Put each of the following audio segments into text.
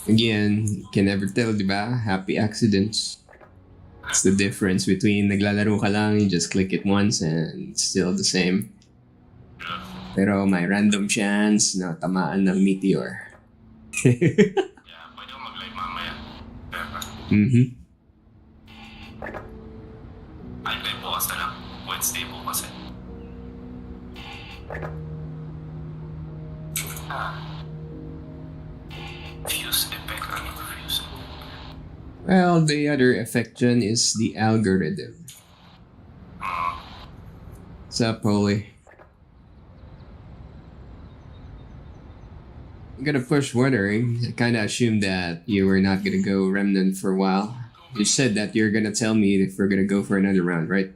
Again, you can never tell, diba? Happy accidents. It's the difference between naglalaro ka lang, you just click it once and it's still the same. Pero may random chance na tamaan ng meteor. Pwede ko mag-live mamaya. Ay, live bukas na lang. Wednesday bukas eh. Fuse effect. Ano ba fuse? Well, the other affection is the algorithm. What's up, Polly? I'm gonna push Wuthering. I kinda assumed that you were not gonna go Remnant for a while. You said that you're gonna tell me if we're gonna go for another round, right?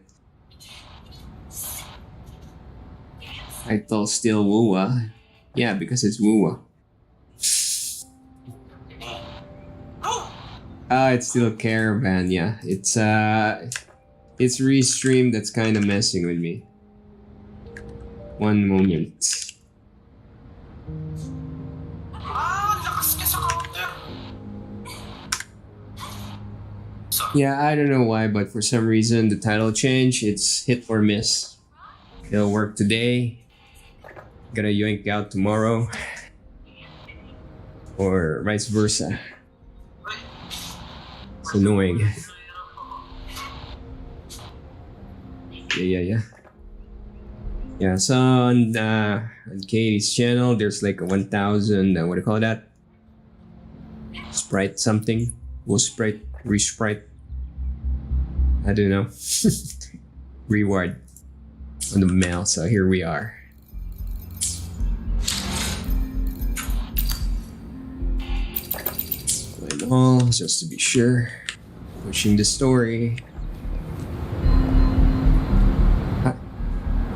I thought still Wuwa. Yeah, because it's Wuwa. It's still Caravan, yeah. It's restreamed, that's kinda messing with me. One moment. Yeah, I don't know why, but for some reason the title change, it's hit or miss. It'll work today, gonna yoink out tomorrow, or vice versa. It's annoying. Yeah, so on Katie's channel, there's like a 1,000, what do you call that? Sprite something? Sprite, resprite. I don't know. Reward on the mail, so here we are. Going all, just to be sure. Pushing the story.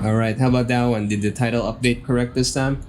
Alright, how about that one? Did the title update correct this time?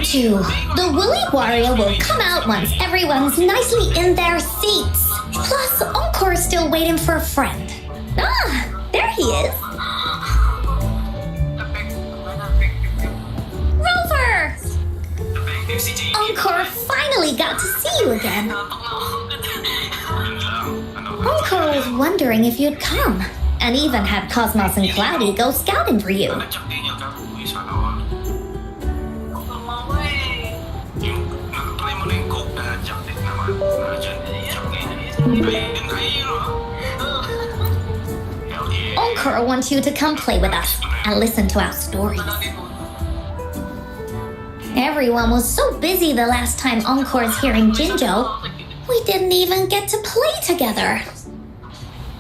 The Woolly Warrior will come out once everyone's nicely in their seats. Plus, Encore's still waiting for a friend. Ah, there he is. Rover! Encore finally got to see you again. Encore was wondering if you'd come, and even had Cosmos and Cloudy go scouting for you. Encore wants you to come play with us and listen to our stories. Everyone was so busy the last time Encore's here in Jinjo, we didn't even get to play together.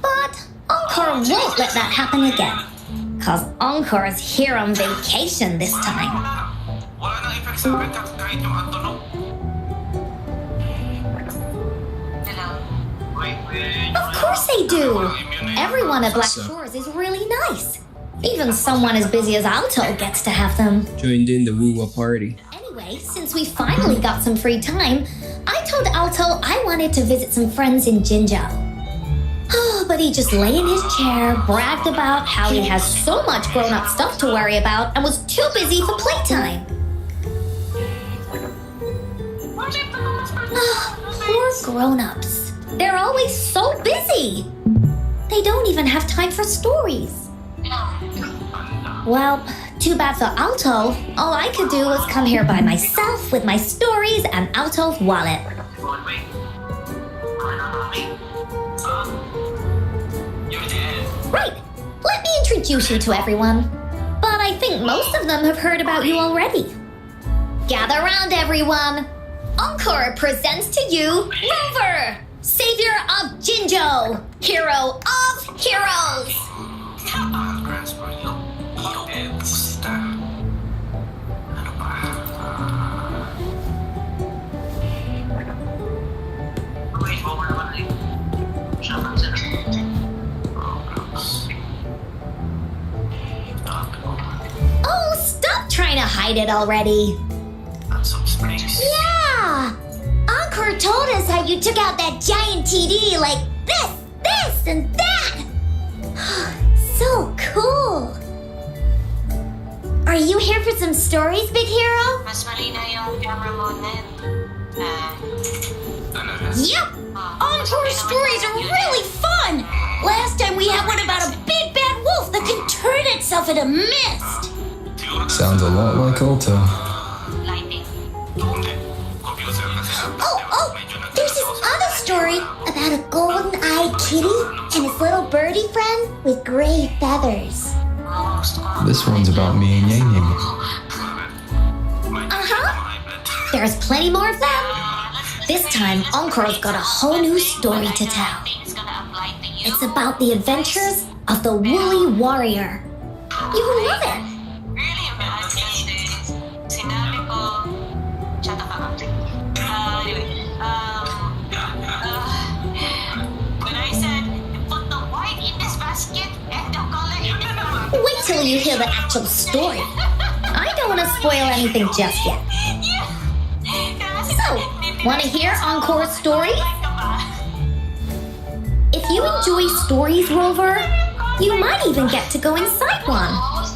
But Encore won't let that happen again, cause Encore's here on vacation this time. Of course they do! Everyone at Black Shores is really nice. Even someone as busy as Alto gets to have them. Joined in the Wuwa party. Anyway, since we finally got some free time, I told Alto I wanted to visit some friends in Jinjo. Oh, but he just lay in his chair, bragged about how he has so much grown-up stuff to worry about, and was too busy for playtime. Poor grown-ups. They're always so busy. They don't even have time for stories. Well, too bad for Alto. All I could do was come here by myself with my stories and Alto's wallet. Right. Let me introduce you to everyone. But I think most of them have heard about you already. Gather round, everyone. Encore presents to you Rover, Savior of Jinjo. Jinjo, hero of heroes. Transfer yung basta. Ano ba? Wait, over naman rin. Siya man sila. Oh, stop trying to hide it already. Some space. Yeah! Encore told us how you took out that giant TD like this, and that! So cool! Are you here for some stories, big hero? Mas malinaw yung camera mo din. Talaga? Yep! Encore stories are really fun! Last time we had one about a big bad wolf that can turn itself into mist! Sounds a lot like Alto. Lighting. Hindi. Computer kasi. Oh, there's this other story about a golden-eyed kitty and his little birdie friend with gray feathers. This one's about me and Yang Yang. Uh-huh. There's plenty more of them. This time, Encore's got a whole new story to tell. It's about the adventures of the Woolly Warrior. You will love it. Really impressed kasi sinabi ko, shut up. Anyway, when I said, put the white in this basket and the color in this basket. Wait till you hear the actual story. I don't want to spoil anything just yet. So, want to hear Encore's story? If you enjoy stories, Rover, you might even get to go inside one.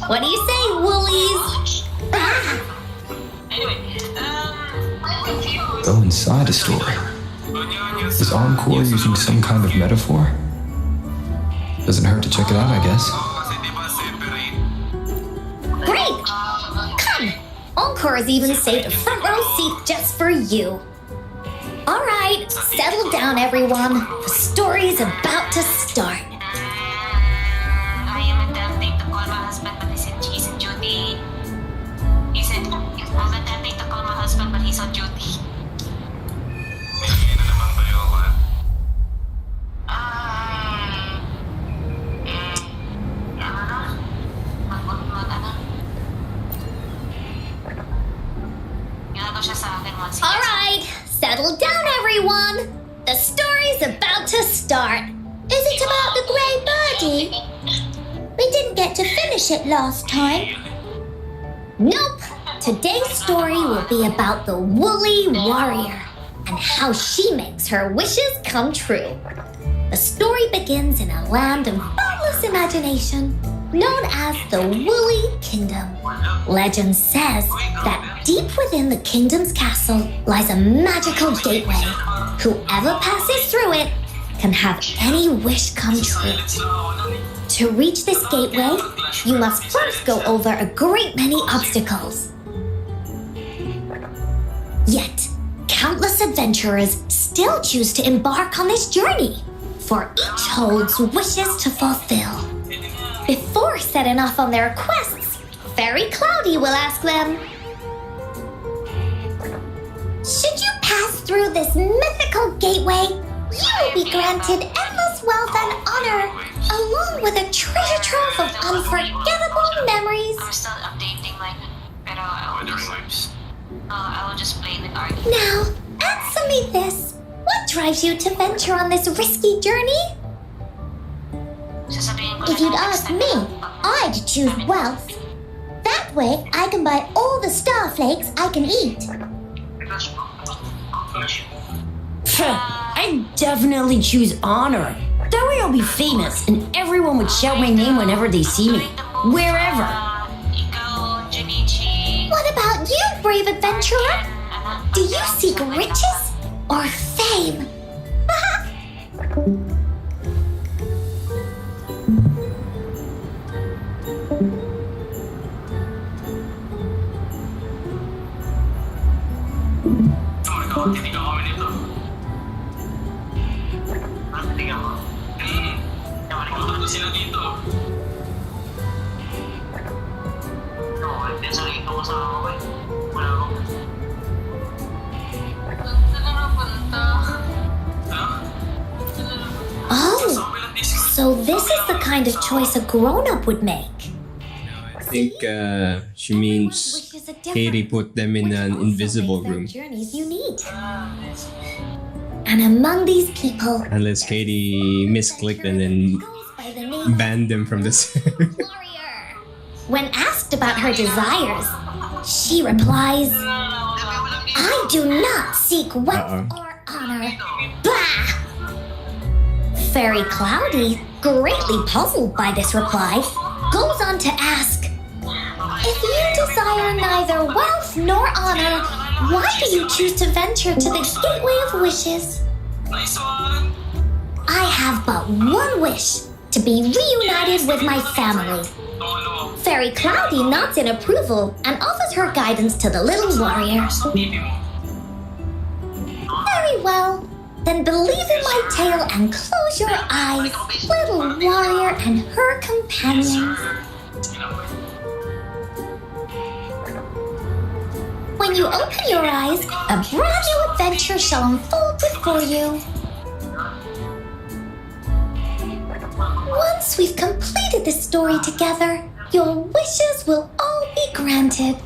What do you say, Woolies? Ah! Anyway, I'm confused. Go inside a story. Is Encore using some kind of metaphor? Doesn't hurt to check it out, I guess. Kasi di ba separate? Great! Come! Encore's even saved a front row seat just for you. Alright, settle down, everyone. The story's about to start. I am attempting to call my husband, but he's on duty. I'm attempting to call my husband, but he's on duty. Hindi na naman ba yung Alright, settle down, everyone. The story's about to start. Is it about the grey birdie? We didn't get to finish it last time. Nope. Today's story will be about the Woolly Warrior and how she makes her wishes come true. The story begins in a land of boundless imagination known as the Woolly Kingdom. Legend says that deep within the kingdom's castle lies a magical gateway. Whoever passes through it can have any wish come true. To reach this gateway, you must first go over a great many obstacles. Yet, countless adventurers still choose to embark on this journey, for each holds wishes to fulfill. Before setting off on their quests, Fairy Cloudy will ask them, should you pass through this mythical gateway, you will be granted endless wealth and honor, along with a treasure trove of unforgettable memories. I'm still updating mine, pero Wuthering Waves? I will just play with Artie. Now, answer me this. What drives you to venture on this risky journey? Sasabihin ko If na you'd lang ask next me, time. I'd choose wealth. That way, I can buy all the starflakes I can eat. I'd definitely choose honor. That way I'll be famous and everyone would shout my name whenever they see me. Wherever. Ikaw, Junichi. What about you, brave adventurer? Do you seek riches or fame? Hindi ka kami nito. Tingnan mo. Nakalimutan ko sila dito. Hindi sa ito kasama ko eh. Wala akong... Saan na punta? Ha? Oh, so this is the kind of choice a grown-up would make. I think she means Katie put them in an invisible room. Journeys unique. And among these people, Unless Katie misclicked and then goes by the name banned them from the server. Warrior. When asked about her desires, she replies, "I do not seek wealth or honor." Bah! Fairy Cloudy, greatly puzzled by this reply, goes on to ask, "If you desire neither wealth nor honor, why do you choose to venture to the Gateway of Wishes?" Nice one. "I have but one wish, to be reunited with my family." Ano? Fairy Cloudy nods in approval and offers her guidance to the little warrior. Nipi mo. Very well. Then believe in my tale and close your eyes, little warrior and her companions. When you open your eyes, a brand new adventure shall unfold before you. Once we've completed this story together, your wishes will all be granted.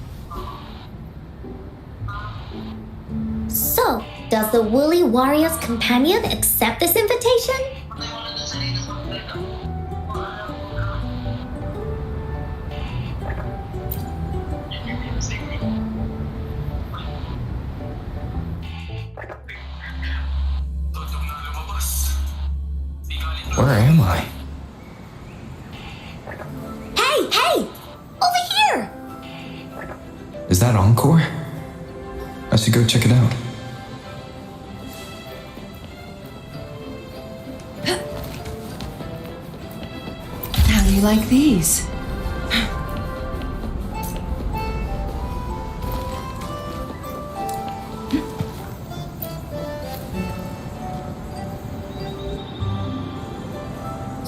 So, does the woolly warrior's companion accept this invitation? Where am I? Hey! Over here! Is that Encore? I should go check it out. How do you like these?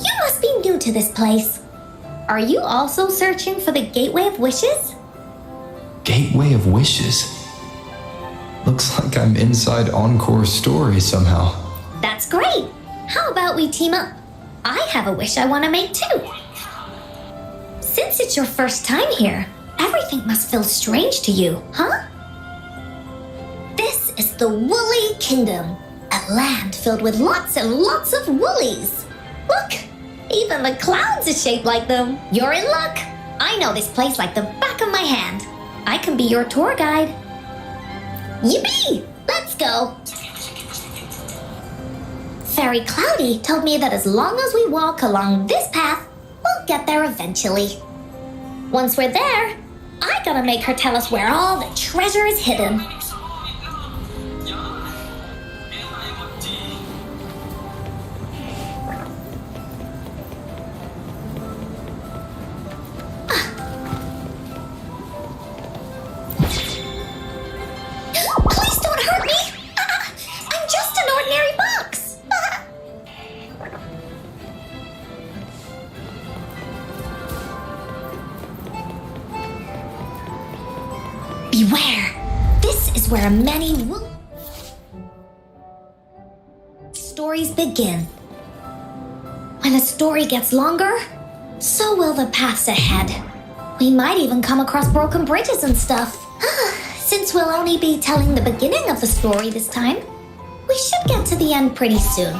You must be new to this place. Are you also searching for the Gateway of Wishes? Gateway of Wishes. Looks like I'm inside Encore's story somehow. That's great! How about we team up? I have a wish I want to make too. Since it's your first time here, everything must feel strange to you, huh? This is the Woolly Kingdom, a land filled with lots and lots of woolies. Look, even the clouds are shaped like them. You're in luck. I know this place like the back of my hand. I can be your tour guide. Yippee! Let's go! Fairy Cloudy told me that as long as we walk along this path, we'll get there eventually. Once we're there, I gotta make her tell us where all the treasure is hidden. Please don't hurt me! I'm just an ordinary box! Beware! This is where many stories begin. When a story gets longer, so will the paths ahead. We might even come across broken bridges and stuff. Since we'll only be telling the beginning of the story this time, we should get to the end pretty soon.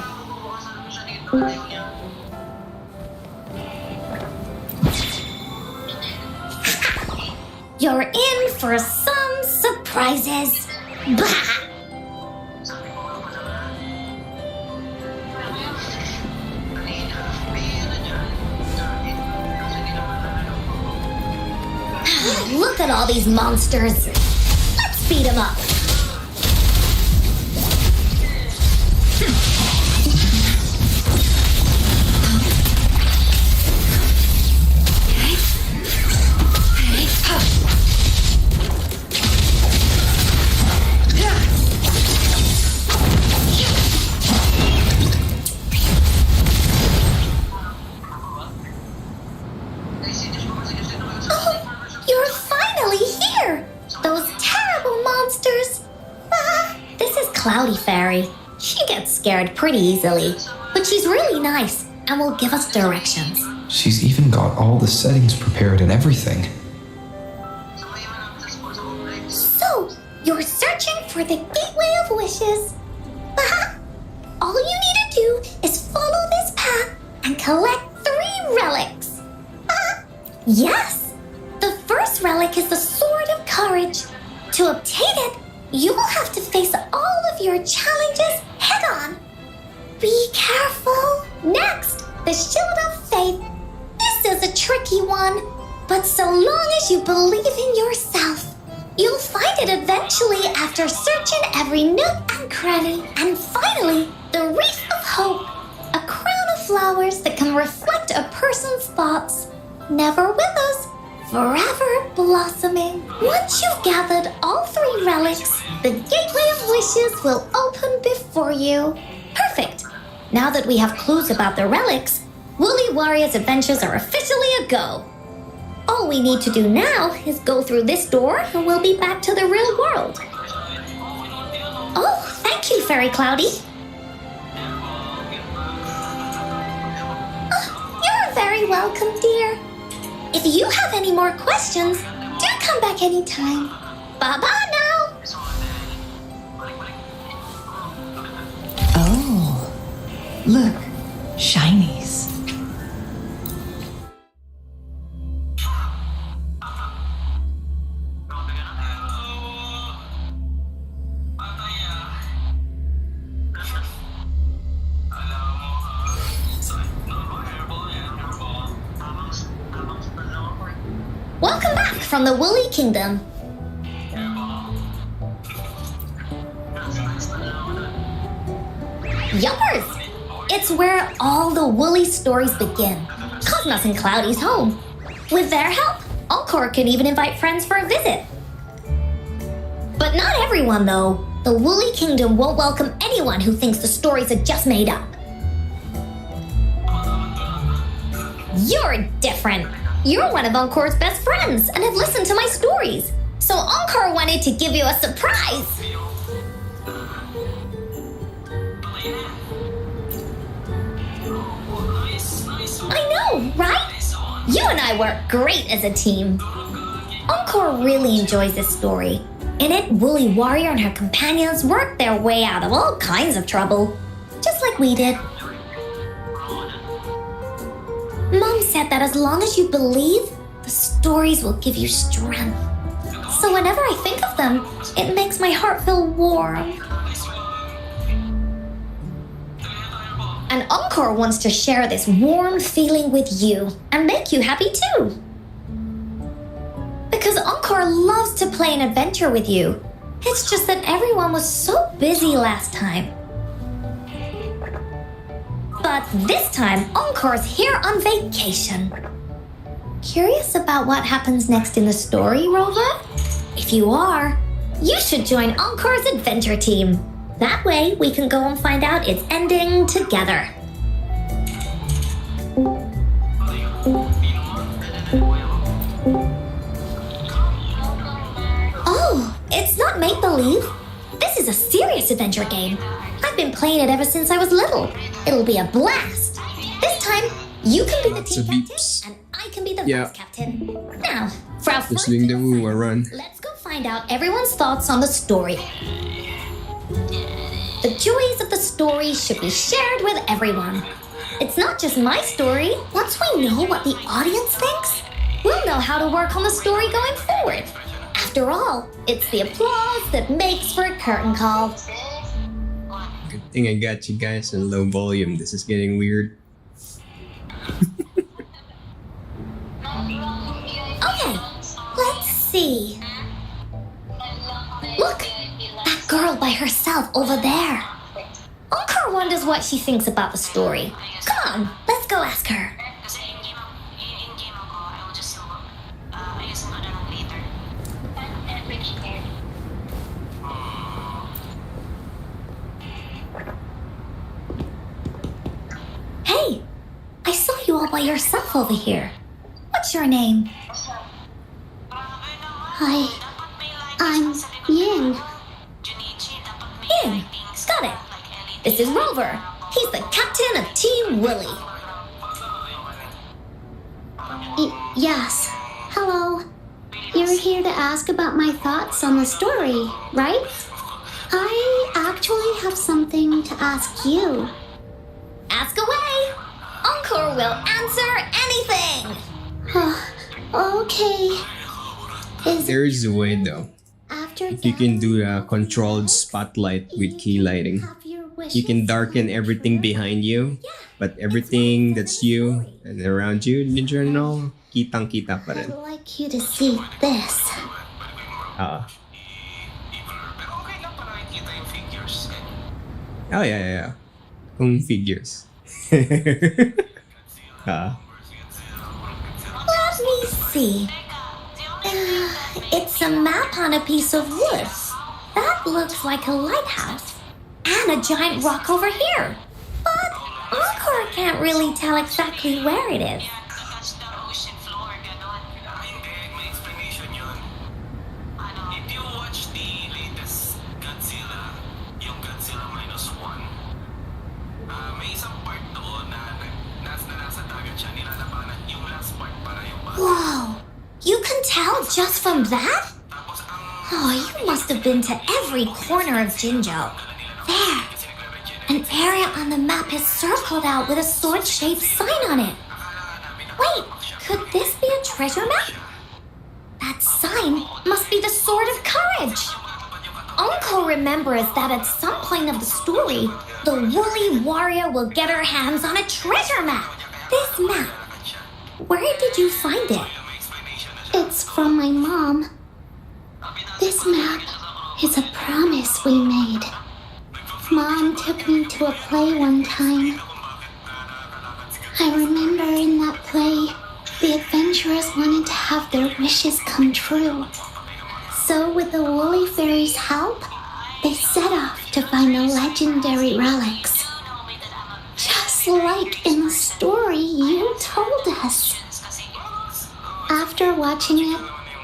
You're in for some surprises. Bah! Look at all these monsters. Let's beat them up. You're finally here! Those terrible monsters! This is Cloudy Fairy. She gets scared pretty easily, but she's really nice and will give us directions. She's even got all the settings prepared and everything. So, you're searching for the Gateway of Wishes. All you need to do is follow this path and collect 3 relics. Yes! The first relic is the Sword of Courage. To obtain it, you will have to face all of your challenges head on. Be careful. Next, the Shield of Faith. This is a tricky one, but so long as you believe in yourself, you'll find it eventually after searching every nook and cranny. And finally, the Wreath of Hope, a crown of flowers that can reflect a person's thoughts. Never withers, forever blossoming. Once you've gathered all 3 relics, the Gateway of Wishes will open before you. Perfect. Now that we have clues about the relics, Woolly Warrior's adventures are officially a go. All we need to do now is go through this door and we'll be back to the real world. Oh, thank you, Fairy Cloudy. You're very welcome, dear. If you have any more questions, do come back anytime. Bye-bye now. Oh, look, shinies. Welcome back from the Woolly Kingdom. Yuppers! It's where all the Woolly stories begin. Cosmos and Cloudy's home. With their help, Encore can even invite friends for a visit. But not everyone, though. The Woolly Kingdom won't welcome anyone who thinks the stories are just made up. You're different. You're one of Encore's best friends and have listened to my stories. So Encore wanted to give you a surprise. I know, right? You and I work great as a team. Encore really enjoys this story. In it, Woolly Warrior and her companions work their way out of all kinds of trouble, just like we did. Mom said that as long as you believe, the stories will give you strength. So whenever I think of them, it makes my heart feel warm. And Encore wants to share this warm feeling with you and make you happy too. Because Encore loves to play an adventure with you. It's just that everyone was so busy last time. But this time, Encore's here on vacation. Curious about what happens next in the story, Rover? If you are, you should join Encore's adventure team. That way, we can go and find out its ending together. Oh, it's not make-believe. This is a serious adventure game. I've been playing it ever since I was little. It'll be a blast. This time, you can be the Lots team of captain, beeps. and I can be the Yeah. vice captain. Now, for our Just first doing the taste, woo run. let's go find out everyone's thoughts on the story. The joys of the story should be shared with everyone. It's not just my story. Once we know what the audience thinks, we'll know how to work on the story going forward. After all, it's the applause that makes for a curtain call. Good thing I got you guys in low volume. This is getting weird. Okay, let's see. Look, that girl by herself over there. Encore wonders what she thinks about the story. Come on, let's go ask her. Kasi in-game ako, I will just ayos mo na lang later. Hey, I saw you all by yourself over here. What's your name? Hi, I'm Yin. Yin. Got it. This is Rover. He's the captain of Team Willy. Yes. Hello. You're here to ask about my thoughts on the story, right? I actually have something to ask you. Ask away. Encore will answer anything. Okay. There's a way though. After You can do a controlled spotlight with key lighting. You can darken everything behind you, but everything that's you and around you in general, kitang-kita pa rin. I'd like you to see this. Ah. Pero okay lang para nakikita yung figures. Oh, yeah. Kung figures. Ah. Let me see. It's a map on a piece of wood. That looks like a lighthouse. And a giant rock over here. But Encore can't really tell exactly where it is. Touch the ocean floor, ganon. Hindi, may explanation yun. If you watch the latest Godzilla, yung Godzilla -1, may isang part doon na nasa dagat siya, nilalabanan yung last part para yung bata. Whoa! You can tell just from that? Tapos ang Oh, you must have been to every corner of Jinzhou. There. An area on the map is circled out with a sword-shaped sign on it. Wait, could this be a treasure map? That sign must be the Sword of Courage. Uncle remembers that at some point of the story, the woolly warrior will get her hands on a treasure map. This map. Where did you find it? It's from my mom. This map is a promise we made. Mom took me to a play one time. I remember in that play, the adventurers wanted to have their wishes come true. So with the Woolly Fairy's help, they set off to find the legendary relics. Just like in the story you told us. After watching it,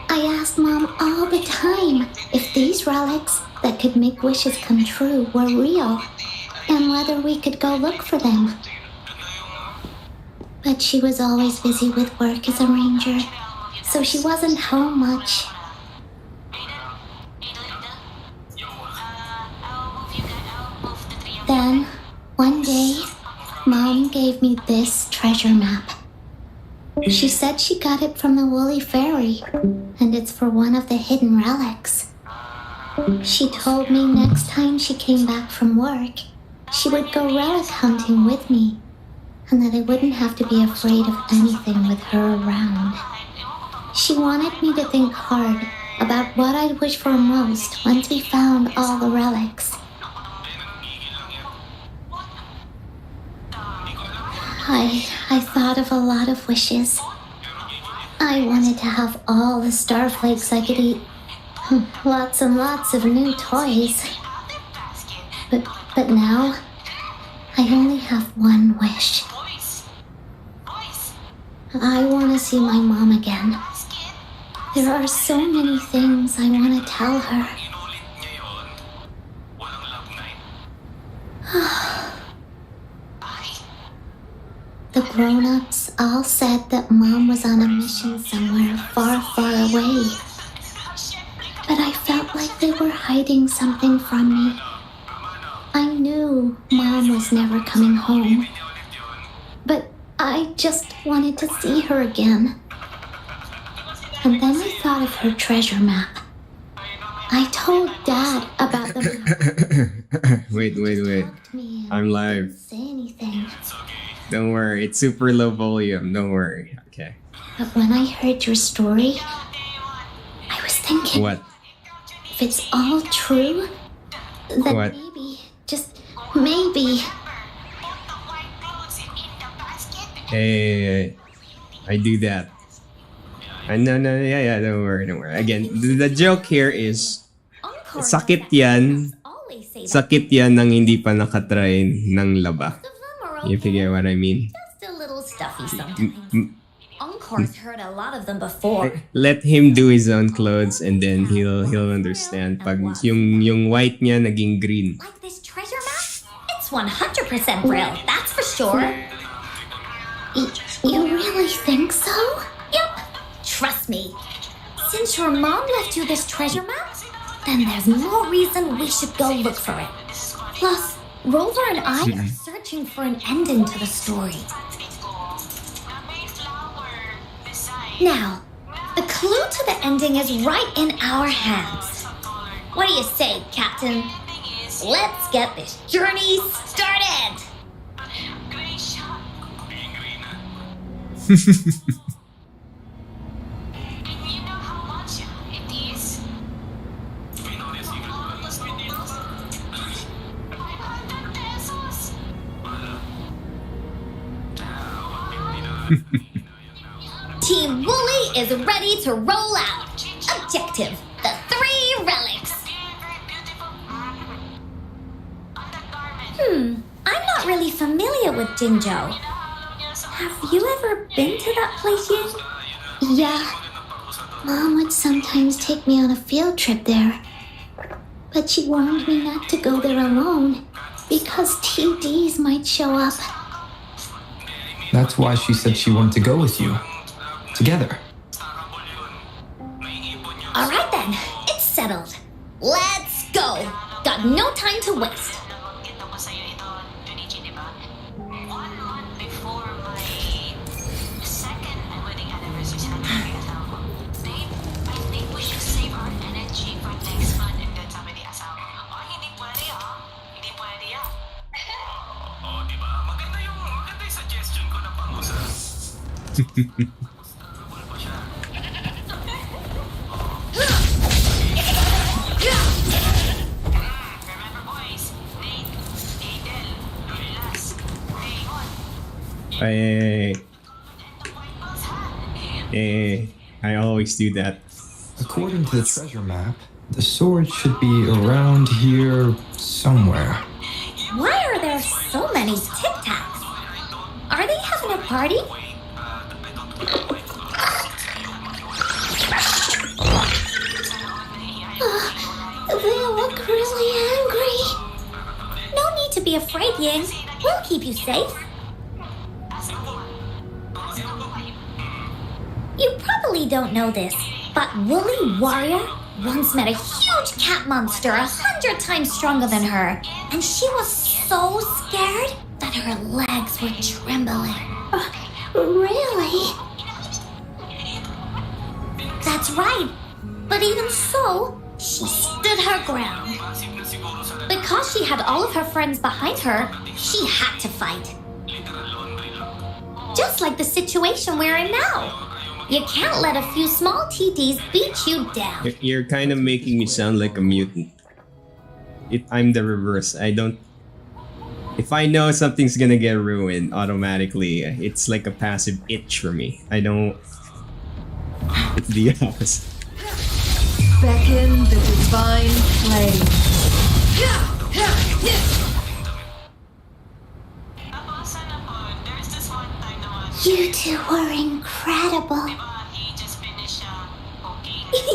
I asked Mom all the time if these relics that could make wishes come true were real, and whether we could go look for them. But she was always busy with work as a ranger, so she wasn't home much. Then, one day, Mom gave me this treasure map. She said she got it from the Woolly Fairy, and it's for one of the hidden relics. She told me next time she came back from work, she would go relic hunting with me, and that I wouldn't have to be afraid of anything with her around. She wanted me to think hard about what I'd wish for most once we found all the relics. I thought of a lot of wishes. I wanted to have all the starflakes I could eat. Lots and lots of new toys. But now, I only have one wish. I want to see my mom again. There are so many things I want to tell her. The grown-ups all said that Mom was on a mission somewhere far, far away. But I felt like they were hiding something from me. I knew Mom was never coming home. But I just wanted to see her again. And then I thought of her treasure map. I told Dad about the map. Wait. I'm live. Didn't say anything. Don't worry, it's super low volume. Don't worry. Okay. But when I heard your story, I was thinking, What? if it's all true, then What? maybe, just maybe, Hey, I do that. No, yeah, don't worry. Again, the joke here is, Encore sakit yan. always say that. Sakit yan nang hindi pa nakatry ng laba. Most of them are You okay, figure what I mean? just a little stuffy sometimes. Encore's heard a lot of them before. Let him do his own clothes and then he'll understand. Pag yung white niya naging green. Like this treasure map? It's It's 100% real, that's for sure. You really think so? Yep, trust me. Since your mom left you this treasure map, then there's more reason we should go look for it. Plus, Rover and I are searching for an ending to the story. Now, the clue to the ending is right in our hands. What do you say, Captain? Let's get this journey started! Team Wooly is ready to roll out. Objective, the 3 relics. I'm not really familiar with Jinzhou. Have you ever been to that place yet? Yeah. Mom would sometimes take me on a field trip there. But she warned me not to go there alone because TDs might show up. That's why she said she wanted to go with you. Together. Alright then, it's settled. Let's go. Got no time to waste. I always do that. According to the treasure map, the sword should be around here somewhere. Why are there so many Tic Tacs? Are they having a party? They look really angry. No need to be afraid, Ying. We'll keep you safe. You probably don't know this, but Woolly Warrior once met a huge cat monster 100 times stronger than her, and she was so scared that her legs were trembling. Really? That's right. But even so, she stood her ground. Because she had all of her friends behind her, she had to fight. Just like the situation we're in now. You can't let a few small TDs beat you down. You're kind of making me sound like a mutant. I'm the reverse. I don't... If I know something's gonna get ruined automatically, it's like a passive itch for me. I don't... It's the opposite. Beckon the divine flame. You two were incredible.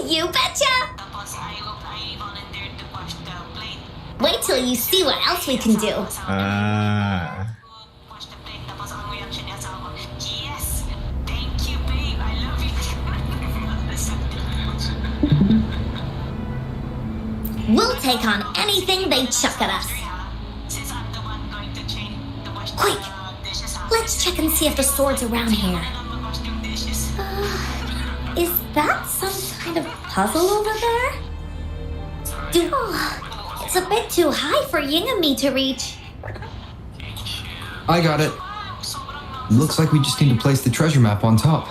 You betcha! Wait till you see what else we can do. We'll take on anything they chuck at us. Quick! Let's check and see if the sword's around here. Is that some kind of puzzle over there? It's a bit too high for Ying and me to reach. I got it. Looks like we just need to place the treasure map on top.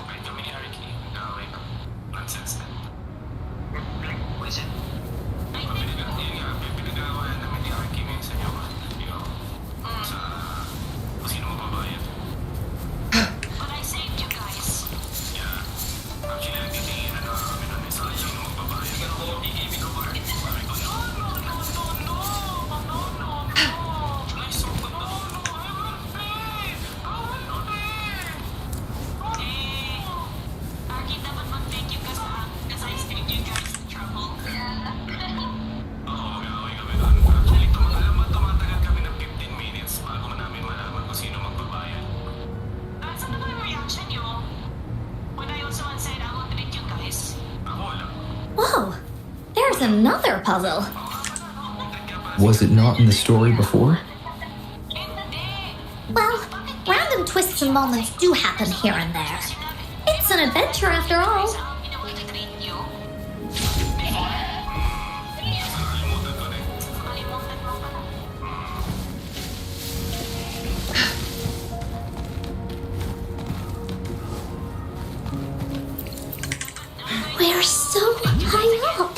another puzzle. Was it not in the story before? Well, random twists and moments do happen here and there. It's an adventure after all. We're so high up.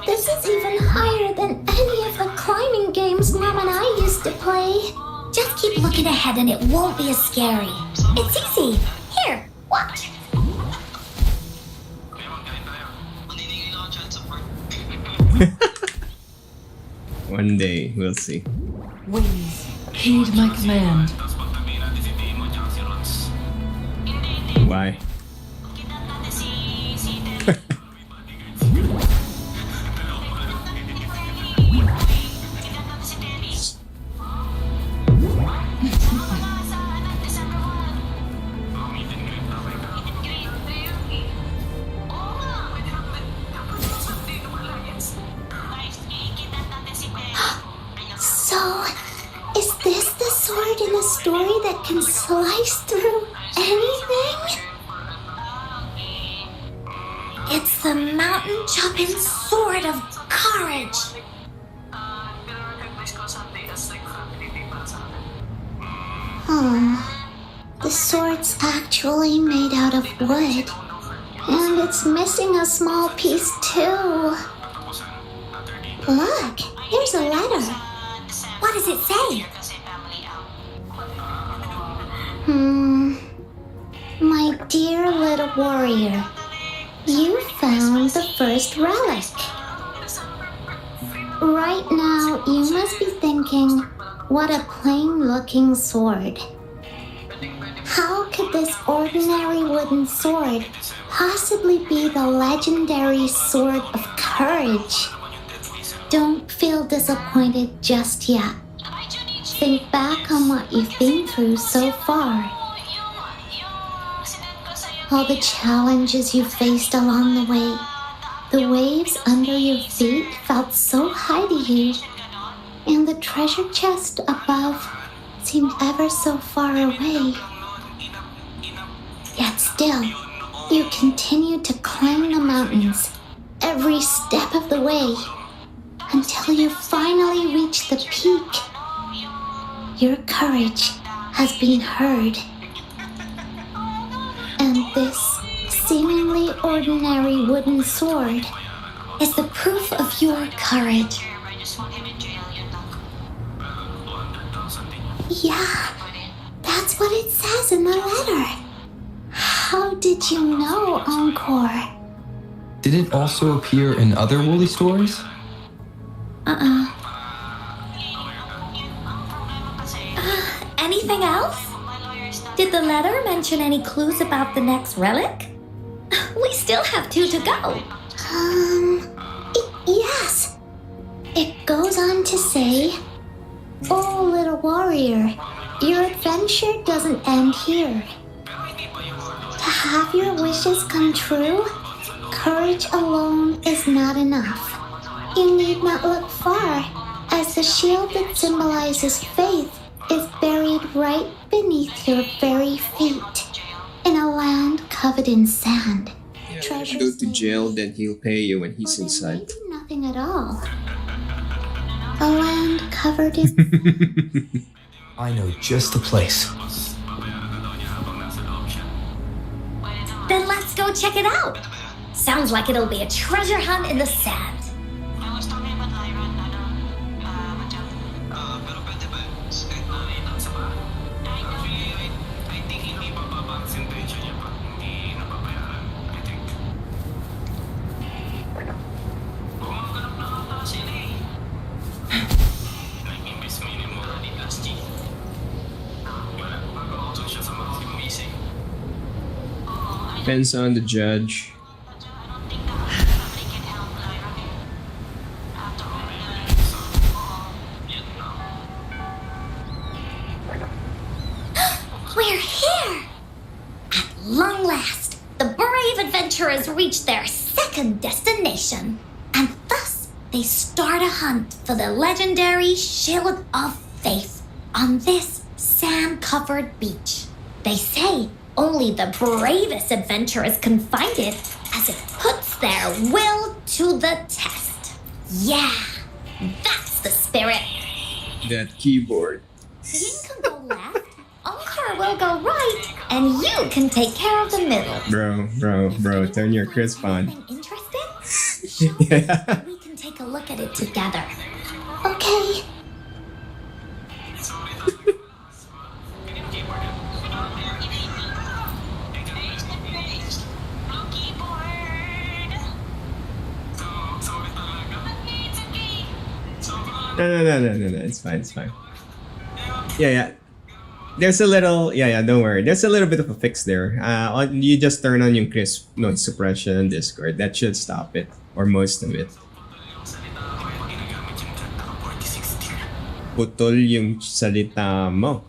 This is even higher than any of the climbing games Mom and I used to play. Just keep looking ahead and it won't be as scary. It's easy. Here, watch. One day, we'll see. Wings, heed my command. Why? So, is this the sword in a story that can slice through anything? It's the mountain jumping sword of courage. The sword's actually made out of wood. And it's missing a small piece too. Look, here's a letter. What does it say? My dear little warrior, you found the first relic. Right now, you must be thinking, what a plain-looking sword. How could this ordinary wooden sword possibly be the legendary sword of courage? Don't feel disappointed just yet. Think back on what you've been through so far. All the challenges you faced along the way. The waves under your feet felt so high to you. And the treasure chest above seemed ever so far away. Yet still, you continued to climb the mountains every step of the way until you finally reached the peak. Your courage has been heard. And this seemingly ordinary wooden sword Is the proof of your courage. Yeah, that's what it says in the letter. How did you know, Encore? Did it also appear in other Woolly stories? Anything else? Did the letter mention any clues about the next relic? We still have 2 to go. Yes. It goes on to say, "Oh, little warrior, your adventure doesn't end here. To have your wishes come true, courage alone is not enough. You need not look far, as the shield that symbolizes faith is buried right beneath your very feet, in a land covered in sand. Go to jail, then he'll pay you when he's inside. Maybe nothing at all. A land covered in..." I know just the place. Then let's go check it out. Sounds like it'll be a treasure hunt in the sand. Depends on the judge. We're here! At long last, the brave adventurers reached their second destination. And they start a hunt for the legendary Shield of Faith on this sand-covered beach. They say only the bravest adventurers can find it, as it puts their will to the test. Yeah, that's the spirit. That keyboard. Yin can go left, Encore will go right, and you can take care of the middle. Bro, turn your crisp on. Something interesting? Yeah. We can take a look at it together. Okay. No. It's fine. Yeah. There's a little, don't worry. There's a little bit of a fix there. You just turn on yung crisp noise suppression on Discord. That should stop it, or most of it. Putol yung salita mo.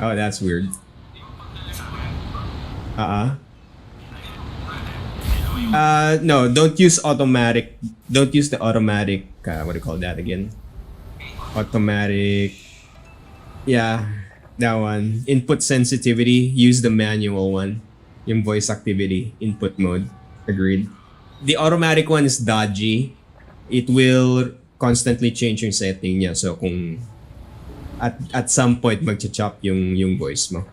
Oh, that's weird. No, don't use automatic. Don't use the automatic. What do you call that again? Automatic. Yeah, that one. Input sensitivity. Use the manual one. Yung voice activity input mode. Agreed. The automatic one is dodgy. It will constantly change yung setting niya. So kung at some point magcha-chop yung voice mo.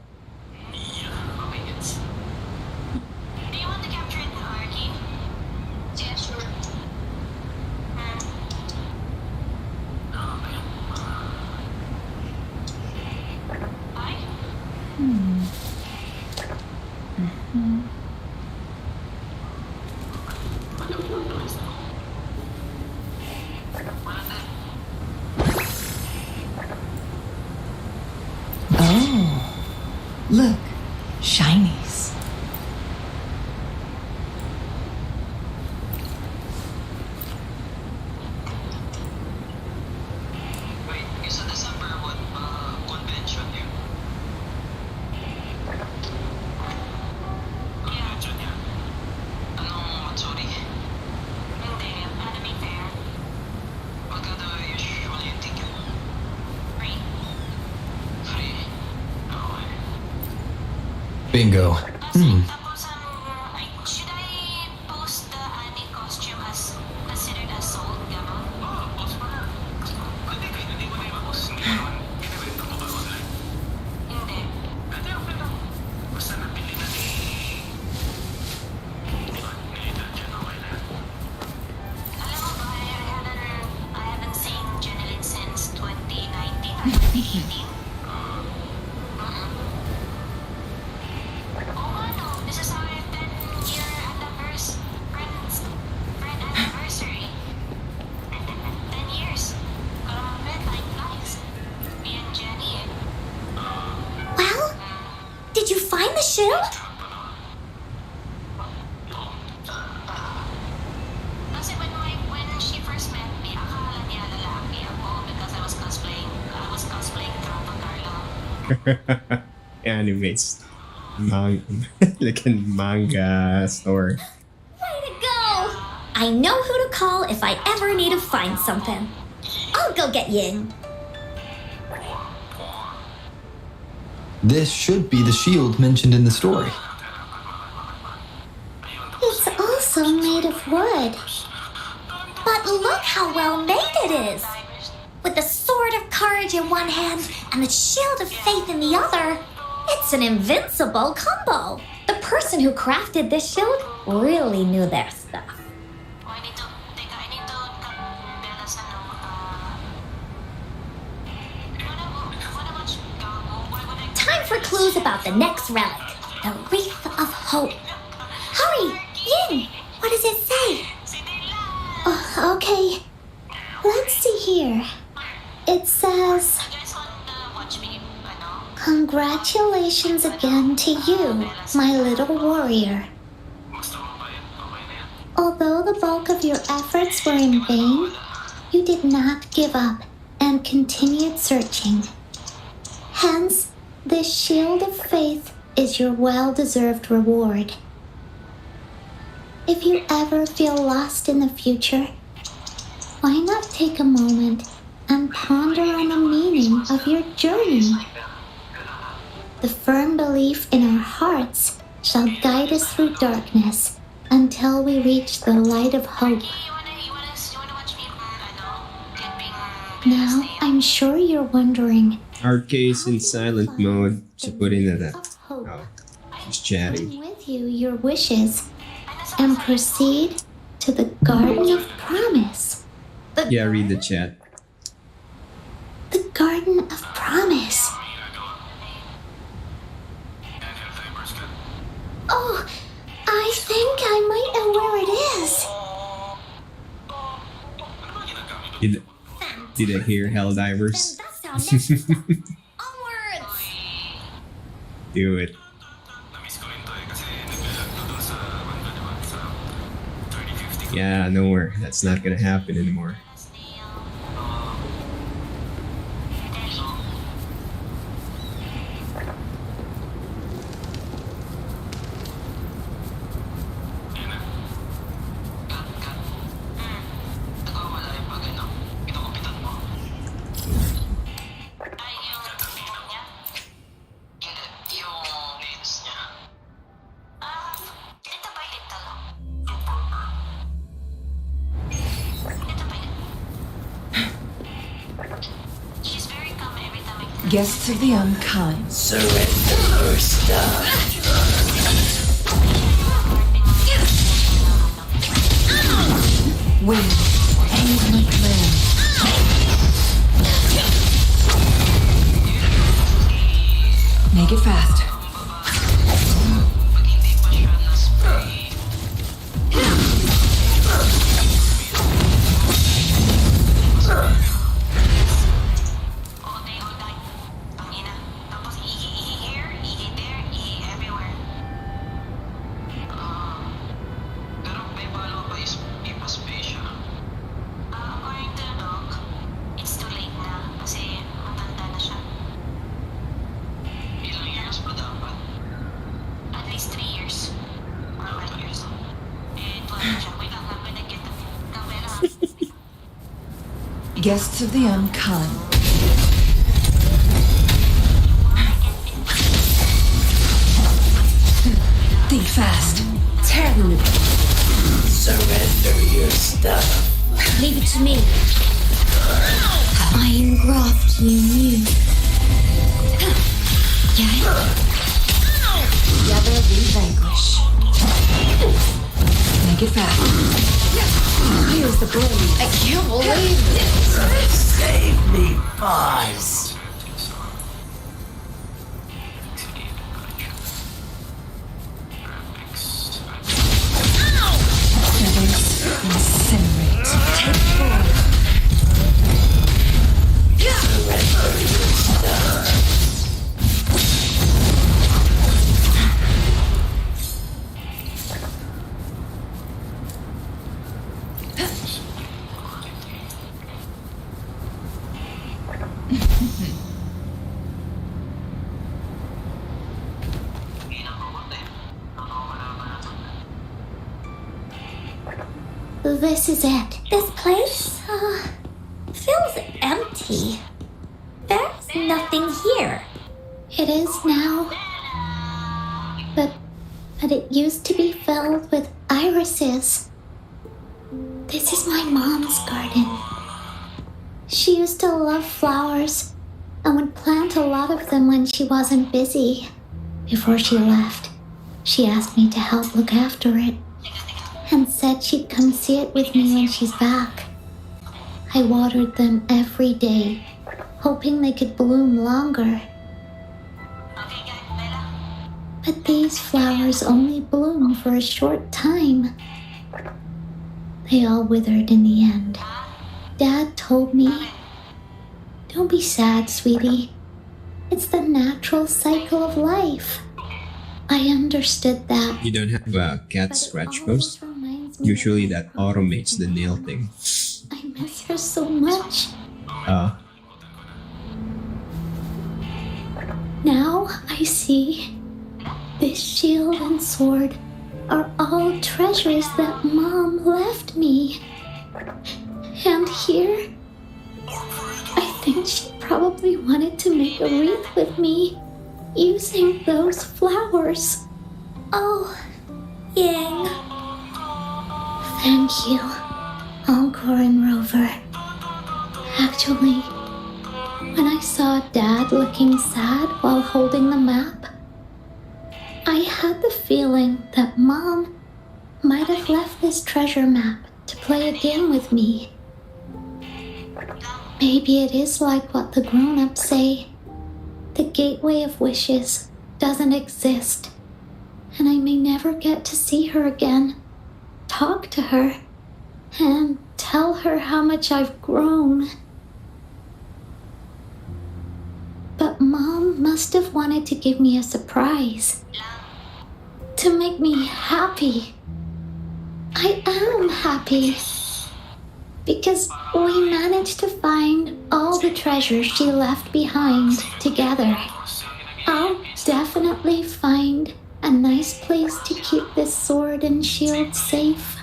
Look, shinies. Wait, yung sa December, what convention yun? Convention yan? Anong Matsuri? Hindi, anime fair. Magkano usually yung ticket? Free. Free? Okay. Bingo. Tapos, should I post the anime costume as considered as sold, gano'n? Post mo na. Hindi mo na i-post. Hindi mo naman binibenta mo ba online? Hindi. Pwede okay lang. Basta nabili na ni... Nilita dyan, okay na. Alam mo ba, I haven't seen Jeneline since 2019, 2018. Oh, ano, this is our 10-year friend anniversary. 10 years. Grabe, time flies. Me and Jenny. Well, did you find the shield? Kasi when she first met me, akala niya lalaki ako because I was cosplaying Carlo. Animates. Like a manga store. Way to go! I know who to call if I ever need to find something. I'll go get Yin. This should be the shield mentioned in the story. It's also made of wood. But look how well made it is! With the sword of courage in one hand and the shield of faith in the other, it's an invincible combo. The person who crafted this shield really knew their stuff. I need to Bella sa what about Gabo? Why would I... Time for clues about the next relic, the Wreath of Hope. Hurry, Yin! What does it say? Okay. Let's see here. It says, You guys want to watch me, ano? "Congratulations again to you, my little warrior. Gusto mo ba yan? Okay na yan. Although the bulk of your efforts were in vain, you did not give up and continued searching. Hence, this shield of faith is your well-deserved reward. If you ever feel lost in the future, why not take a moment and ponder on the meaning of your journey? The firm belief in our hearts shall guide us through darkness until we reach the light of hope. You wanna watch me clipping Now, I'm sure you're wondering, Arcade's in silent mode. So put in that. of hope. Oh, she's chatting. Bring with you your wishes and proceed to the Garden of Promise. Yeah, read the chat. The Garden of Promise. Oh, I think I might know where it is. Did I hear Helldivers? That sounds next. Onwards! Do it. Na-miss ko rin to eh kasi nag-vlog to dun sa banda naman sa 3050. Yeah, nowhere. That's not gonna happen anymore. Yan na. Cut. Nagwawala yung pag ano, kinukupitan mo. Ay, yung tingnan niya? Hindi, yung lens niya. Ito ba yung ito? Super. Ito ba yun? She's very calm every time I Guests of the unkind. Wind, aid my command. Make it fast. Pag hindi pa siya na-spray, all day, all night. Tangina. Tapos ihi here, ihi there, ihi everywhere. pero may balo pa ipa-spray siya. According to the doc, it's too late na kasi matanda na siya. Ilang years pa dapat? At least 3 years. Or 5 years. Eh, 12 na siya. Wait lang, I'm gonna get the camera. Guests of the unkind. Think fast. Tear them. Leave it to me. Iron graft you knew. Yeah. Together we vanquish. Make it fast. Here's the blade. I can't believe this. Feathers incinerate. Take four. This is it. This place feels empty. There's nothing here. It is now. But it used to be filled with irises. This is my mom's garden. She used to love flowers and would plant a lot of them when she wasn't busy. Before she left, she asked me to help look after it and said she'd come see it with me when she's back. I watered them every day, hoping they could bloom longer. Okay, guys, Bella. But these flowers only bloom for a short time. They all withered in the end. Dad told me, "Don't be sad, sweetie. It's the natural cycle of life." I understood that. You don't have a cat but it scratch always post? reminds me Usually of that her. automates the nail thing. I miss her so much. Now I see this shield and sword are all treasures that Mom left me. And here, I think she probably wanted to make a wreath with me using those flowers. Oh, Ying. Thank you, Encore and Rover. Actually, when I saw Dad looking sad while holding the map, I had the feeling that Mom might have left this treasure map to play a game with me. Maybe it is like what the grown-ups say. The Gateway of Wishes doesn't exist, and I may never get to see her again, talk to her, and tell her how much I've grown. But Mom must have wanted to give me a surprise. To make me happy. I am happy. Because we managed to find all the treasures she left behind together. I'll definitely find a nice place to keep this sword and shield safe.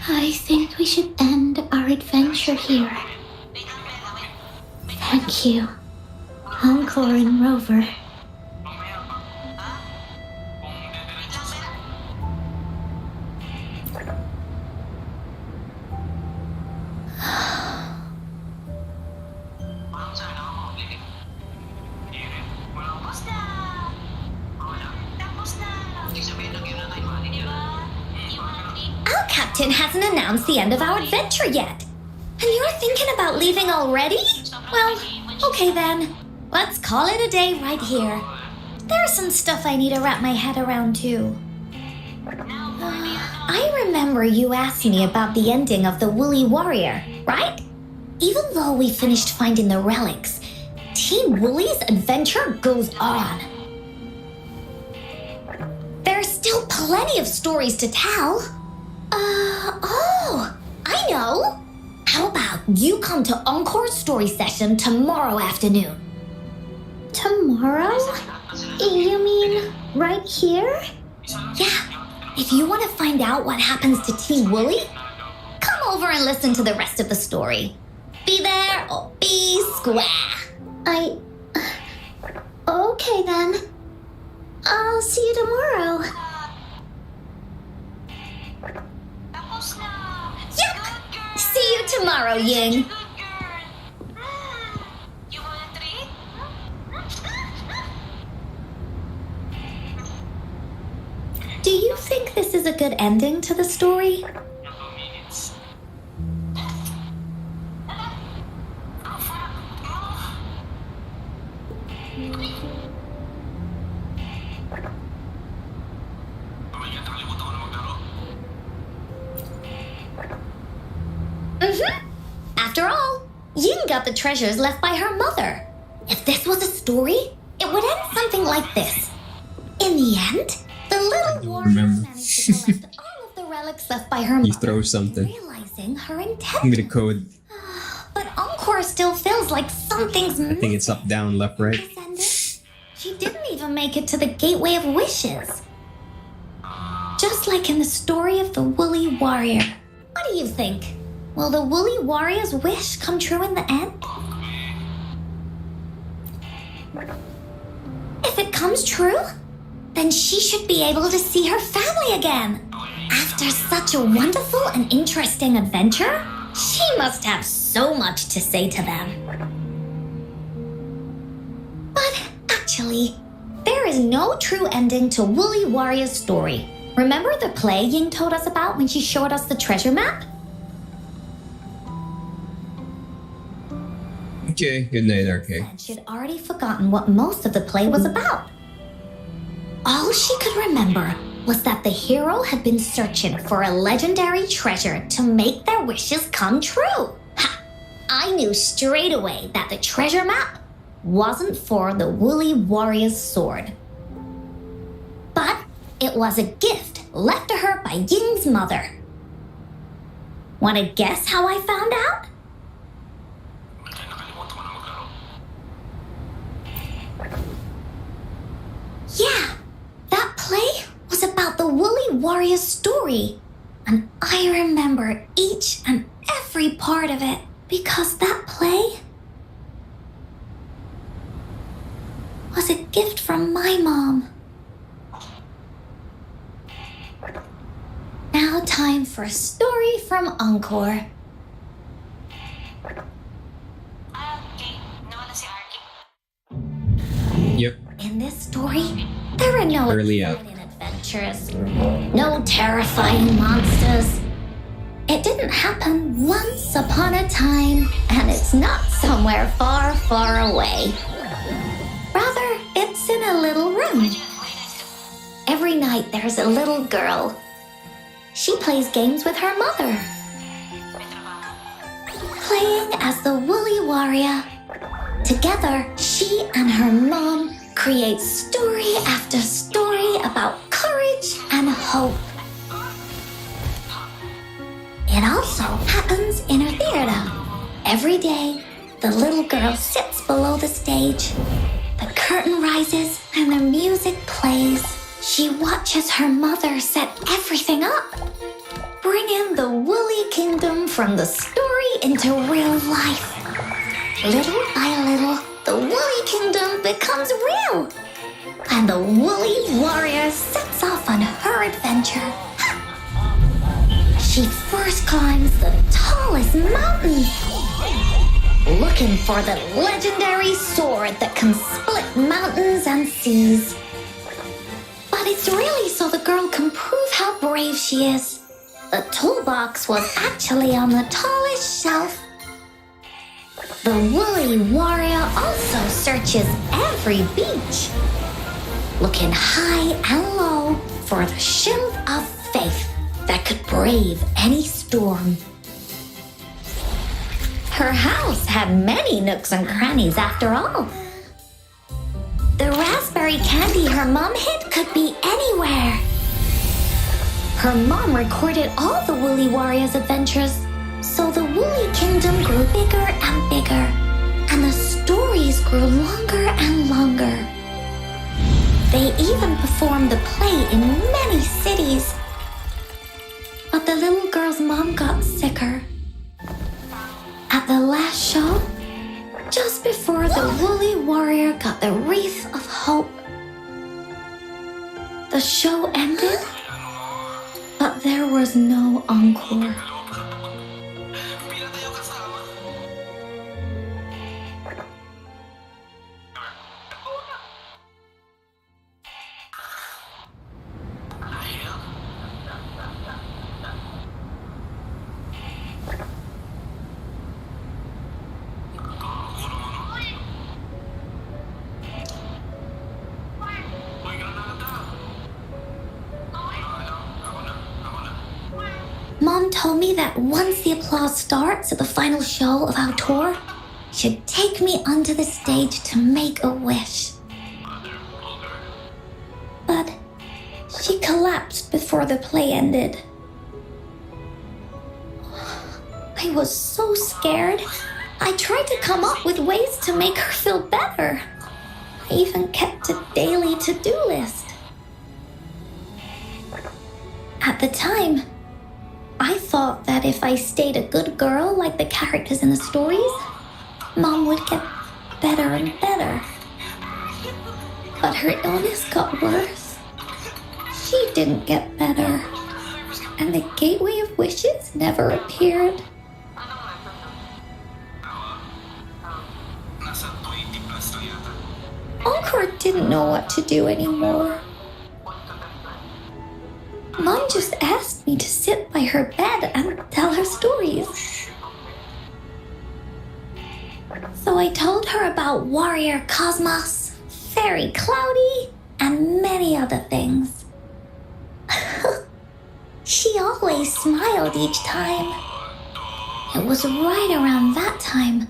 I think we should end our adventure here. Thank you, Encore and Rover. Our captain hasn't announced the end of our adventure yet. And you're thinking about leaving already? Well, okay then. Let's call it a day right here. There's some stuff I need to wrap my head around too. I remember you asked me about the ending of the Woolly Warrior, right? Even though we finished finding the relics, Team Woolly's adventure goes on. There's still plenty of stories to tell. I know. How about you come to Encore's story session tomorrow afternoon? Tomorrow? You mean right here? Yeah, if you want to find out what happens to Team Woolly, come over and listen to the rest of the story. Be there or be square. Okay then. I'll see you tomorrow. Yep. See you tomorrow, Ying. You want a treat? Do you think this is a good ending to the story? After all, Ying got the treasures left by her mother. If this was a story, it would end something like this. In the end, the little warrior remember. managed to collect all of the relics left by her mother, You throw something. realizing her Give me intent. the code. But Encore still feels like something's I think it's up, down, left, right. this ending. She didn't even make it to the Gateway of Wishes. Just like in the story of the Woolly Warrior. What do you think? Will the Woolly Warrior's wish come true in the end? If it comes true, then she should be able to see her family again. After such a wonderful and interesting adventure, she must have so much to say to them. But actually, there is no true ending to Woolly Warrior's story. Remember the play Ying told us about when she showed us the treasure map? Okay, good night, RK. And she'd already forgotten what most of the play was about. All she could remember was that the hero had been searching for a legendary treasure to make their wishes come true. Ha! I knew straight away that the treasure map wasn't for the Woolly Warrior's sword. But it was a gift left to her by Ying's mother. Want to guess how I found out? Yeah, that play was about the Woolly Warrior's story. And I remember each and every part of it because that play was a gift from my mom. Now time for a story from Encore. Okay, nawala si Arky. Yep. In this story, there are no Early out. exciting adventures, no terrifying monsters. It didn't happen once upon a time, and it's not somewhere far, far away. Rather, it's in a little room. Every night there's a little girl. She plays games with her mother, playing as the Woolly Warrior. Together, she and her mom create story after story about courage and hope. It also happens in her theater. Every day, the little girl sits below the stage. The curtain rises and the music plays. She watches her mother set everything up, bringing the Woolly Kingdom from the story into real life. Little by little, the Woolly Kingdom becomes real, and the Woolly Warrior sets off on her adventure. She first climbs the tallest mountain, looking for the legendary sword that can split mountains and seas. But it's really so the girl can prove how brave she is. The toolbox was actually on the tallest shelf. The Woolly Warrior also searches every beach, looking high and low for the shield of faith that could brave any storm. Her house had many nooks and crannies after all. The raspberry candy her mom hid could be anywhere. Her mom recorded all the Woolly Warrior's adventures, so the Woolly Kingdom grew bigger and bigger, and the stories grew longer and longer. They even performed the play in many cities. But the little girl's mom got sicker. At the last show, just before the Woolly Warrior got the wreath of hope, the show ended, but there was no encore. Mom told me that once the applause starts at the final show of our tour, she'd take me onto the stage to make a wish. But she collapsed before the play ended. I was so scared. I tried to come up with ways to make her feel better. I even kept a daily to-do list. At the time, I thought that if I stayed a good girl like the characters in the stories, Mom would get better and better. But her illness got worse. She didn't get better. And the Gateway of Wishes never appeared. Encore didn't know what to do anymore. Mom just asked me to sit by her bed and tell her stories. So I told her about Warrior Cosmos, Fairy Cloudy, and many other things. She always smiled each time. It was right around that time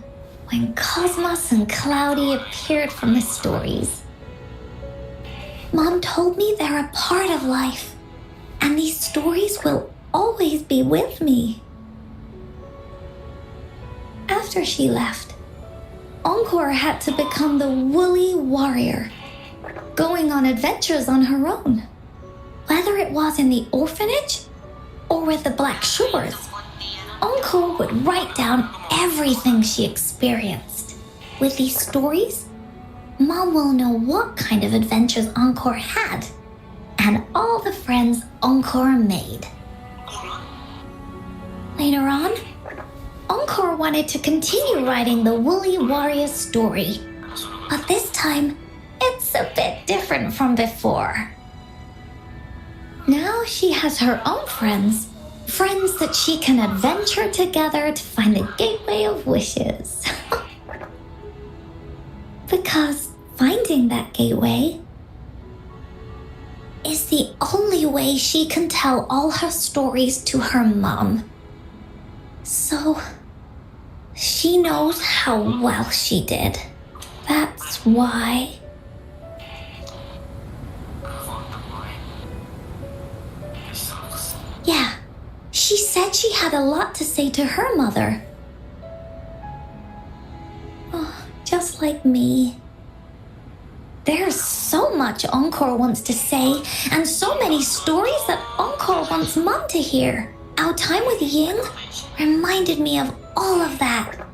when Cosmos and Cloudy appeared from the stories. Mom told me they're a part of life, and these stories will always be with me. After she left, Encore had to become the Woolly Warrior, going on adventures on her own. Whether it was in the orphanage or with the Black Shores, Encore would write down everything she experienced. With these stories, Mom will know what kind of adventures Encore had and all the friends Encore made. Later on, Encore wanted to continue writing the Woolly Warrior story, but this time, it's a bit different from before. Now she has her own friends that she can adventure together to find the Gateway of Wishes. Because finding that gateway is the only way she can tell all her stories to her mom. So, she knows how well she did. That's why. Yeah, she said she had a lot to say to her mother. Oh, just like me. There's so much Encore wants to say, and so many stories that Encore wants Mom to hear. Our time with Ying reminded me of all of that.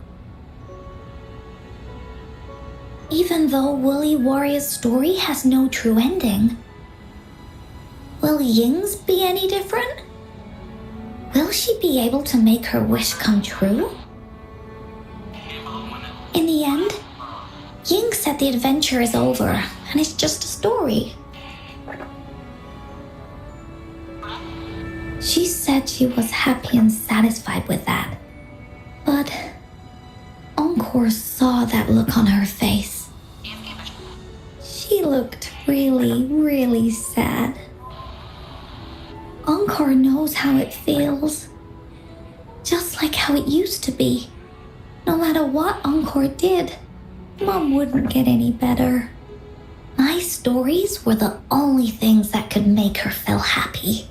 Even though Woolly Warrior's story has no true ending, will Ying's be any different? Will she be able to make her wish come true? In the end, Ying said the adventure is over and it's just a story. She said she was happy and satisfied with that. But Encore saw that look on her face. She looked really, really sad. Encore knows how it feels. Just like how it used to be. No matter what Encore did, Mom wouldn't get any better. My stories were the only things that could make her feel happy.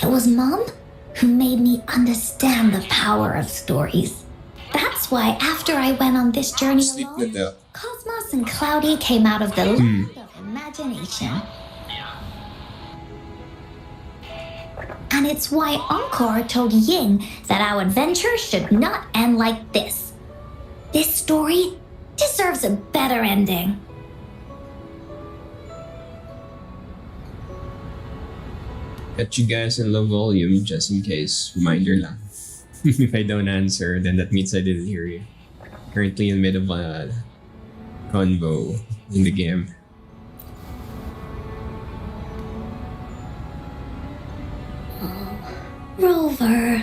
It was Mom who made me understand the power of stories. That's why after I went on this journey alone, Cosmos and Cloudy came out of the land of imagination. And it's why Encore told Ying that our adventure should not end like this. This story deserves a better ending. Got you guys in low volume just in case. Reminder lang. If I don't answer, then that means I didn't hear you. Currently in the middle of a convo in the game. Rover.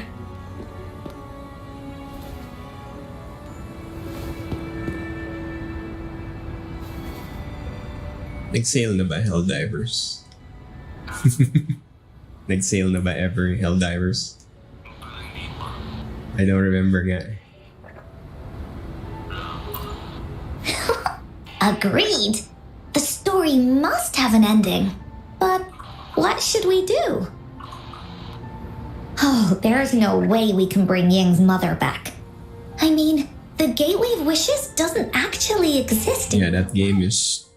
Nag-sail na ba Helldivers? Nag-sail na ba ever Helldivers? I don't remember nga. Agreed. The story must have an ending. But what should we do? Oh, there's no way we can bring Ying's mother back. I mean, the Gateway of Wishes doesn't actually exist Yeah, that game is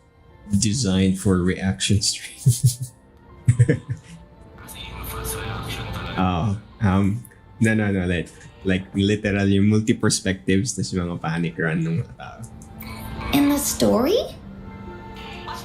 designed for reaction streams. Oh, no, like literal yung multi-perspectives tas yung mga panic run ng mga tao. In the story?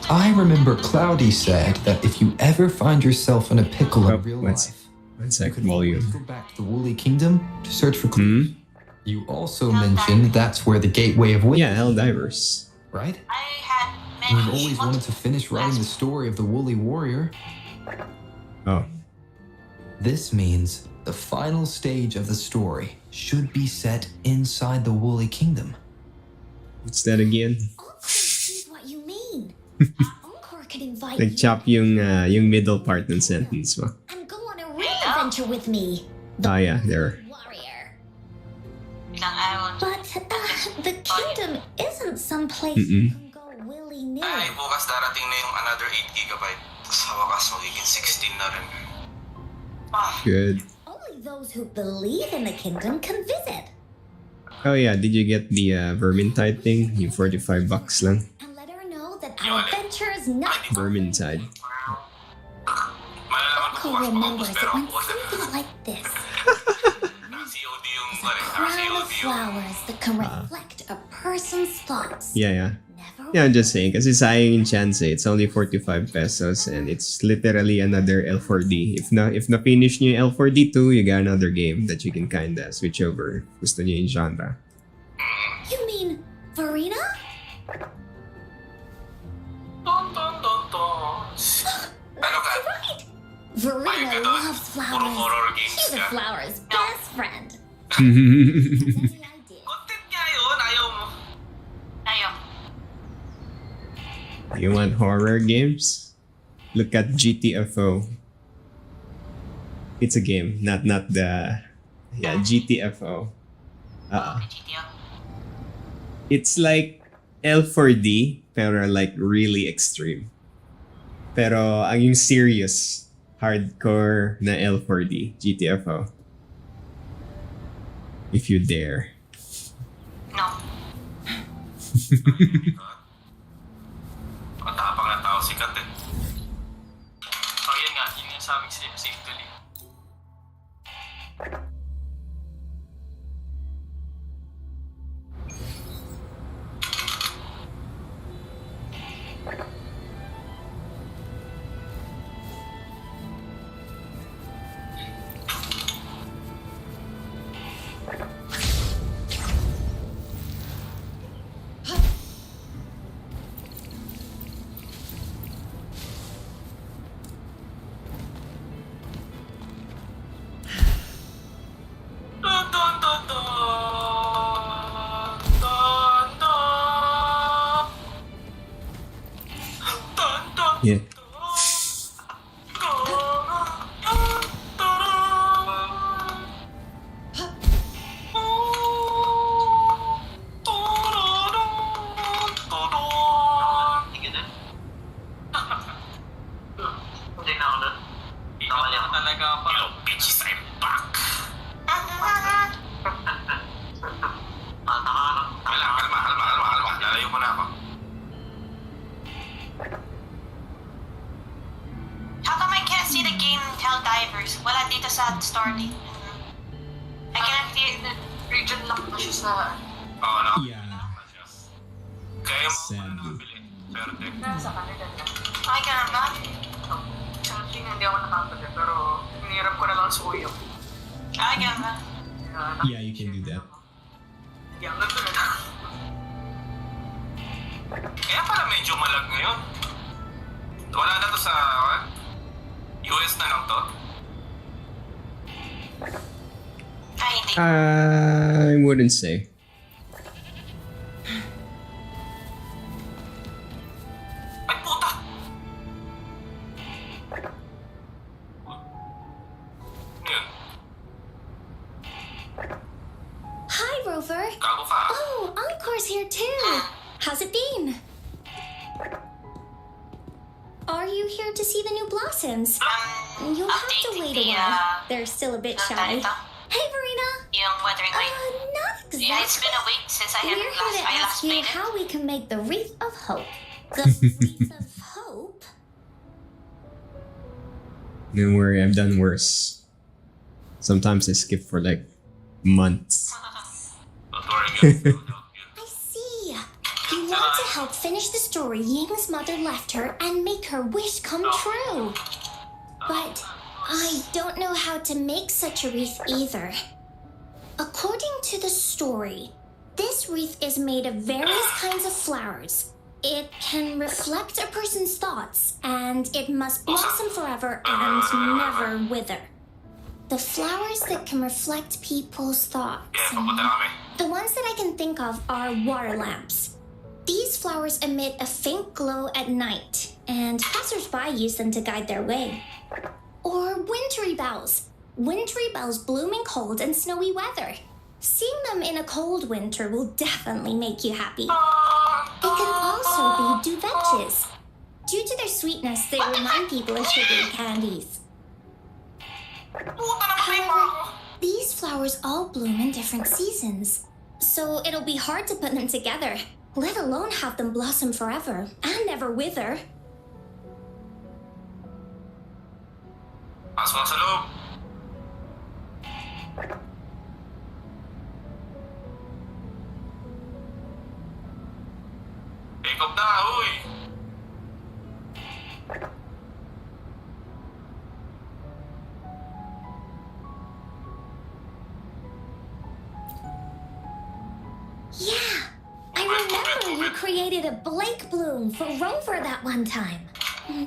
I remember Cloudy said that if you ever find yourself in a pickle in real life, one you second could volume. always go back to the Woolly Kingdom to search for clues. You also mentioned that's where the Gateway of Wishes. Yeah, Helldivers. Right? I had We've many always wanted to finish writing the story of the Woolly Warrior. Oh, This means the final stage of the story should be set inside the Woolly Kingdom. what's that again? Encore sees what you mean. Encore could invite Like you chop yung middle part ng sentence mo. and go on a real adventure with me. Oh yeah, there. Warrior. ilang araw. But the kingdom isn't some place you can go willy-nilly. Ay, bukas darating na yung another 8GB. Sa wakas magiging 16 na rin. Good. Only those who believe in the kingdom can visit. Oh yeah, did you get the Vermintide thing? Yung $45 lang. And let her know that our adventure is not Vermintide. Malalaman ko Anko remembers it went something like this. Naka-COD yung A crown of COD yung flowers that can reflect a person's thoughts. Yeah. Never Yeah, I'm just saying. Kasi sayang yung chance eh. It's only 45 pesos and it's literally another L4D. If na-finish nyo yung L4D2, you got another game that you can kinda switch over. Gusto nyo yung genre. You mean Verena? Ton. Ano ka? Right! Verena Ay, ganun. loves Puro flowers. horror games She's a ka. flower's best friend. That's the idea. Content nga yun, ayaw mo. Ayaw. You want horror games? Look at GTFO. It's a game, not the... Yeah, GTFO. GTO. It's like L4D, pero like really extreme. Pero ang yung serious, hardcore na L4D, GTFO. If you dare. No. Matapang na tao sikat eh. Oh, yun nga. Yun yung sabing si Italy. Yeah. Hello, bitches, I'm back. Kalma. Lalayo mo na ako. How come I can't see the game tell divers? Wala dito sa story. I can't see the region lock na siya sa... Oo, no? Yeah. Kaya mo Sad. nabili. Swerte. Sa kanila na. Ay, ganun ba? Challenging hindi ako nakakagod pero hiniram ko na lang sa uyo. Ay, ganun ba? Yeah, you can do that. Hindi ang ganda na. Kaya pala medyo malag ngayon. Wala na to sa... US na lang to? Ay, hindi. I wouldn't say. Ay, puta! Yun, Hi, Rover. gago ka. Oh, Encore's here too. How's it been? Are you here to see the new blossoms? You'll have to Updating wait a the, while. They're still a bit shy. Nandito? Hey, Verena. Yung Wuthering Waves. Not exactly. Yeah, it's been a week since I We're haven't here to I ask last you played it. how we can make the Wreath of Hope. The Wreath of Hope? Don't worry, I've done worse. Sometimes I skip for like months. Don't worry, guys. I see. You want to help finish the story Ying's mother left her and make her wish come true. But I don't know how to make such a wreath either. According to the story, this wreath is made of various kinds of flowers. It can reflect a person's thoughts, and it must blossom forever and never wither. The flowers that can reflect people's thoughts. Yeah, papunta na kami. The ones that I can think of are water lamps. These flowers emit a faint glow at night, and passers-by use them to guide their way. Or wintry bells. Wintry bells bloom in cold and snowy weather. Seeing them in a cold winter will definitely make you happy. They can also be duvetches. Due to their sweetness, they remind people of sugary candies. However, these flowers all bloom in different seasons, so it'll be hard to put them together, let alone have them blossom forever and never wither. Pasok ka sa loob. Take off na, uy! Yeah, I remember you created a Blake bloom for Rover that one time.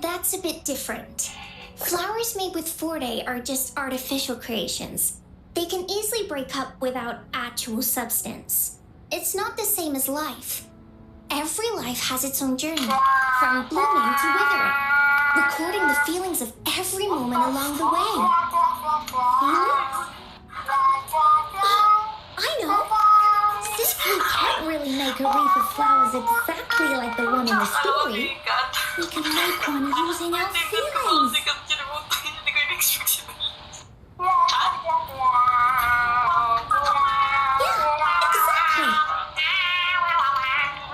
That's a bit different. Flowers made with Forte are just artificial creations. They can easily break up without actual substance. It's not the same as life. Every life has its own journey, from blooming to withering, recording the feelings of every moment along the way. Feelings? I know! Since we can't really make a wreath of flowers exactly like the one in the story, we can make one using our feelings. Yeah, exactly.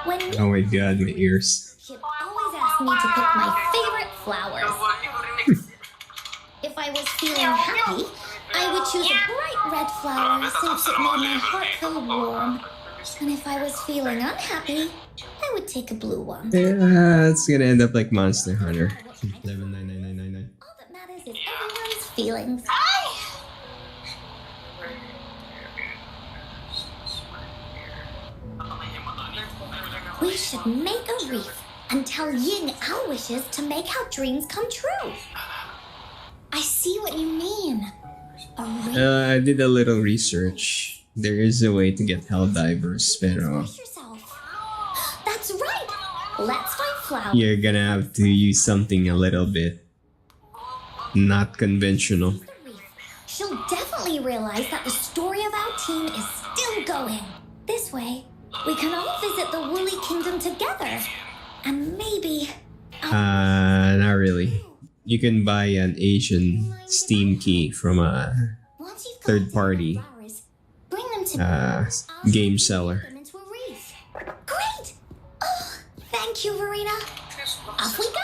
When Oh my god, my ears. she'd always ask me to pick my favorite flowers. If I was feeling happy, I would choose a bright red flower since it made my heart feel warm. And if I was feeling unhappy, I would take a blue one. Yeah, it's gonna end up like Monster Hunter. 119999. All that matters is everyone's feelings. We should make a wreath and tell Ying our wishes to make our dreams come true. I see what you mean. A wreath. I did a little research. There is a way to get Helldivers, pero Express yourself. That's right. Let's find flowers. you're gonna have to use something a little bit not conventional. The wreath. She'll definitely realize that the story of our team is still going. This way, we can all visit the Woolly Kingdom together. And maybe... Not really. You can buy an Asian Steam key from a Once you've third collected party enough flowers, bring them to me. I'll game turn seller. them into a wreath. Great! Oh, thank you, Verena. Off we go.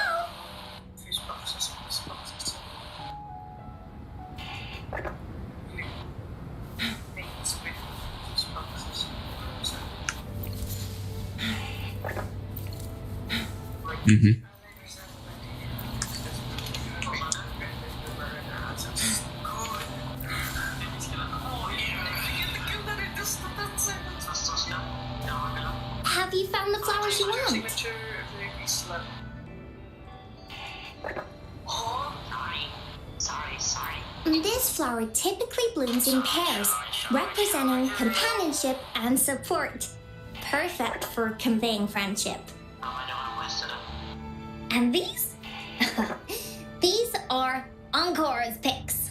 Mm-hmm. Have you found the flowers you want? This flower typically blooms in pairs, representing companionship and support. Perfect for conveying friendship. And these? These are Encore's picks.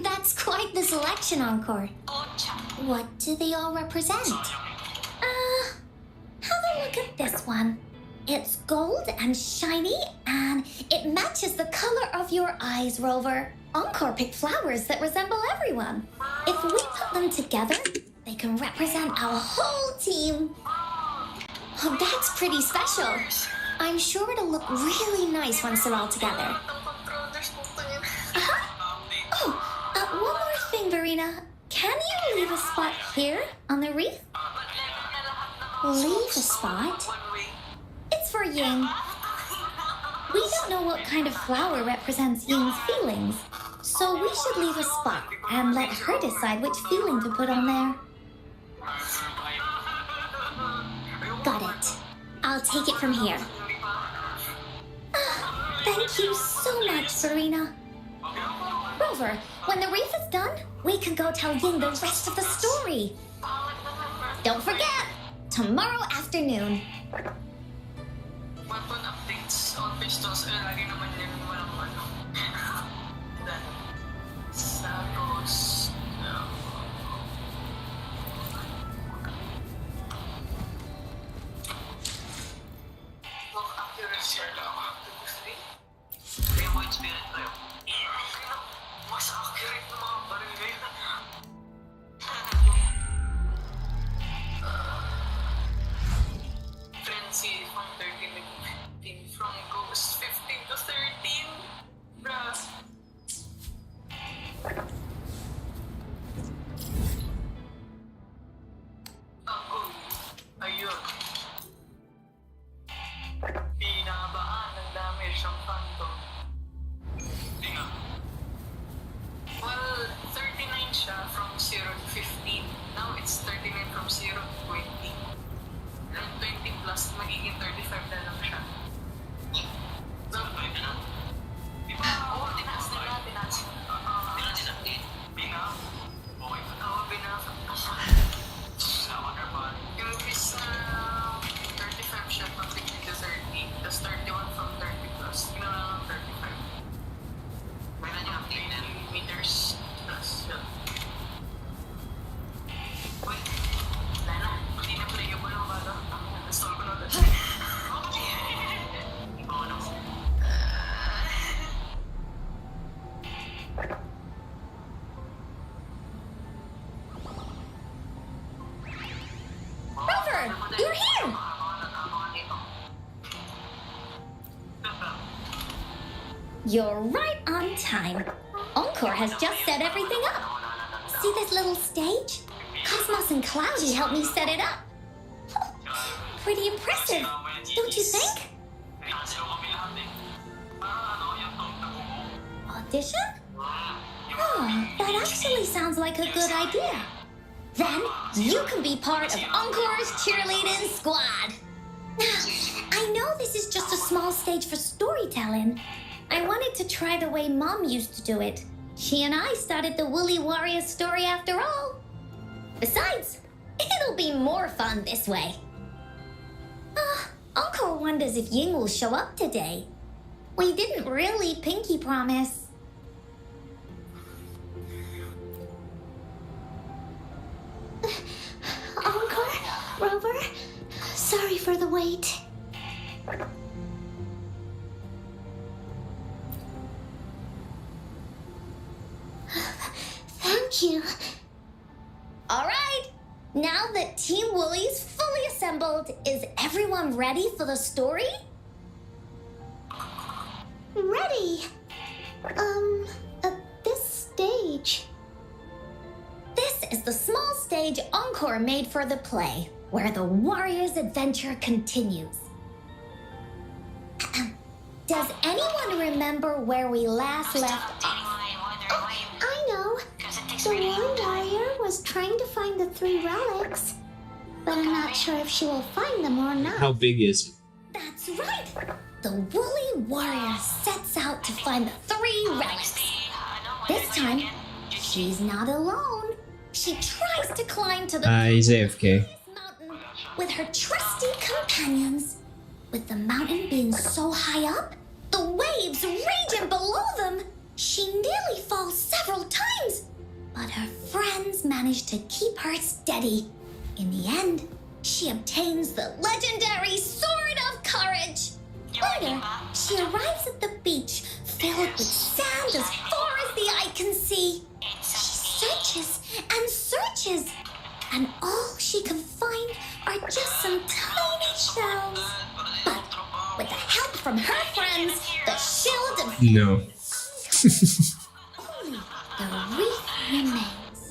That's quite the selection, Encore. What do they all represent? Have a look at this one. It's gold and shiny, and it matches the color of your eyes, Rover. Encore picked flowers that resemble everyone. If we put them together, they can represent our whole team. Oh, that's pretty special. I'm sure it'll look really nice once they're all together. One more thing, Verena. Can you leave a spot here on the wreath? Leave a spot? It's for Ying. We don't know what kind of flower represents Ying's feelings, so we should leave a spot and let her decide which feeling to put on there. Got it. I'll take it from here. Thank you so much, Serena. Rover, when the wreath is done, we can go tell Ying the rest of the story. Don't forget, tomorrow afternoon. Weapon updates on pistols, lagi naman yan walang ano. Tapos, walk accuracy or Rewind spirit ko yun. mas accurate na mga baril ngayon. Frenzy from 13 to 15, from Ghost 15 to 13. Bruh. siyang phantom. Tingnan. Well, 39 siya from 0 to 15. Now it's 39 from 0 to 20. And 20 plus, magiging 35 na lang siya. So, 20 na. Di ba? Oo, tinaas nila, tinaas. Bina? Okay pa. Oo, binasa. Wonder pa. Yung is na 35 siya from 60 to 30. Tapos 31 from 30 plus. Ginawa lang 35. Kailan yung update na? Meters plus. Yeah. Wait, Lana, hindi na playable ang bala. Install ko na ulit. Oo naman. Rover, you're here! You're right on time. Encore has just set everything up. See this little stage? Cosmos and Cloudy helped me set it up. Pretty impressive, don't you think? Audition? Oh, that actually sounds like a good idea. Then you can be part of Encore's cheerleading squad. Now, I know this is just a small stage for storytelling. I wanted to try the way Mom used to do it. She and I started the Woolly Warrior story after all. Besides, it'll be more fun this way. Encore wonders if Ying will show up today. We didn't really pinky promise. Encore? Rover? Sorry for the wait. Thank you. All right, now that Team Woolly's fully assembled, is everyone ready for the story? Ready. At this stage. This is the small stage Encore made for the play, where the warrior's adventure continues. Does anyone remember where we last left off? I know. The Woolly Warrior was trying to find the 3 relics, but I'm not sure if she will find them or not. How big is it? That's right! The Woolly Warrior sets out to find the 3 relics. This time, she's not alone. She tries to climb to the He's AFK. mountain with her trusty companions. With the mountain being so high up, the waves raging below them, she nearly falls several times. But her friends manage to keep her steady. In the end, she obtains the legendary Sword of Courage. Later, she arrives at the beach filled with sand as far as the eye can see. She searches and searches, and all she can find are just some tiny shells. But with the help from her friends, the shield of No. only the wreath remains.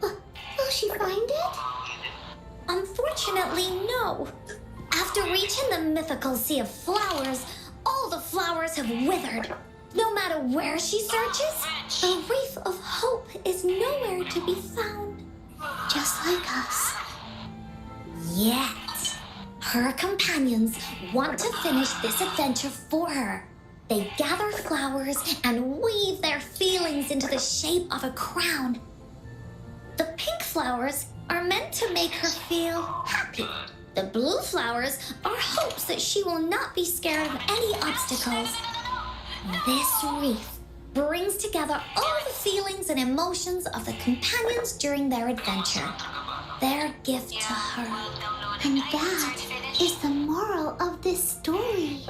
Will she find it? Unfortunately, no. After reaching the mythical sea of flowers, all the flowers have withered. No matter where she searches, the wreath of hope is nowhere to be found. Just like us. Yet, her companions want to finish this adventure for her. They gather flowers and weave their feelings into the shape of a crown. The pink flowers are meant to make her feel happy. The blue flowers are hopes that she will not be scared of any obstacles. This wreath brings together all the feelings and emotions of the companions during their adventure. Their gift to her. And that is the moral of this story.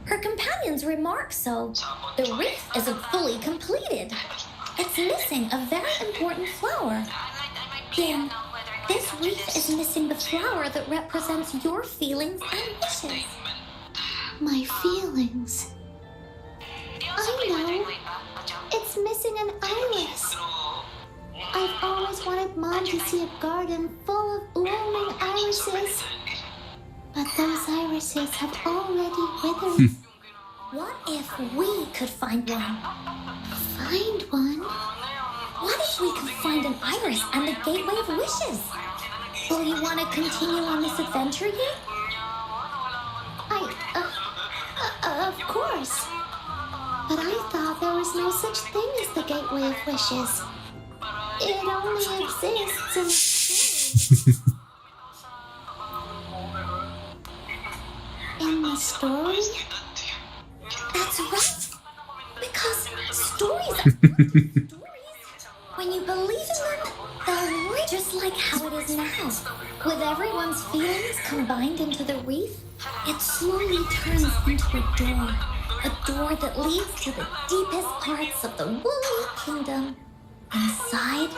Her companions remark so. The wreath isn't fully completed. It's missing a very important flower. Then, this wreath is missing the flower that represents your feelings and wishes. My feelings. I know. It's missing an iris. I've always wanted Mom to see a garden full of blooming irises. But those irises have already withered. What if we could find one? Find one? What if we could find an iris and the gateway of wishes? Will you want to continue on this adventure yet? Of course. But I thought there was no such thing as the gateway of wishes. It only exists in a story. In the story? That's right. Because stories are stories. When you believe in them, they're real. Just like how it is now. With everyone's feelings combined into the wreath, it slowly turns into a door that leads to the deepest parts of the woolly kingdom. Inside,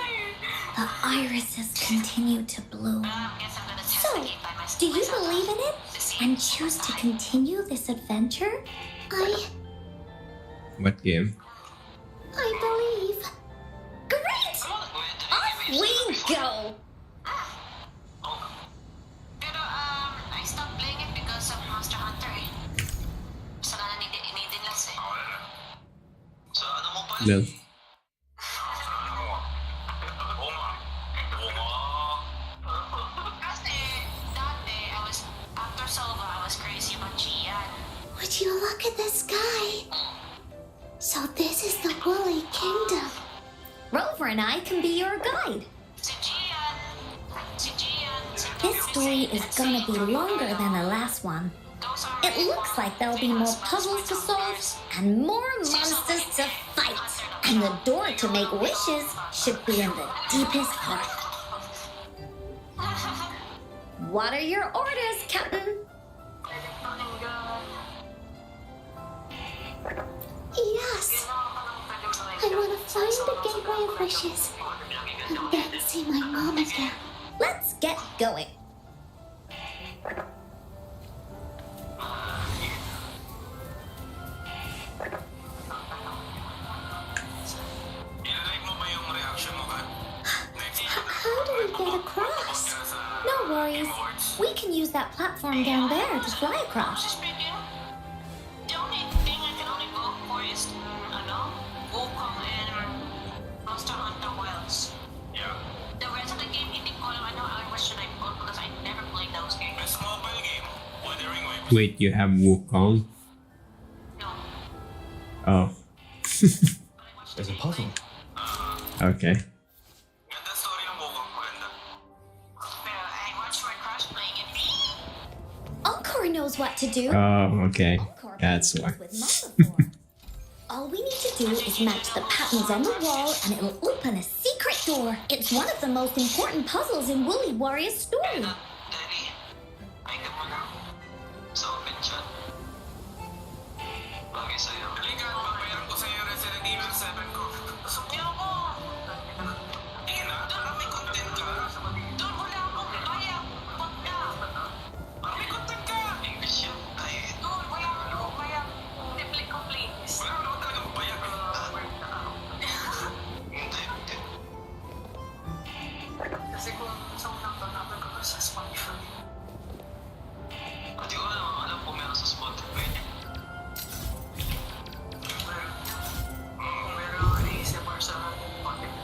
the irises continue to bloom. So, do you believe in it and choose to continue this adventure? What game? I believe. Great! Off we go! Pero, I stopped playing it because of Monster Hunter eh. Kasalanan ni Dinlas eh. So, ano mo pa? No. Kasi, dati, after Sova, I was crazy about Gian. Would you look at the sky? So this is the woolly kingdom. Rover and I can be your guide. Si Gian. This story is gonna be longer than the last one. It looks like there'll be more puzzles to solve and more monsters to fight. And the door to make wishes should be in the deepest part. What are your orders, Captain? Yes. I want to find the gateway of wishes and then see my mom again. Let's get going. I-like mo ba yung reaction mo, Kat? How do we get across? No worries. We can use that platform down there to fly across. Speaking, the only thing I can only go for is, Wukong and Monster Hunter Wilds. Yeah. The rest of the game, hindi ko alam what should I put because I never played those games. Best mobile game, Wuthering Waves. Wait, you have Wukong? No. Oh, There's a puzzle. okay. Ganda story ng Wukong, maganda. Pero I watched my crush playing it. Encore knows what to do. Oh, okay. Encore That's plays why. with Mom before. All we need to do is match the patterns on the wall and it'll open a secret door. It's one of the most important puzzles in Woolly Warrior's story. Daddy, ay ka mo na. Sa open chat. Bagay sa'yo. Halika, babayaran ko sa'yo Resident Evil 7 ko. Hindi ako. Hindi na, parang may content ka. Doon wala akong kaya. Pag na. Parang may content ka. English yun. Ay, Doon wala akong kaya. Netflix ko please. wala naman talaga mabayag. Hindi. Kasi kung sa unang tanapin ko sa Spotify. Hindi ko alam kung meron sa Spotify niya. Kung meron ako ASMR sa content.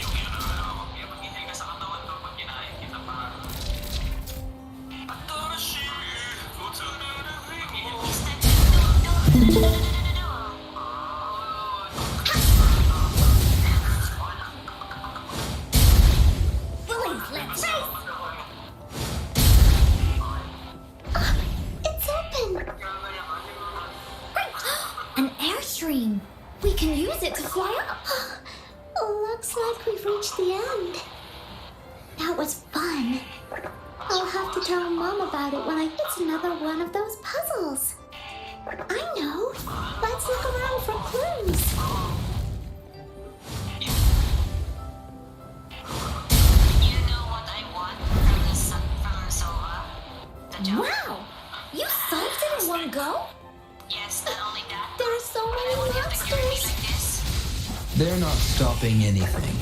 Yung yun ako. Yung magiging ka sa katawan ko pag kinain kita pa. Atoshi! Willies, let's race! It's open. Great! An airstream. We can use it to fly up. Looks like we've reached the end. That was fun. I'll have to tell Mom about it when I get another one of those puzzles. I know. Let's look around for clues. You know what I want? grow? Yes, not only that. There are so many monsters. Like this. They're not stopping anything.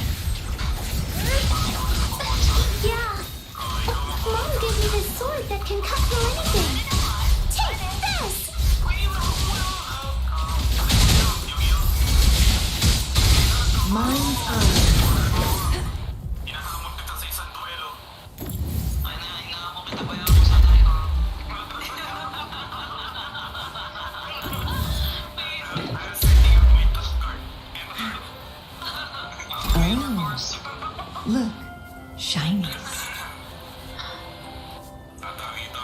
Yeah. Mom gave me this sword that can cut through anything. Take this! Mind's eye. Hinahamon kita sa isang duelo. Ay na, hinahamon kita ba ako sa tayo? I'm setting up my to start. Oh. Look. Shiny. Tatawag ito.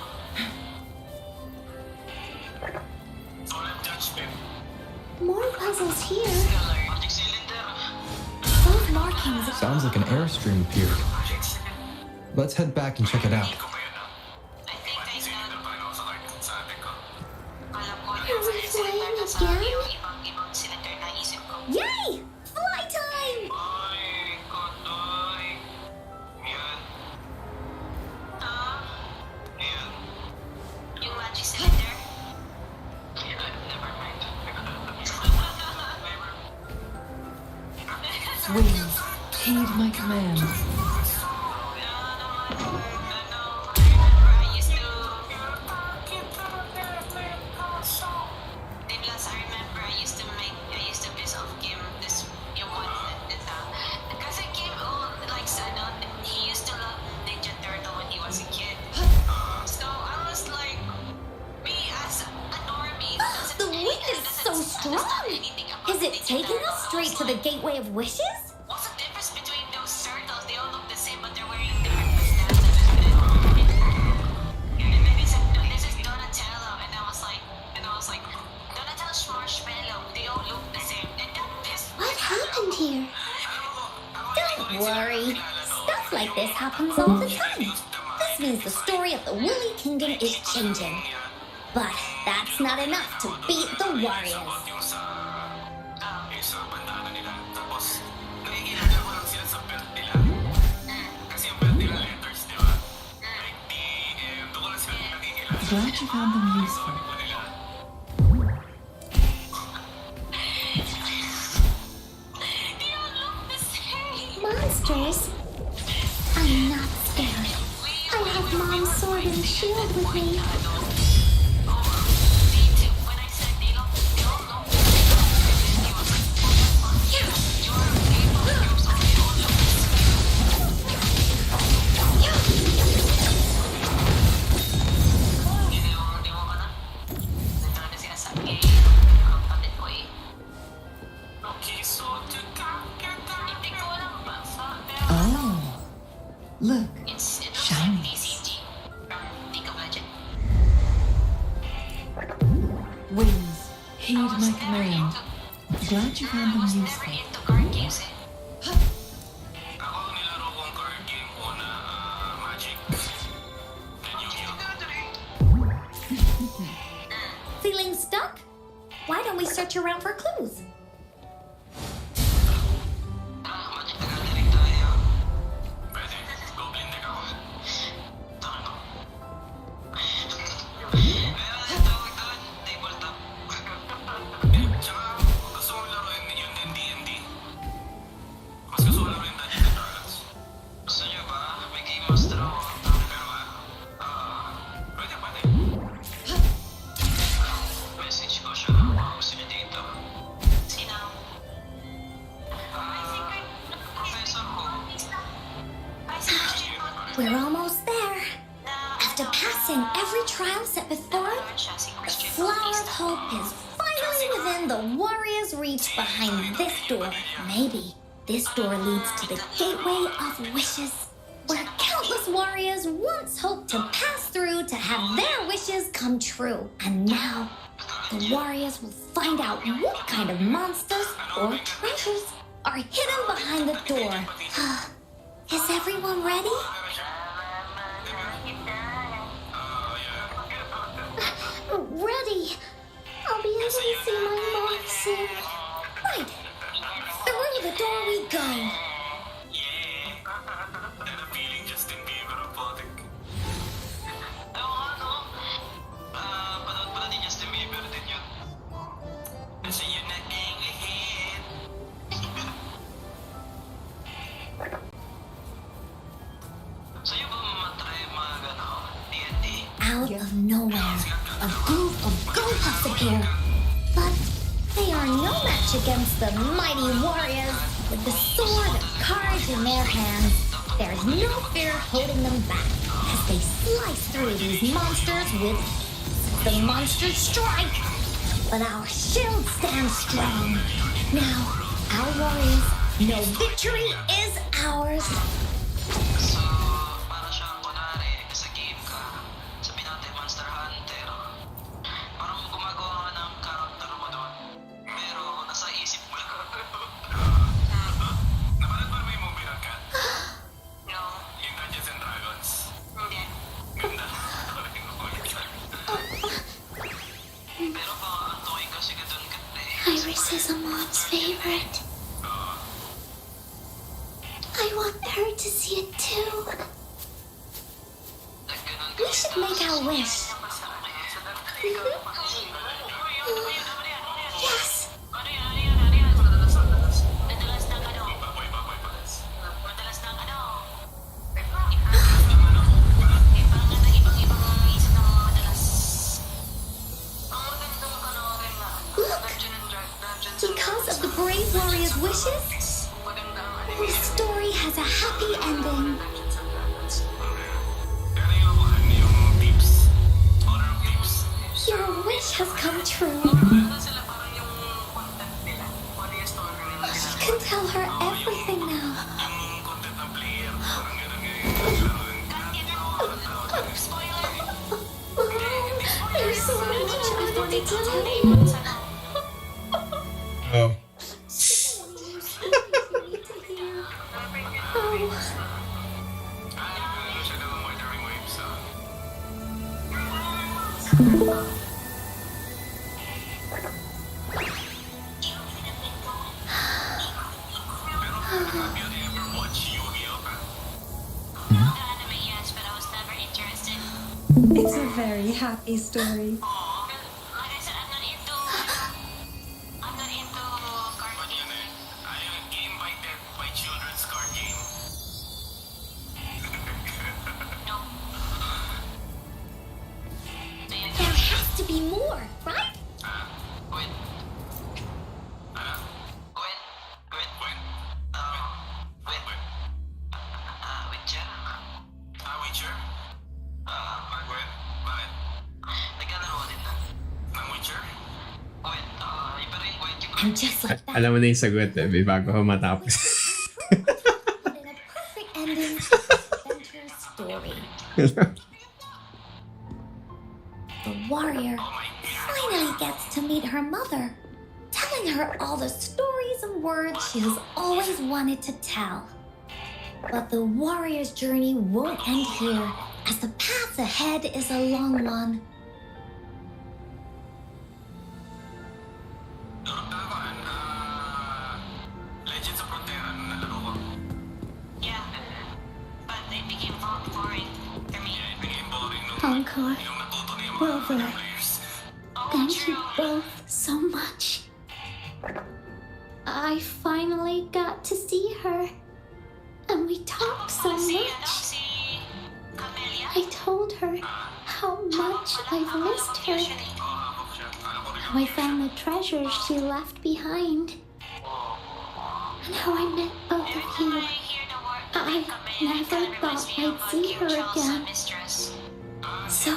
Solid judgment. More puzzles here. Magic cylinder. Both markings. Sounds like an airstream appeared. Let's head back and check it out. Ikaw ba yun, ah? I think I Cylinder know. pa yun sa akin sa atin ko. Alam ko Are yung we cylinder na sa flying again? yung ibang cylinder na isip ko. Yay! Fly time! Ay, kotoy. Yan. Yan. Yung magic cylinder. Never mind. Wings. Heed my command. The wind is so strong! Is it taking us straight to the Gateway of Wishes? What's the difference between those turtles? They all look the same, but they're wearing different bandanas. And then it said, this is Donatello, and I was like, Donatello's marshmallow. They all look the same. And this. What happened here? Don't worry. Stuff like this happens all the time. This means the story of the Woolly Kingdom is changing. But that's not enough to beat the Warriors. Yung sa bandana nila. Tapos, nakikilala ko lang sila sa belt nila. Kasi yung belt nila letters, di ba? Like DM, doon ko lang sila nakikilala. Glad you found them useful. Sabi ko nila, They all look the same. Monsters? I'm not scared. I have Mom's sword and shield with me. When I said they all look the same, he was like, you're a game of groups, so they all look the same. Di mo ba na? Ito na sinasabi ang kapatid ko eh. okay, so to kakita. Hindi ko alam ba sa Oh. Look. it looks Shiny. like DCG from League of Legends. Wings. Heed my command. Glad you found them I was never useful. into card games eh. Ako ang nilaro kong card game una, Magic. Then Yu-Gi-Oh! Feeling stuck? Why don't we search around for clues? Magic na galing tayo. Pwede, goblin deck ako. Tama. Kaya tawag doon, tabletop. Tsaka, gusto kong laruin yun din D&D. Mas gusto ko laruin Dungeons and Dragons. Gusto niyo ba? May game master ako. Pero pwede. Message ko siya. Gusto niyo dito. Sino? Professor ko. I see Christian Bot. We're almost there. After passing every trial set before it, the flower of hope is finally within the Warriors' reach behind this door. Maybe this door leads to the Gateway of Wishes, where countless warriors once hoped to pass through to have their wishes come true. And now, the warriors will find out what kind of monsters or treasures are hidden behind the door. Is everyone ready? Ready. I'll be able to see my mom soon. Right. Through the door we go. Yeah! And I'm feeling Justin Bieber robotic. Oo, no? Panood pala ni Justin Out of nowhere, a group of Gopuffs appear. But they are no match against the mighty warriors. With the sword of courage in their hands, there's no fear holding them back as they slice through these monsters with ease. The monsters strike, but our shield stands strong. Now, our warriors know victory is ours. So, para siyang kunwari, sa game ka, sabihin natin Monster Hunter, parang gumagawa ka ng character mo doon, pero nasa isip mo lang. Napanood ba may movie ng Cat? No. Yung Dungeons and Dragons? Hindi. Ganda. Pero baka ang tuwing kasi ka doon, Kat, eh. Iris is Amon's favorite. I want her to see it too. We should make our wish. Yes. Because of the brave warrior's wishes, the story has a happy ending. Your wish has come true. You can tell her everything now. There's so much I wanted to tell you. Oh. It's a very happy story. Like I said, I'm not into card games. Ayun, game by children's card game. No. There has to be more, right? Gwen. Gwen. Gwen. Gwen. Gwen. Witcher. Witcher? Gwen. Bakit? Nagkalaro din na. Ng Witcher? Gwen. Iba rin Gwen yung And just like that, Alam mo na yung sagot eh, bago ko matapos. and in a perfect ending to Adventure's story. The warrior finally gets to meet her mother, telling her all the stories and words she has always wanted to tell. But the warrior's journey won't end here, as the path ahead is a long one. Legends of Frontera, nalaro ko. Yeah. But it became boring for me. It became boring nung Encore. yung natuto na yung Rover. mga players. Oh, Thank you true. both so much. I finally got to see her. And we talked so much. Si Camellia. I told her how much I've missed her. Habok siya. Ano ko rin How I found the treasures she left behind. And how I met both of you. I hear the word I Camellia, never it reminds thought me I'd of see King her Charles' again. mistress. So,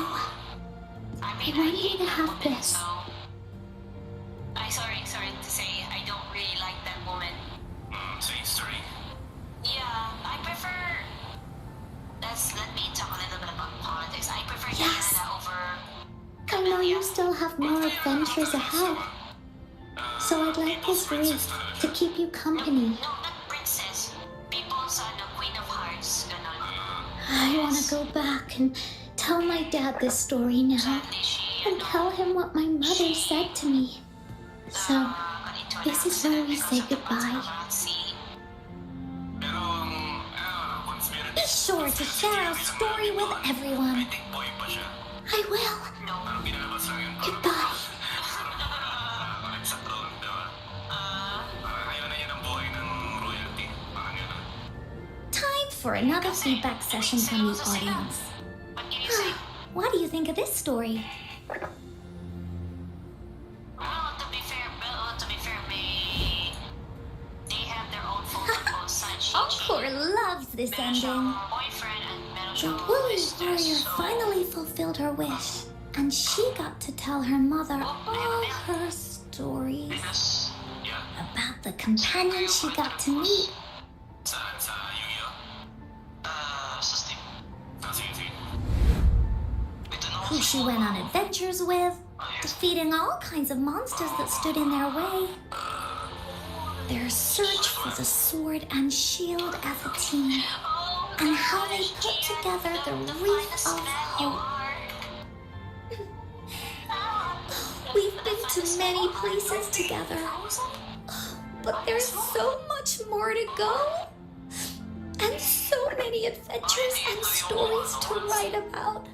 I I want you to have this. So, sorry to say, I don't really like that woman. Sa history. Yeah, I prefer. Let me talk a little bit about politics. I prefer Yes. Diana over. I know you still have more adventures ahead. So I'd like this wreath to keep you company. No, not princess. People's the Queen of Hearts. Ganon. I want to go back and tell my dad this story now. Sadly, she. And tell him what my mother said to me. So, this is where we say goodbye. Pero, conspiracy. Be sure to share our story with everyone. I think boy pa siya. I will. Parang pinalabas lang yun. Goodbye. Sa throne, diba? Parang ayaw na yan ang buhay ng royalty. Parang yun. Time for another feedback session from the audience. What can you say? what do you think of this story? Well, to be fair, they have their own faults on both sides. Encore loves this ending. Boyfriend and The Woolly Warrior finally fulfilled her wish, and she got to tell her mother all her stories about the companion she got to meet, Saan? Sa Yu-Gi-Oh? Sa Steam. Sige. who she went on adventures with, defeating all kinds of monsters that stood in their way. Their search for the sword and shield as a team, and how they put together the Wreath of Hope. We've been to many places together, but there's so much more to go, and so many adventures and stories to write about.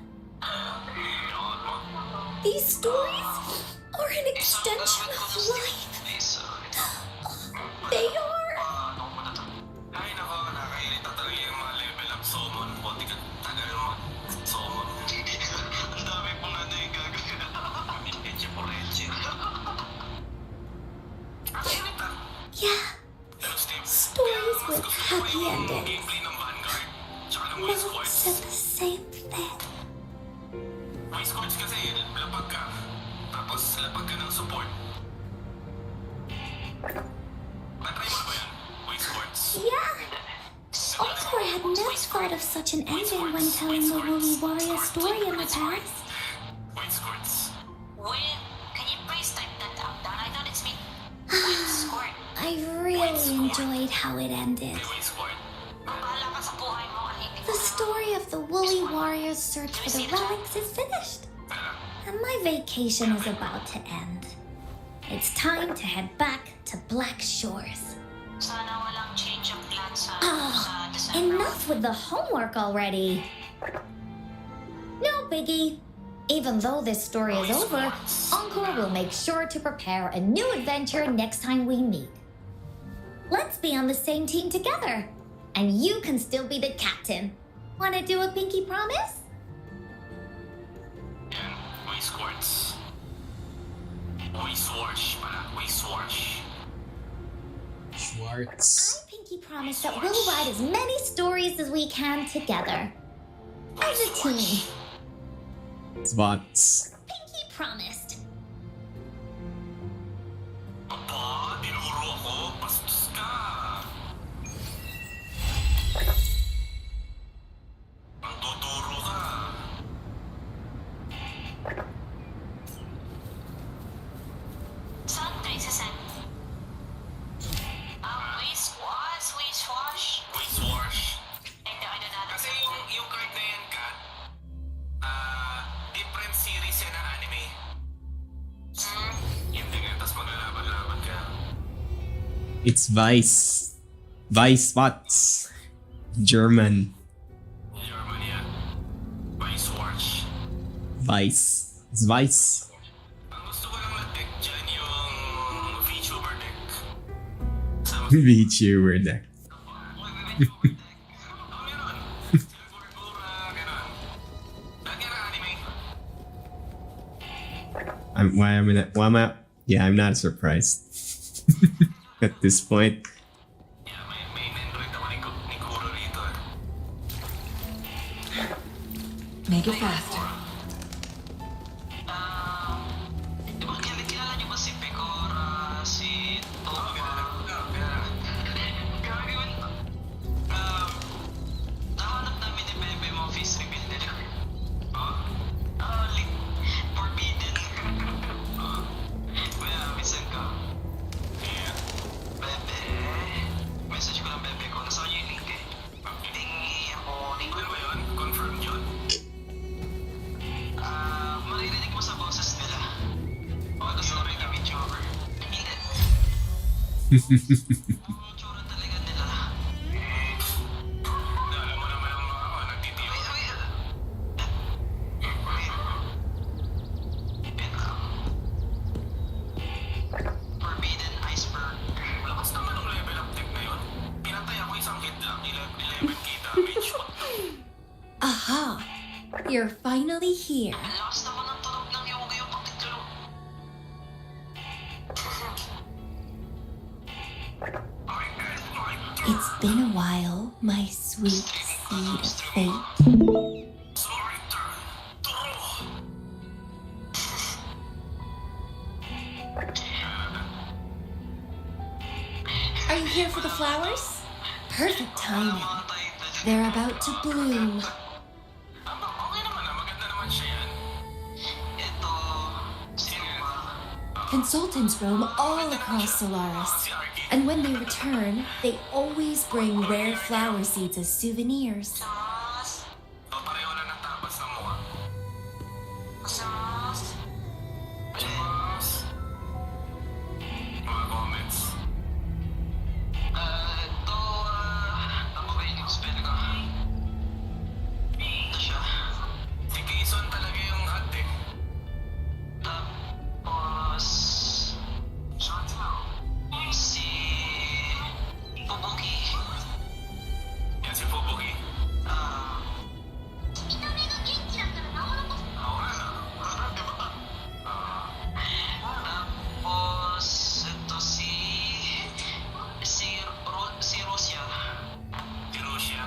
These stories are an extension of life. They are. Ay, nako, nakakairita talaga yung mga level up summon. Buti ka tagal mag-summon. Ang dami pong ano yung gagawin. Leche po leche. Ang irita. Yeah, Pero Steve, stories with happy endings. gameplay ng Vanguard. Tsaka ng Note Waste said the same thing. Waste Quartz kasi, lapag ka. Tapos lapag ka ng support. Natry mo na ba yan? Waste Quartz? Yeah. Encore had never thought of such an ending when telling the Woolly Warrior story in the past. Waste Quartz. Wait, can you please type that out? I thought it's me. Squirt. I really enjoyed how it ended. Waste Quartz. Bahala ka sa buhay mo at hindi The story of the Woolly Warrior's search for the relics is finished, and my vacation is about to end. It's time to head back to Black Shores. Sana walang change of plans sa Ah, December. enough with the homework already. No biggie. Even though this story is over, Encore will make sure to prepare a new adventure next time we meet. Let's be on the same team together, and you can still be the captain. Wanna do a pinky promise? Yan, Waste Quartz. Waste Wash pala, Waste Wash. Schwartz. I pinky promise that we'll write as many stories as we can together. As a team. Spots. Pinky promised. Aba, dinuro ako. Bastos ka. Ang duduro ka. Saan tayo sa sand? Waste wash. Waste Wash. I don't know. Kasi yung card na yan, Kat, different series yan ng anime. Yun din yan, tapos maglalaban-laban ka. It's Vice. Vice Spots. German. German yan. Waste Wash. Vice. It's Vice. Ang gusto ko lang na deck dyan yung VTuber deck. Sa VTuber deck. meron. Silver Gura, gano'n. Lahat yan ang anime. I'm not surprised. At this point. Yeah, may nendroid ako ni Kuro rito. Make it faster. Diba, kilala niyo ba si Pecora, si Toma? Gagawin. Nahanap namin ni Bebe mo face reveal nila. Link. Forbidden. Kaya, minsan ka. Bebe. Message ko lang Bebe ko. Nasa kanya yung link eh. Tingi ako. Ano ba yun? Confirm yun? Maririnig mo sa boses nila. O, gusto ko rin yung VTuber. Ang tsura talaga nila. Alam mo naman ang mga nagtitiyo. Forbidden Iceberg. Lakas naman ang level up deck na yun. Pinatay ako isang hit lang. 11k damage. Aha! You're finally here. Lakas naman ang tunog ng Yu-Gi-Oh! Pagtitulog. It's been a while, my sweet seed of fate. Sorry, turn. Turo. Are you here for the flowers? Perfect timing. They're about to bloom. Okay naman na, maganda naman siya yan. Ito, sino ba? Consultants roam all across Solaris, and when they return, they always bring rare flower seeds as souvenirs. Sas. O, pareho lang ng tapas ng mukha. Sas. Sas. Mga comments. Ito, ako ba yung spell ko? Ito siya. Si Quezon talaga yung ate. Tapos, si Pubuki. Yan si Pubuki. Oo nga na. Diba? Tapos, ito si Russia. Si Russia?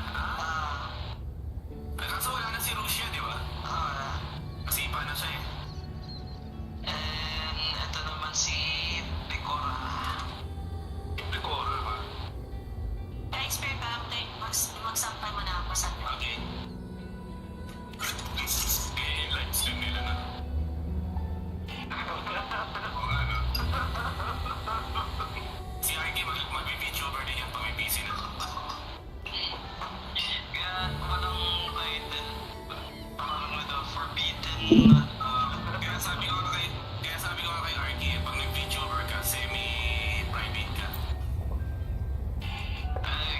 Kaso wala na si Russia, di ba? Masipa na siya eh. And ito naman si Pecora. Pecora ba? Na-expire ba ako tayo? Magsampay mo na ako sa Okay. Kaya yung live stream nila na. Si Arky mag-VTuber din yan pag may PC na. Kaya walang title. Parang the forbidden. Kaya sabi ko nga kay Arky, pag nag-VTuber ka, semi-private ka.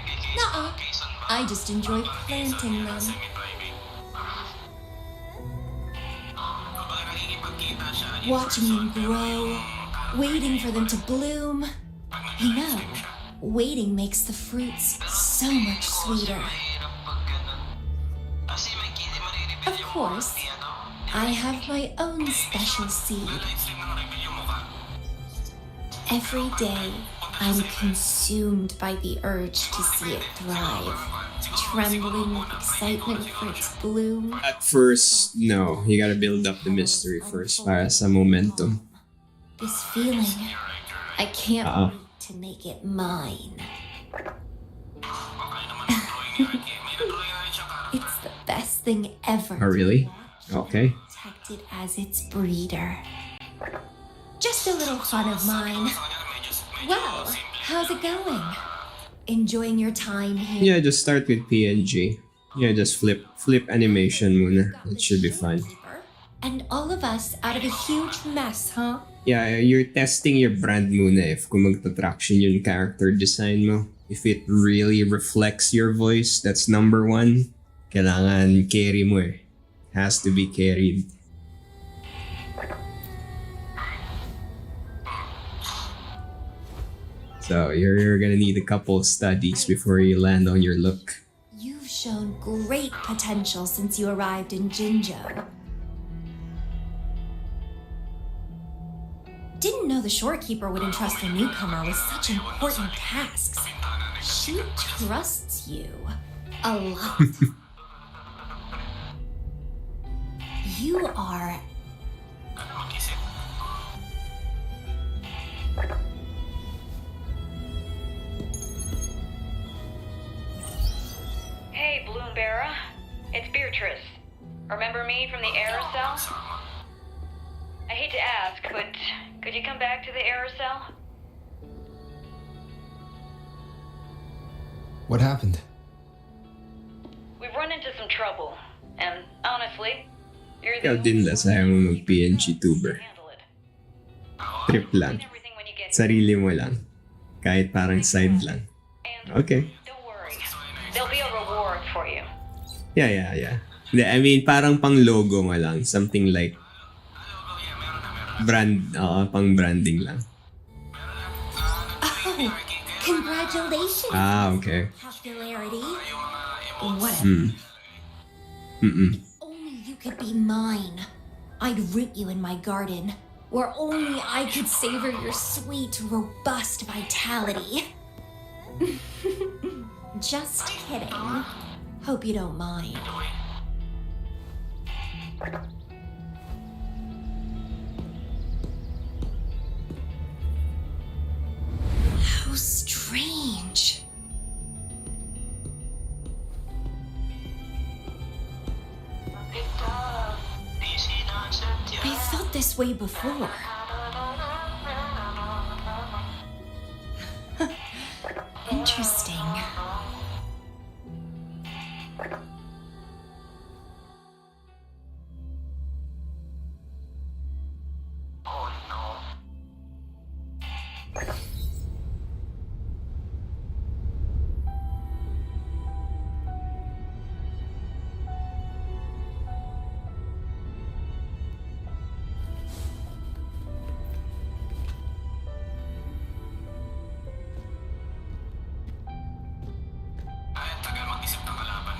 Kay Nuh-uh. Quezon ba? I just enjoy Parang planting Quezon, them. semi-private. Kapag nakikipagkita siya, in Watching them person, pero grow, yung waiting for them to bloom. pag You know, nag-livestream siya. waiting makes the fruits so much sweeter. Mahirap pag ganun. Kasi may hindi marireveal Of yung course. mga ano. I have my own special seed. Livestream ng reveal yung mukha. Every day, I'm consumed by the urge to see it thrive, trembling with excitement for its bloom. At first, no. You gotta build up the mystery first para sa momentum. This feeling, I can't Uh-uh. wait to make it mine. Okay naman ang drawing ni Arky. May na-drawing na rin siyang character. It's the best thing ever. Oh, really? Okay. Protected as its breeder. Just a little fun of mine. Sa kanya medyo Well, simple. how's it going? Enjoying your time here? Yeah, just start with PNG. Yeah, just flip animation muna. It should be fun. And all of us out of a huge mess, huh? Yeah, you're testing your brand muna if kung magta-traction yung character design mo. If it really reflects your voice, that's number one. Kailangan carry mo eh. Has to be carried. So you're gonna need a couple studies before you land on your look. You've shown great potential since you arrived in Jinjo. Didn't know the shorekeeper would entrust a newcomer with such important tasks. She trusts you a lot. You are Mag-isip. Hey, Bloom Bearer. It's Beatrice. Remember me from the aerosol? Sama. I hate to ask, but could you come back to the aerosol? What happened? We've run into some trouble, and honestly, you're Ikaw the din only la sayang mo mag-PNG tuber. handle it. Trip lang. Everything when you get Sarili mo lang. Kahit parang side lang. and Okay. don't worry, there'll be a reward for you. Yeah. Hindi, I mean, parang pang logo mo lang. Something like brand, pang branding lang. Oh, congratulations! Okay. Popularity. Hmm. Only could be mine, I'd root you in my garden, where only I could savor your sweet, robust vitality. Just kidding. Hope you don't mind. How strange. I felt this way before. Interesting.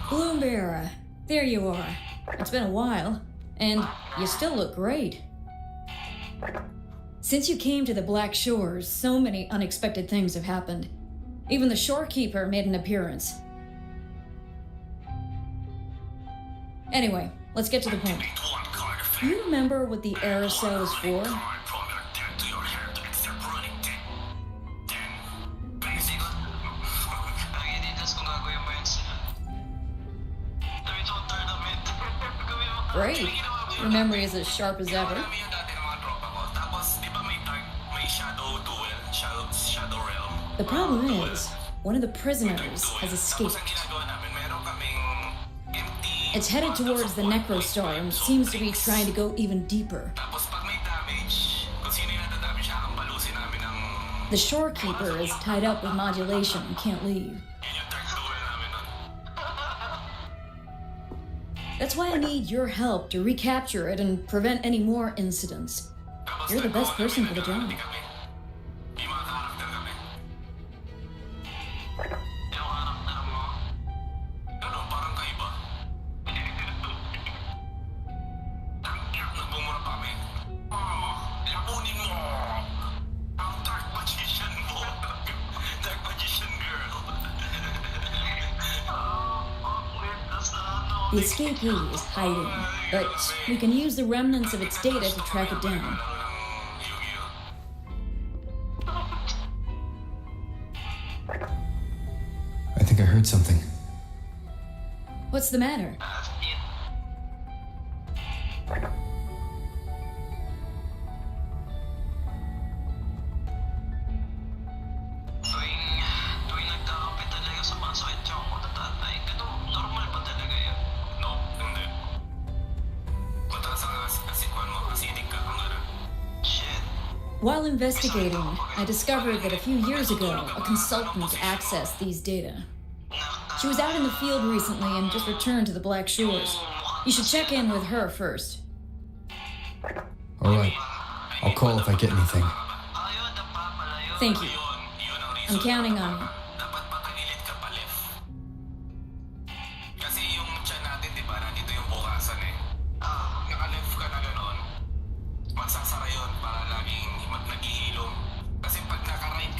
Bloomberry, there you are. It's been a while, and you still look great. Since you came to the Black Shores, so many unexpected things have happened. Even the shorekeeper made an appearance. Anyway, let's get to the point. Do you remember what the aerosol is for? Great. Your memory is as sharp as ever. The problem is, one of the prisoners has escaped. It's headed towards the Necrostar and seems to be trying to go even deeper. The shorekeeper is tied up with modulation and can't leave. That's why I need your help to recapture it and prevent any more incidents. You're the best person for the job. The escapee is hiding, but we can use the remnants of its data to track it down. I think I heard something. What's the matter? While investigating, I discovered that a few years ago, a consultant accessed these data. She was out in the field recently and just returned to the Black Shores. You should check in with her first. Alright. I'll call if I get anything. Thank you. I'm counting on you.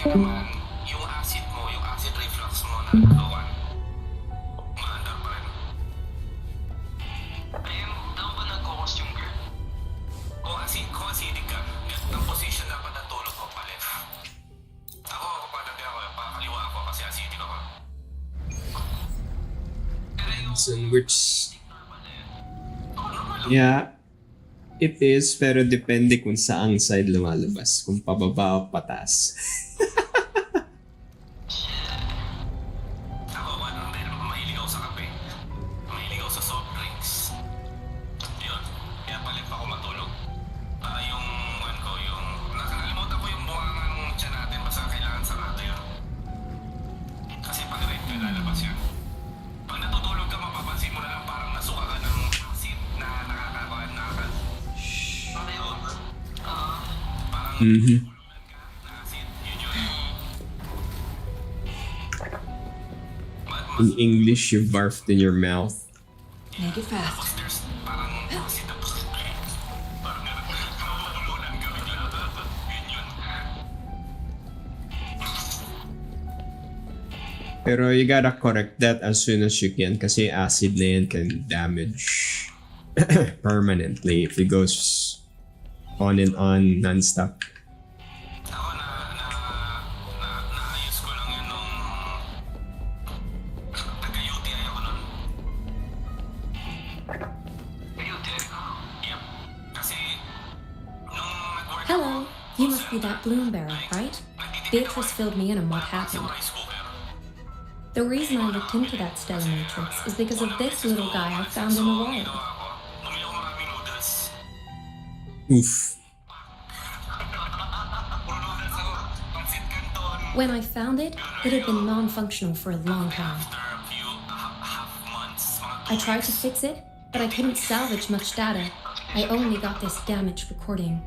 Yung acid mo, yung acid reflux mo na nagawan, maandar pa rin. Ayun, daw ba nagko-costume girl? Kung acidic ka, ang position dapat natulog mo pa left. Ako, pagdating ako, pakaliwa ako kasi acidic ako. So which... Yeah, it is, pero depende kung saang side lumalabas. Kung pababa o patas. Mm-hmm. In English, you barfed in your mouth. Make it fast. parang sit up. Parang namumunan ka bigla. Yun yun. Pero you gotta correct that as soon as you can kasi acid na yan can damage permanently if it goes on and on non-stop. Ako naayos ko lang yun nung nagka-UTI ako nun. UTI? Yep. Kasi nung nag-work Hello, you must be that bloom bearer, right? Beatrice filled me in on what happened. The reason I looked into that stellar matrix is because of this little guy I found in the wild. Oof. When I found it, it had been non-functional for a long time. I tried to fix it, but I couldn't salvage much data. I only got this damaged recording.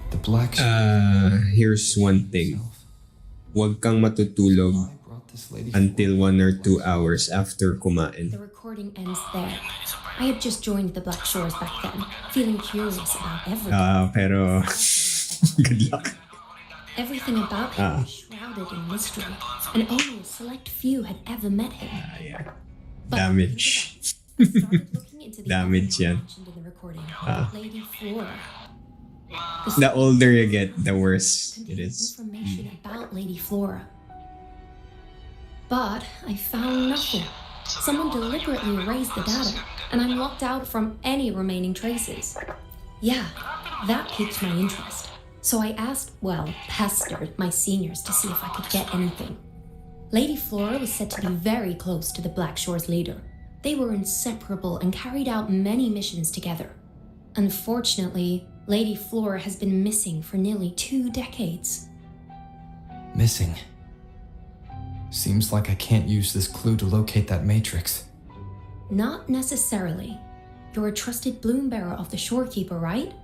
The black Here's one thing. Huwag kang matutulog until 1 or 2 hours after kumain. The recording ends there. I had just joined the Black Shores back then, feeling curious about everything. Pero good luck. Everything about him was shrouded in mystery, and only a select few had ever met him. Yeah. But Damage. I started looking into the Damage other yan. mentioned in the recording, Lady Flora. The older you get, the worse it is. Information about Lady Flora. But I found nothing. Someone deliberately erased the data, and I'm locked out from any remaining traces. Yeah, that piqued my interest. So I pestered my seniors to see if I could get anything. Lady Flora was said to be very close to the Black Shores leader. They were inseparable and carried out many missions together. Unfortunately, Lady Flora has been missing for nearly 2 decades. Missing. Seems like I can't use this clue to locate that matrix. Not necessarily. You're a trusted bloom bearer of the Shorekeeper, right?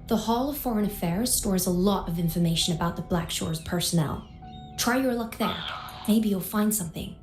The Hall of Foreign Affairs stores a lot of information about the Black Shores personnel. Try your luck there. Maybe you'll find something.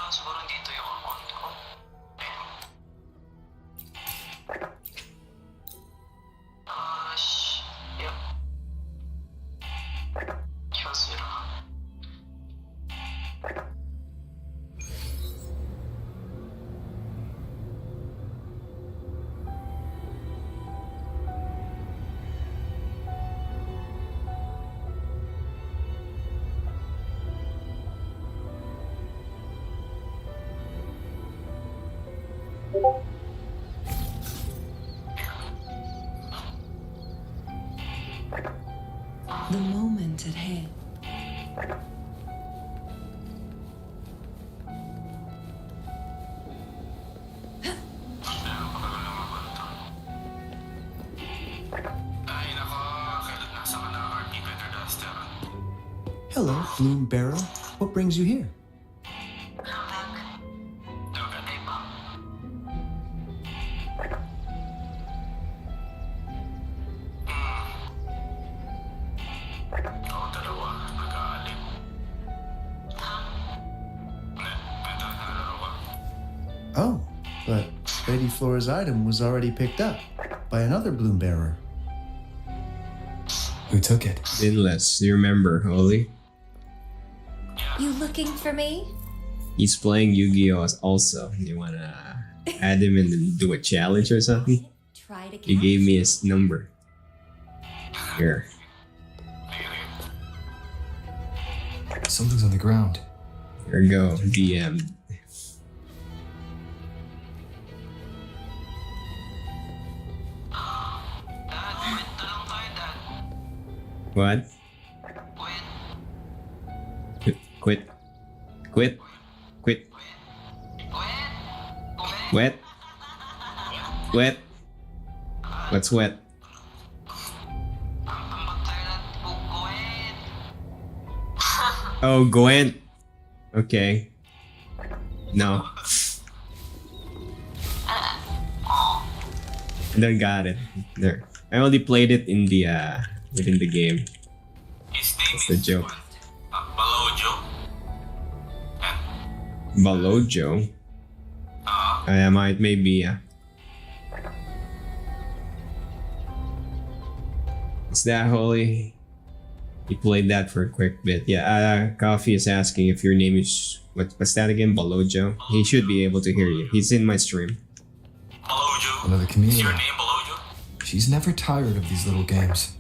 Siguro dito yung account ko. Yep. Zero. The moment at hand. Hello, Bloom Bearer. What brings you here? Oh, but Lady Flora's item was already picked up by another bloom bearer. Who took it? Dinless, you remember, Holy? You looking for me? He's playing Yu-Gi-Oh! Also. You wanna add him and then do a challenge or something? Try to He gave me his number. Here. Something's on the ground. Here we go, DM. What? Quit. Quit. Quit. Wet. Wet. What's wet? Oh, Gwen. Okay. No. I don't got it. There. I only played it in the within the game. That's the joke. Balojo. Balojo. I might maybe. Is that Holy? You played that for a quick bit. Yeah. Coffee is asking if your name is what's that again? Balojo. He should be able to hear you. He's in my stream. Balojo. Another Is chameleon. your name Balojo? She's never tired of these little games.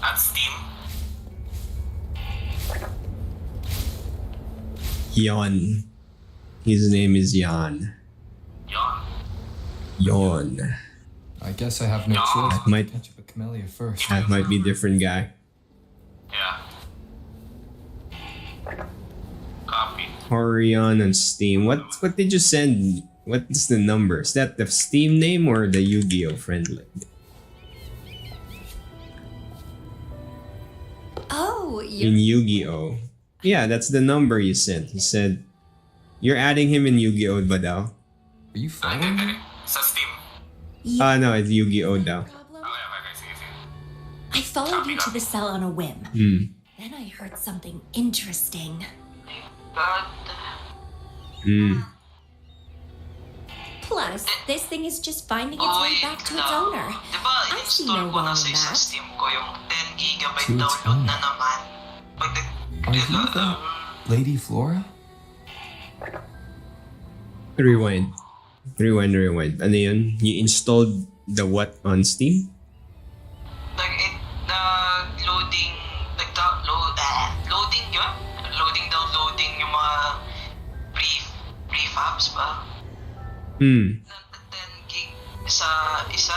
At Steam? Yon. His name is Yon. Yon. Yon. I guess I have no choice That but might to catch up with Camellia first. that might be a different guy. Yeah. Copy. Horion on Steam. What did you send? What is the number? Is that the Steam name or the Yu-Gi-Oh friendly? Oh, In Yu-Gi-Oh. Yeah, that's the number you sent. He said, you're adding him in Yu-Gi-Oh ba daw? Are you following me? Sa Steam. No, it's Yu-Gi-Oh daw. I followed you to the cell on a whim. Hmm. Then I heard something interesting. Hmm. Plus, this thing is just finding its way back to its owner. I see no wrong in that. Steam ko yung 10 gigabyte To its download na owner. naman. Are you that Lady Flora? Rewind. Rewind. Ano yun? You installed the what on Steam? Nag-loading, loading yun? Downloading yung mga prefabs ba? Hmm. 10 gig sa isa,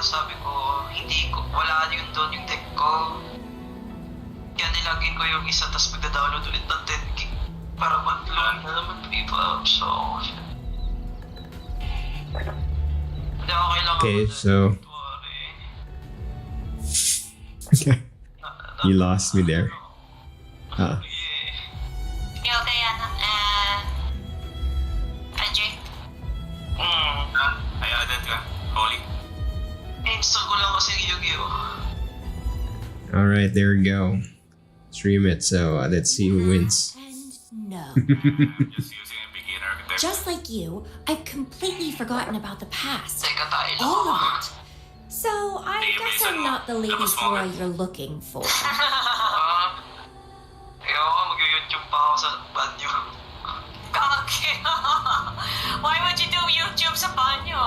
sabi ko, wala yun doon yung deck ko. Kaya nilagin ko yung isa, tapos magda-download ulit ng 10 gig para mag-load na naman prefabs. So, hindi ako kailangan. Okay, so okay. You lost me there. Huh. Ikaw kaya na, Ajay. Ay, added ka, Holly. Install ko lang kasi yung Yu-Gi-Oh! Alright, there we go. Stream it, so let's see who wins. No. Just using a beginner deck. Just like you, I've completely forgotten about the past. Teka tayo lang. All of it. So, I Hey, guess Mason, I'm not the Lady labas mo Flora agad. you're looking for. Ikaw ako, mag-YouTube pa ako sa banyo. Kaki! Why would you do YouTube sa banyo?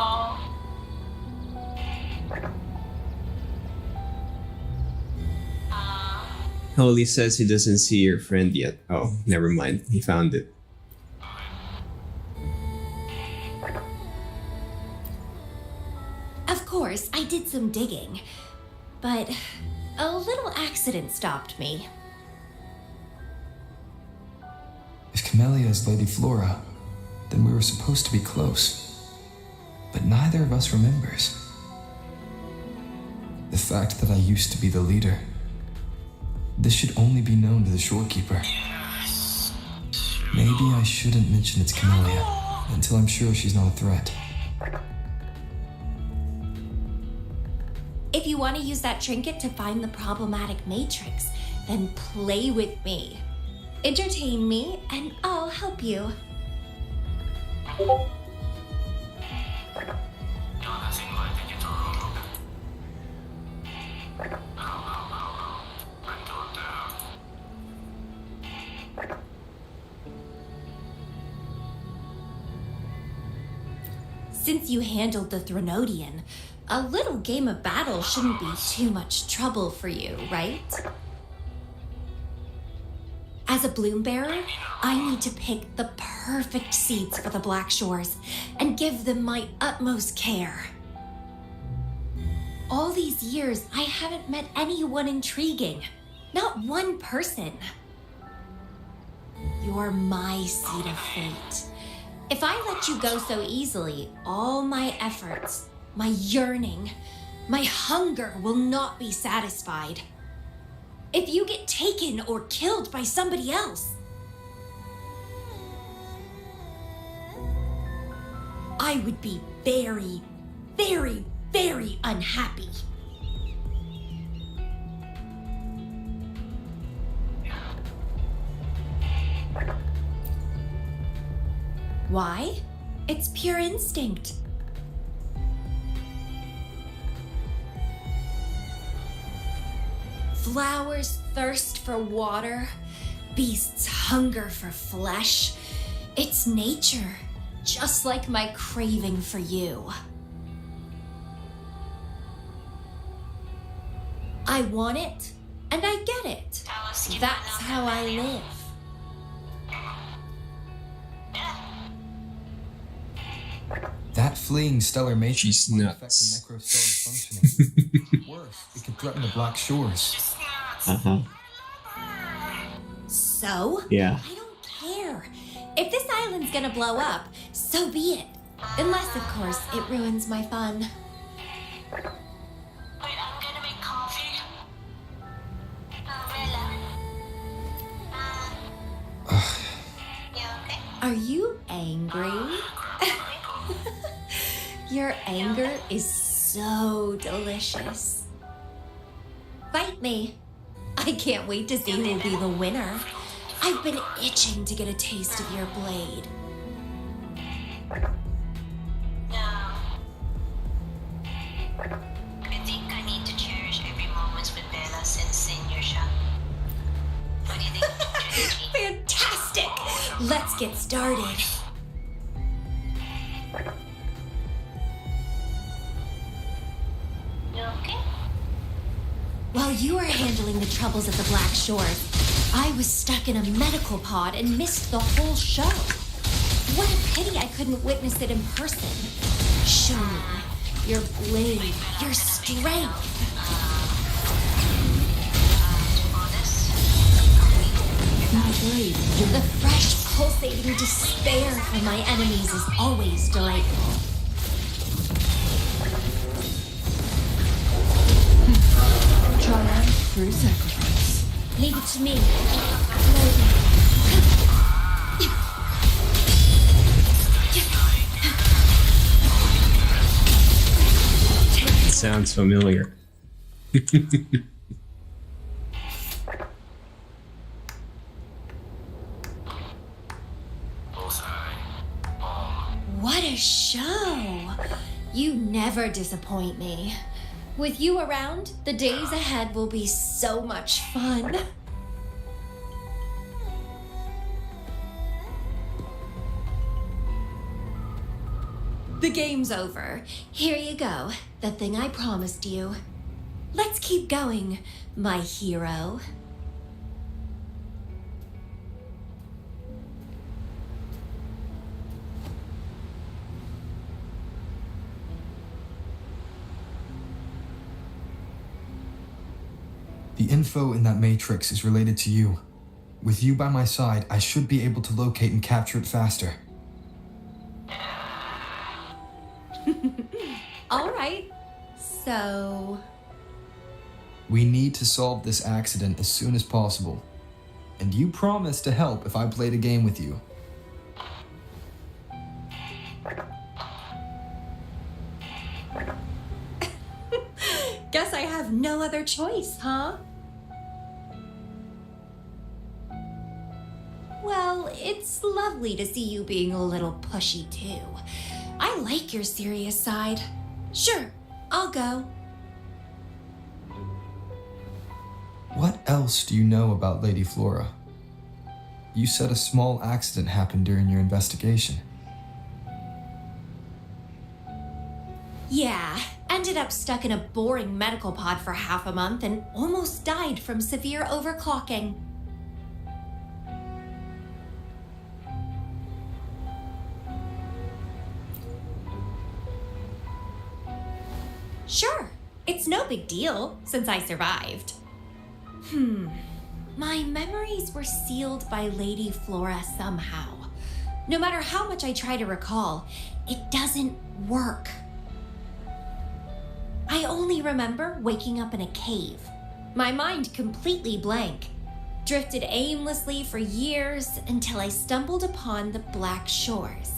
Holy says he doesn't see your friend yet. Oh, never mind. He found it. Of course, I did some digging, but a little accident stopped me. If Camellia is Lady Flora, then we were supposed to be close. But neither of us remembers. The fact that I used to be the leader This should only be known to the shorekeeper. Maybe I shouldn't mention it's Camellia until I'm sure she's not a threat. If you want to use that trinket to find the problematic matrix, then play with me. Entertain me, and I'll help you. Since you handled the Thronodian, a little game of battle shouldn't be too much trouble for you, right? As a bloom bearer, I need to pick the perfect seeds for the Black Shores and give them my utmost care. All these years, I haven't met anyone intriguing. Not one person. You're my seed of fate. If I let you go so easily, all my efforts, my yearning, my hunger will not be satisfied. If you get taken or killed by somebody else, I would be very, very, very unhappy. Why? It's pure instinct. Flowers thirst for water, beasts hunger for flesh. It's nature, just like my craving for you. I want it, and I get it. That's how I live. That fleeing stellar matrix She's would affect nuts. the necrostellar's functioning. Worse, it could threaten the Black Shores. So? Yeah. I don't care. If this island's gonna blow up, so be it. Unless, of course, it ruins my fun. Wait, I'm gonna make coffee. Bella. You okay? Are you angry? Your anger is so delicious. Fight me. I can't wait to see who'll be the winner. I've been itching to get a taste of your blade. No. I think I need to cherish every moment with Bella since senior siya. What do you think? Fantastic! Let's get started. You okay? While you were handling the troubles of the Black Shores, I was stuck in a medical pod and missed the whole show. What a pity I couldn't witness it in person. Show me your blade, your strength. My blade, the fresh, pulsating despair from my enemies is always delightful. Triumph through sacrifice. Leave it to me. It sounds familiar. What a show! You never disappoint me. With you around, the days ahead will be so much fun. The game's over. Here you go, the thing I promised you. Let's keep going, my hero. The info in that matrix is related to you. With you by my side, I should be able to locate and capture it faster. All right. So, We need to solve this accident as soon as possible. And you promised to help if I played a game with you. Guess I have no other choice, huh? Well, it's lovely to see you being a little pushy too. I like your serious side. Sure, I'll go. What else do you know about Lady Flora? You said a small accident happened during your investigation. Yeah, ended up stuck in a boring medical pod for half a month and almost died from severe overclocking. Sure, it's no big deal since I survived. My memories were sealed by Lady Flora somehow. No matter how much I try to recall, it doesn't work. I only remember waking up in a cave, my mind completely blank, drifted aimlessly for years until I stumbled upon the Black Shores.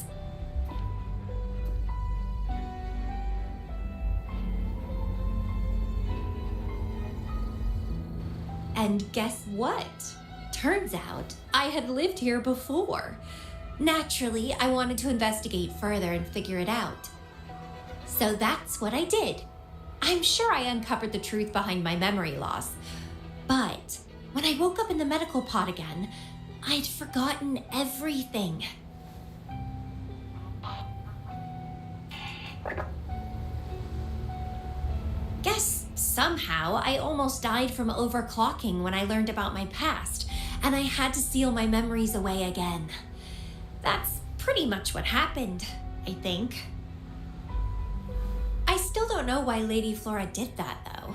And guess what? Turns out I had lived here before. Naturally, I wanted to investigate further and figure it out. So that's what I did. I'm sure I uncovered the truth behind my memory loss. But when I woke up in the medical pod again, I'd forgotten everything. Guess somehow I almost died from overclocking when I learned about my past, and I had to seal my memories away again. That's pretty much what happened, I think. I still don't know why Lady Flora did that, though.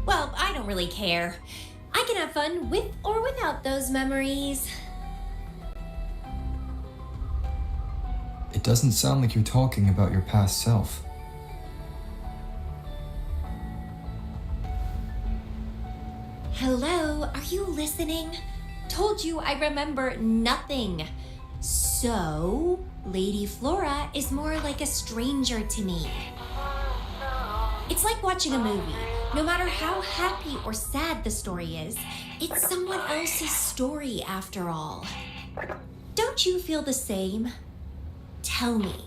Well, I don't really care. I can have fun with or without those memories. It doesn't sound like you're talking about your past self. Hello, are you listening? Told you I remember nothing. So, Lady Flora is more like a stranger to me. It's like watching a movie. No matter how happy or sad the story is, it's someone else's story after all. Don't you feel the same? Tell me,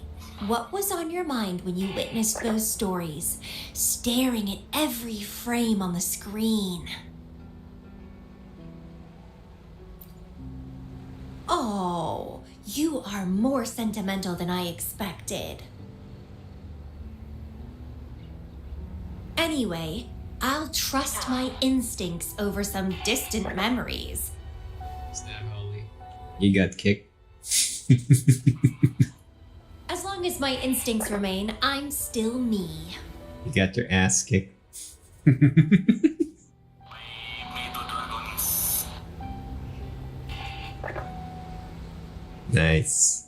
what was on your mind when you witnessed those stories, staring at every frame on the screen? Oh, you are more sentimental than I expected. Anyway, I'll trust my instincts over some distant memories. Is that holy? You got kicked? As long as my instincts remain, I'm still me. You got your ass kicked. Nice.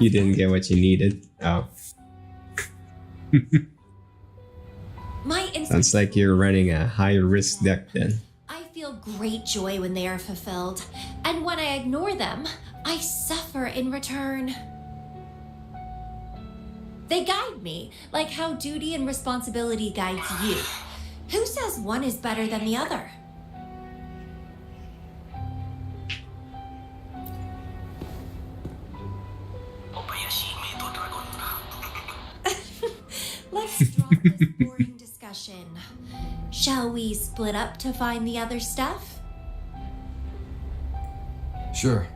You didn't get what you needed. Oh. Sounds like you're running a high risk deck then. I feel great joy when they are fulfilled, and when I ignore them, I suffer in return. They guide me, like how duty and responsibility guides you. Who says one is better than the other? Let's drop this boring discussion. Shall we split up to find the other stuff? Sure.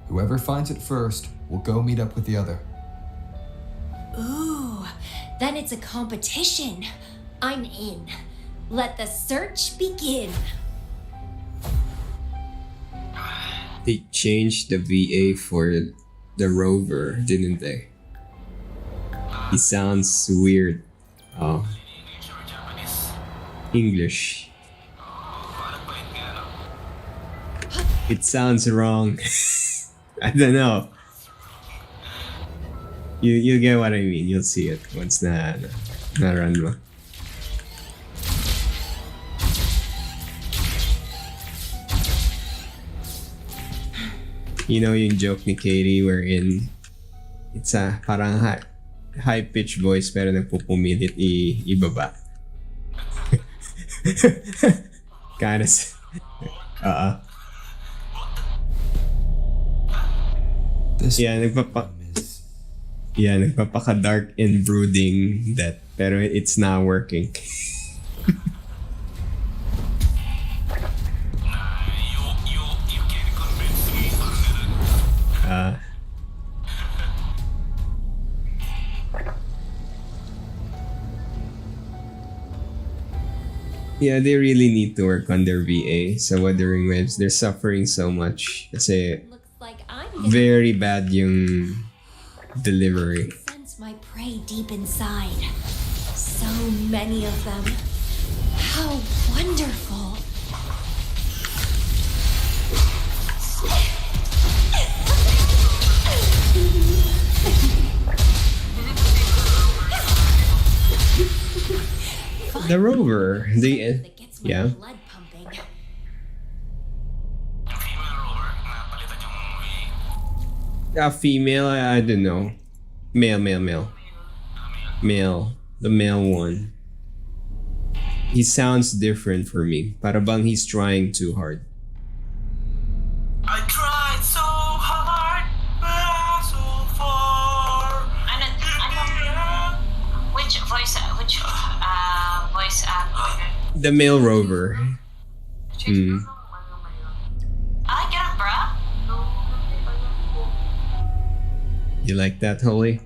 Whoever finds it first will go meet up with the other. Ooh, then it's a competition. I'm in. Let the search begin. They changed the VA for the Rover, didn't they? He sounds weird. Oh. English. It sounds wrong. I don't know. You get what I mean. You'll see it once na run mo. You know yung joke ni Katie wherein it's a parang high-pitched voice pero nagpupumilit ibaba. Kinda. Nagpapaka-dark and brooding that pero it's not working. Yeah, they really need to work on their VA. So Wuthering Waves, they're suffering so much. Kasi very bad yung delivery. Sense my prey deep inside. So many of them. How wonderful. The Rover, yeah. A female, I don't know. Male. The male one. He sounds different for me. Para bang he's trying too hard. I tried so hard, but so far. Which voice actor? The male Rover. I like it, bruh. You like that, Holy?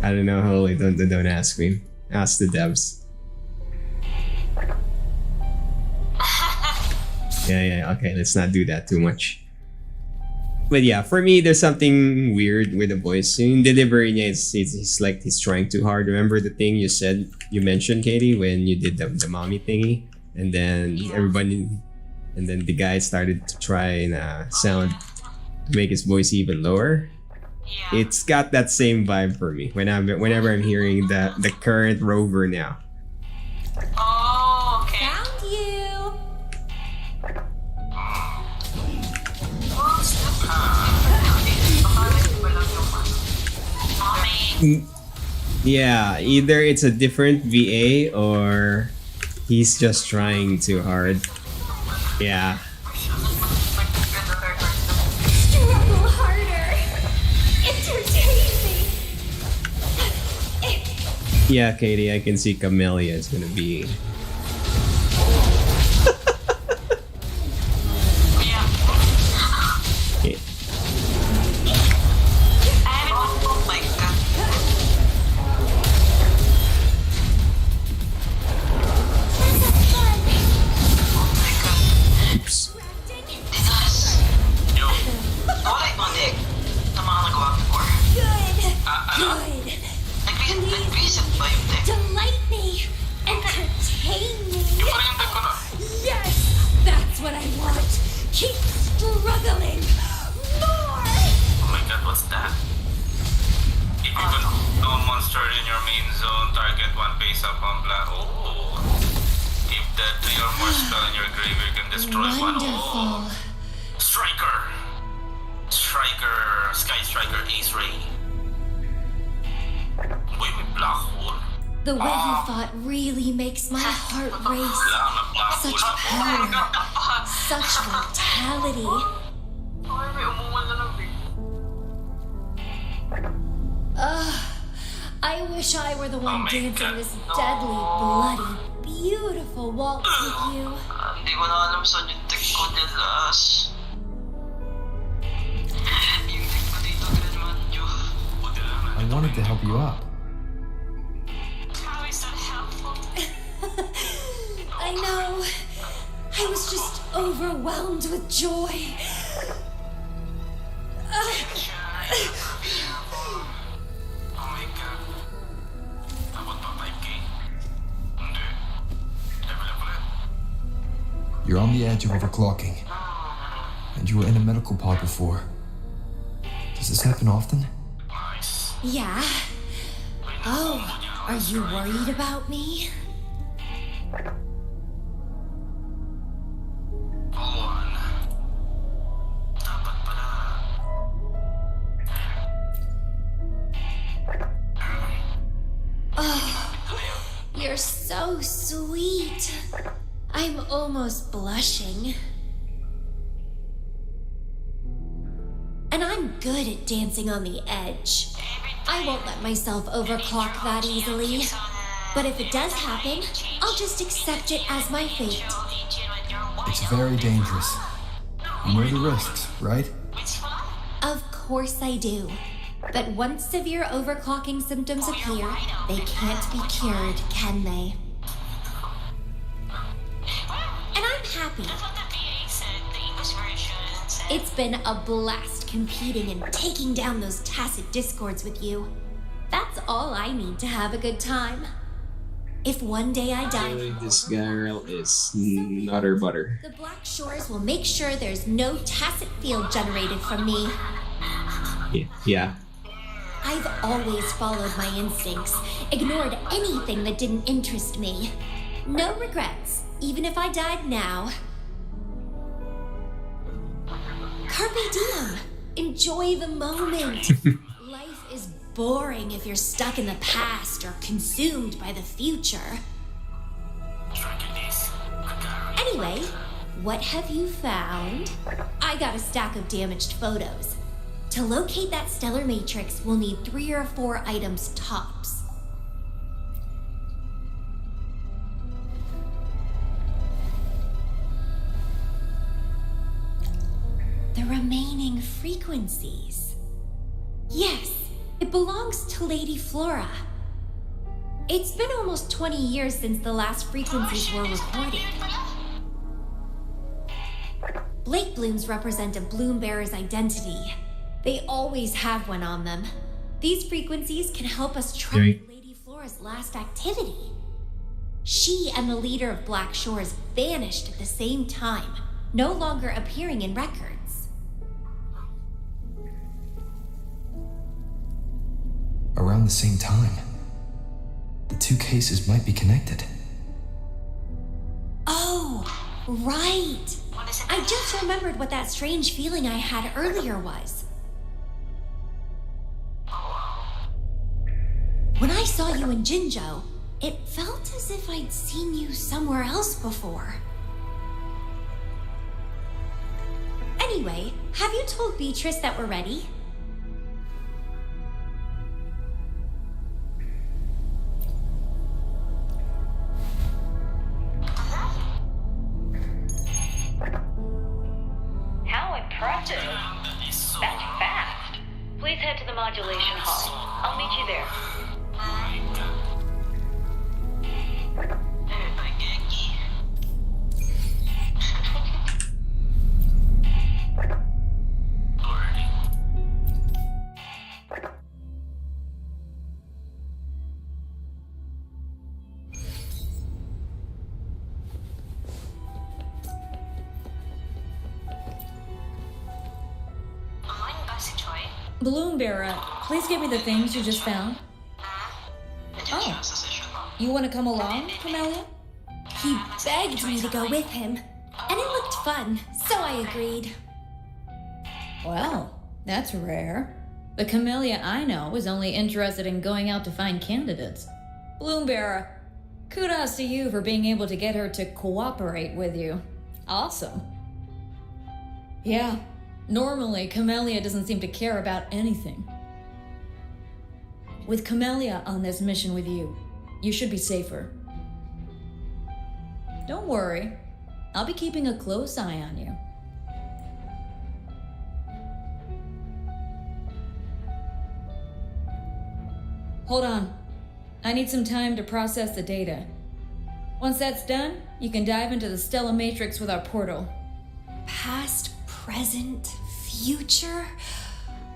I don't know, Holy. Don't ask me. Ask the devs. Yeah. Okay, let's not do that too much. But yeah, for me, there's something weird with the voice. In delivery, it's like he's trying too hard. Remember the thing you mentioned, Katie, when you did the mommy thingy, and then the guy started to try and sound to make his voice even lower. Yeah. It's got that same vibe for me whenever I'm hearing the current Rover now. Oh, okay. Found you. Yeah, either it's a different VA or he's just trying too hard. Yeah. Struggle harder. Entertain me. Yeah, Katie, I can see Camellia is gonna be. Okay. Oops. Delight me. Entertain me. Yes, that's what I want. Keep struggling. More. Oh my god, what's that? If you don't know monster in your main zone, target one face up on black. Oh. If that 3 or more spell in your grave, you can destroy one. Oh. Striker, Sky Striker, Ace Ray. Boy, with black hole. The way you fought really makes my heart race. Such power. Such vitality. I wish I were the one dancing this deadly, bloody, beautiful waltz with you. Hindi ko na alam saan yung tek ko nilas. Yung tek ko dito, Grandmanjo. I wanted to help you up. How is that helpful? I know. I was just overwhelmed with joy. You're on the edge of overclocking. And you were in a medical pod before. Does this happen often? Yeah. Oh, are you worried about me? Oh, you're so sweet. I'm almost blushing. And I'm good at dancing on the edge. I won't let myself overclock that easily. But if it does happen, I'll just accept it as my fate. It's very dangerous. You know the risks, right? Of course I do. But once severe overclocking symptoms appear, they can't be cured, can they? And I'm happy. It's been a blast competing and taking down those tacit discords with you. That's all I need to have a good time. If one day I die, This girl is nutter butter. the Black Shores will make sure there's no tacit field generated from me. Yeah. I've always followed my instincts, ignored anything that didn't interest me. No regrets, even if I died now. Carpe diem. Enjoy the moment. Life is boring if you're stuck in the past or consumed by the future. Anyway, what have you found? I got a stack of damaged photos. To locate that stellar matrix, we'll need 3 or 4 items tops. The remaining frequencies. Yes, it belongs to Lady Flora. It's been almost 20 years since the last frequencies were recorded. Blake blooms represent a bloom bearer's identity. They always have one on them. These frequencies can help us track Lady Flora's last activity. She and the leader of Black Shores vanished at the same time, no longer appearing in records. Around the same time. The two cases might be connected. Oh, right. I just remembered what that strange feeling I had earlier was. When I saw you in Jinjo, it felt as if I'd seen you somewhere else before. Anyway, have you told Beatrice that we're ready? How impressive. That's fast. Please head to the modulation hall. I'll meet you there. Balloon Bearer, please give me the things you just found. Oh, you want to come along, Camellia? He begged me to go with him, and it looked fun, so I agreed. Well, that's rare. The Camellia I know is only interested in going out to find candidates. Balloon Bearer, kudos to you for being able to get her to cooperate with you. Awesome. Yeah. Normally, Camellia doesn't seem to care about anything. With Camellia on this mission with you, you should be safer. Don't worry, I'll be keeping a close eye on you. Hold on. I need some time to process the data. Once that's done, you can dive into the Stella Matrix with our portal. Past, present, future.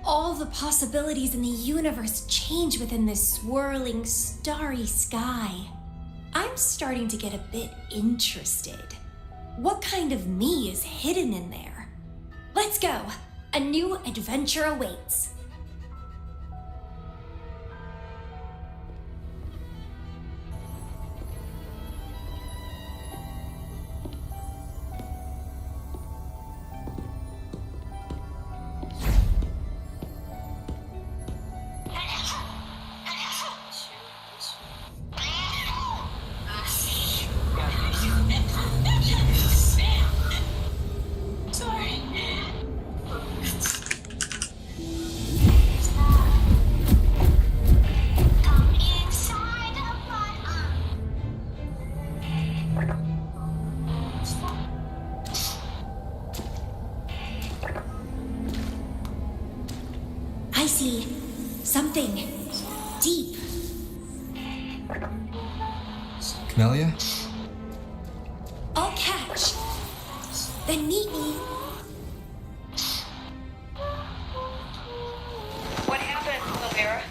All the possibilities in the universe change within this swirling, starry sky. I'm starting to get a bit interested. What kind of me is hidden in there? Let's go. A new adventure awaits. I see something deep. Camellia? I'll catch. Then meet me. What happened, Silvera?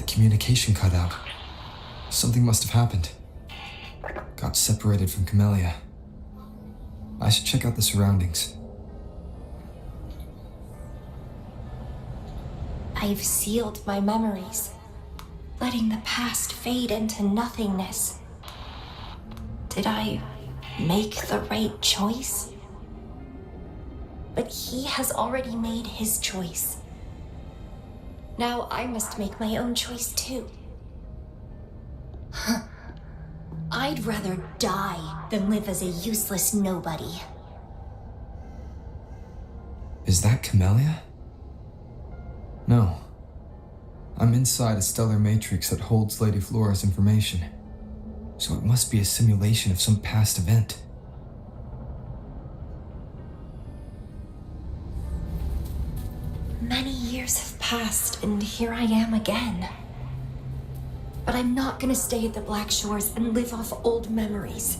Communication cut out. Something must have happened. Got separated from Camellia. I should check out the surroundings. I've sealed my memories, letting the past fade into nothingness. Did I make the right choice? But he has already made his choice. Now I must make my own choice too. I'd rather die than live as a useless nobody. Is that Camellia? No. I'm inside a stellar matrix that holds Lady Flora's information. So it must be a simulation of some past event. Many years have passed, and here I am again. But I'm not gonna stay at the Black Shores and live off old memories.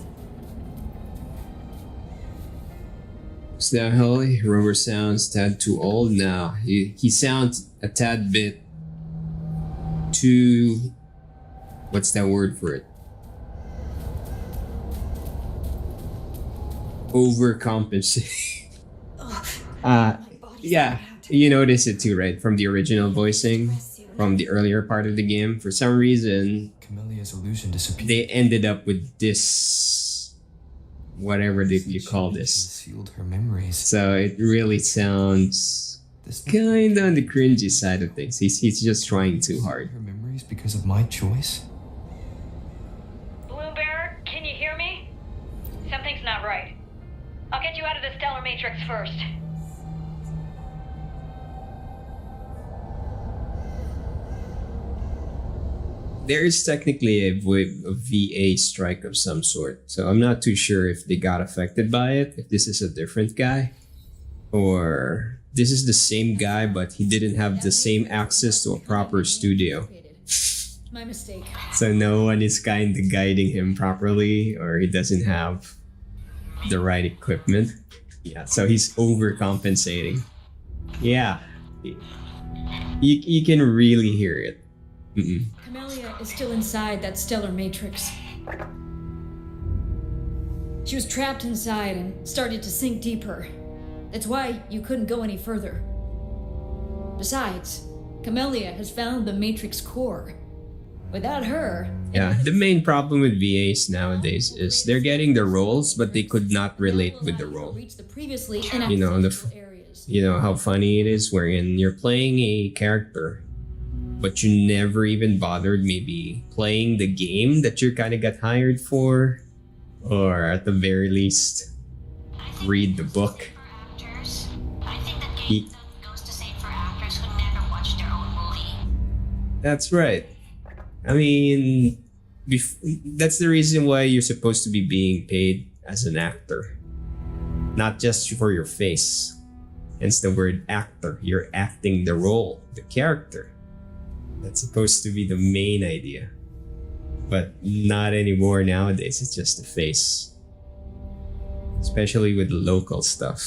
So the hell, Rover sounds a tad too old now. He sounds a tad bit too... What's that word for it? Overcompensating. Yeah, you notice it too, right? From the original voicing, from the earlier part of the game. For some reason, Camelia's illusion disappeared. they ended up with this, whatever you call this. Sealed her memories. So it really sounds kind of on the cringy side of things. He's just trying too hard. Her memories because of my choice? Bloombearer, can you hear me? Something's not right. I'll get you out of the stellar matrix first. There is technically a VA strike of some sort, so I'm not too sure if they got affected by it, if this is a different guy, or this is the same guy but he didn't have the same access to a proper studio. My mistake. So no one is kind of guiding him properly, or he doesn't have the right equipment. Yeah, so he's overcompensating. Yeah, you can really hear it. Camellia is still inside that stellar matrix. She was trapped inside and started to sink deeper. That's why you couldn't go any further. Besides, Camellia has found the matrix core. Without her... Yeah, the main problem with VAs nowadays is they're getting the roles, but they could not relate with the role. You know, you know how funny it is wherein you're playing a character, but you never even bothered maybe playing the game that you kind of got hired for, or at the very least, read the book. That's right. I mean, that's the reason why you're supposed to be being paid as an actor, not just for your face. Hence the word actor. You're acting the role, the character. That's supposed to be the main idea. But not anymore nowadays. It's just a face. Especially with the local stuff.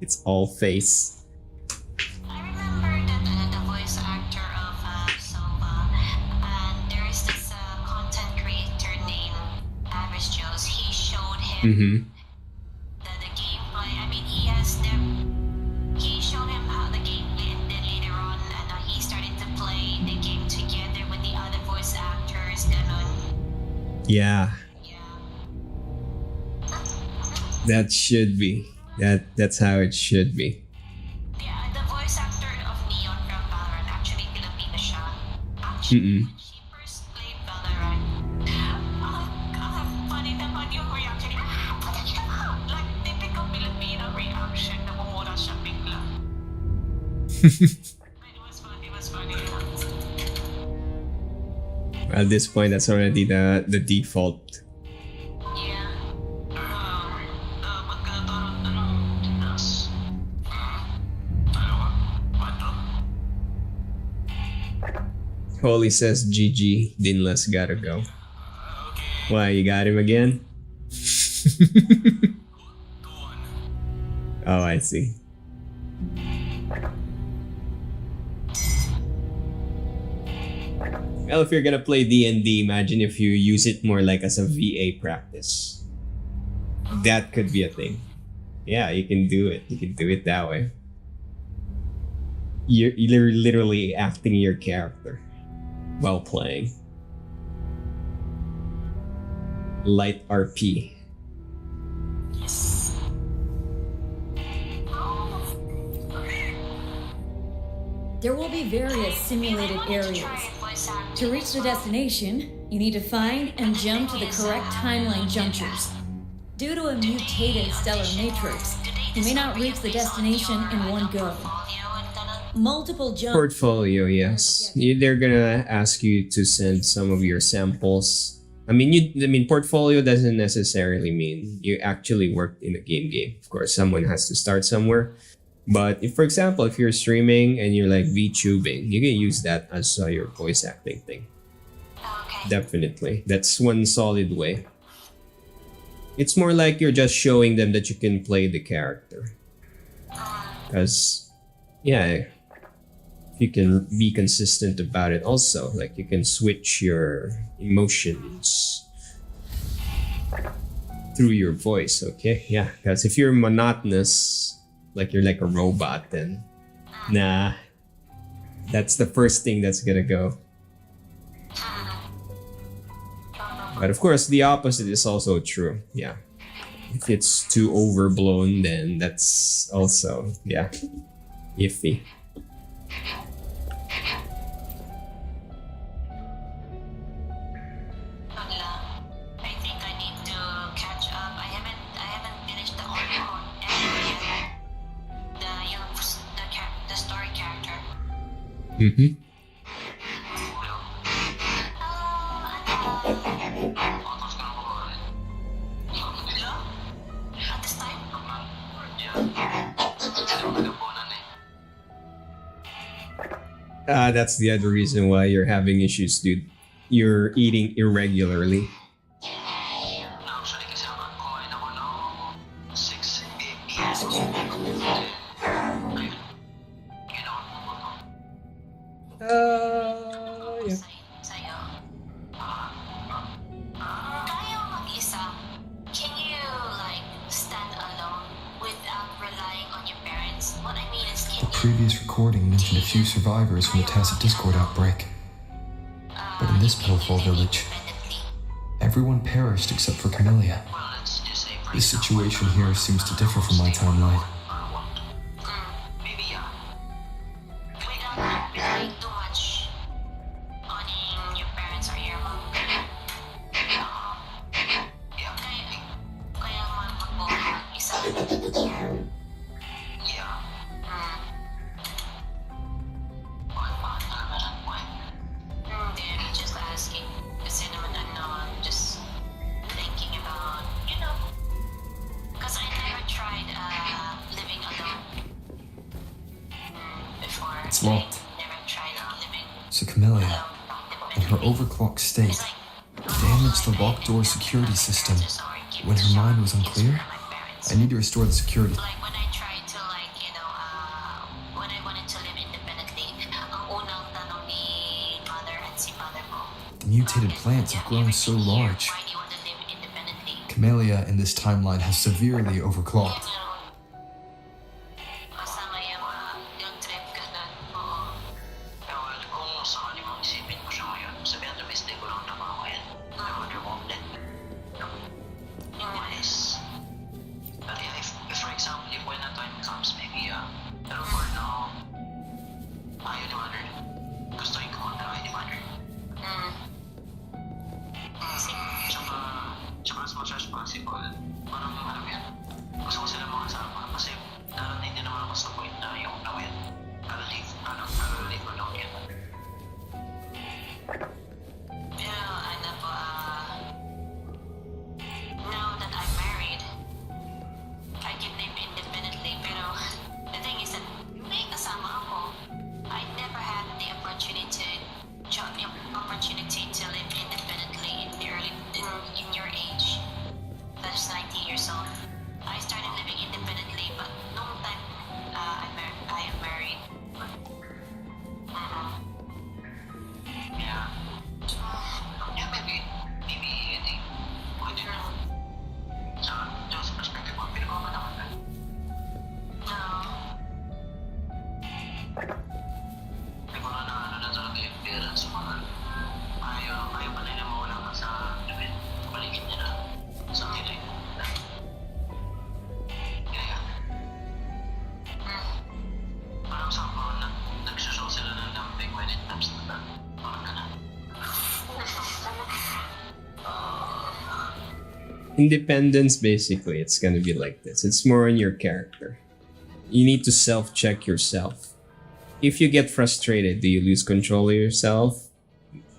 It's all face. I remember that the voice actor of Sova, and there is this content creator named Average Joe's. He showed him the gameplay. I mean, he showed him how the gameplay, and then later on, he started to play the game together with the other voice actors. Yeah. That should be. That's how it should be. Yeah, the voice actor of Neon from Valorant, actually Filipino siya. Actually, when she first played Valorant, funny naman yung reaction niya. Like, typical Filipino reaction na bumura siya bigla. It was funny. At this point, that's already the default. Holy says GG, Dinless gotta go. Why, you got him again? Oh, I see. Well, if you're gonna play D&D, imagine if you use it more like as a VA practice. That could be a thing. Yeah, you can do it. You can do it that way. You're literally acting your character while playing. Light RP. Yes. There will be various simulated areas. To reach the destination, you need to find and jump to the correct timeline junctures. Due to a mutated stellar matrix, you may not reach the destination in one go. Multiple jumps. Portfolio, yes. They're gonna ask you to send some of your samples. I mean, portfolio doesn't necessarily mean you actually worked in a game. Of course, someone has to start somewhere. But if, for example, if you're streaming and you're like VTubing, you can use that as your voice acting thing. Okay. Definitely. That's one solid way. It's more like you're just showing them that you can play the character. Because, yeah, you can be consistent about it also. Like, you can switch your emotions through your voice, okay? Yeah, because if you're monotonous, like you're like a robot, then nah, that's the first thing that's gonna go. But of course, the opposite is also true. Yeah, if it's too overblown, then that's also, yeah, iffy. I think I need to catch up. I haven't finished the encore yet. The story character. At this time? That's the other reason why you're having issues, dude. You're eating irregularly. Yeah. Can you stand alone without relying on your parents? What I mean is, The previous recording mentioned a few survivors from the Tacit Discord outbreak. But in this pitiful village, everyone perished except for Camellia. This situation here seems to differ from my timeline. without relying too much on your parents or your mom. Kaya mahal mo isa. I'm just asking. Kasi naman I'm just thinking about, because I never tried living alone before. It's locked. I never tried living So Camellia, in her overclocked state, damaged the locked door security system when her mind was unclear? I need to restore the security. Like when I tried to when I wanted to live independently, ang unang tanong ni mother and si father ko. The mutated plants have grown so large. Why do you want to live independently? Camellia in this timeline has severely overclocked. Kasama yung trip ka na. Oo. Ewan, kung sakali mong isipin ko siya ngayon, sabihan na mistake ko lang naman ako yan. I wonder what then. Anyways, but yeah, if for example, if when that time comes, maybe, pero for now, ayaw ni mother. Gusto yung ko na ayaw ni mother. Tsaka as much as possible, parang alam yan, gusto ko sila makasama kasi darating din naman ako sa point na yung nawin. I'll leave alone yan. Pero ano po, now that I'm married, I can live independently. Pero the thing is that may kasama ako. I never had the opportunity to live independently in your age. That's 19 years old. I started living independently, but no time I am married. Yeah. Yeah, maybe, I think, pwede rin. Sa perspective mo, pinagawa naman ka. No. Siguro na talaga yung parents mo na ayaw pa nila mawala ka sa paligid nila. Something like that. Kaya, parang sa ako, nagsusok sila ng lambing when it comes to that. Parang ganun. Independence, basically, it's gonna be like this. It's more on your character. You need to self-check yourself. If you get frustrated, do you lose control of yourself?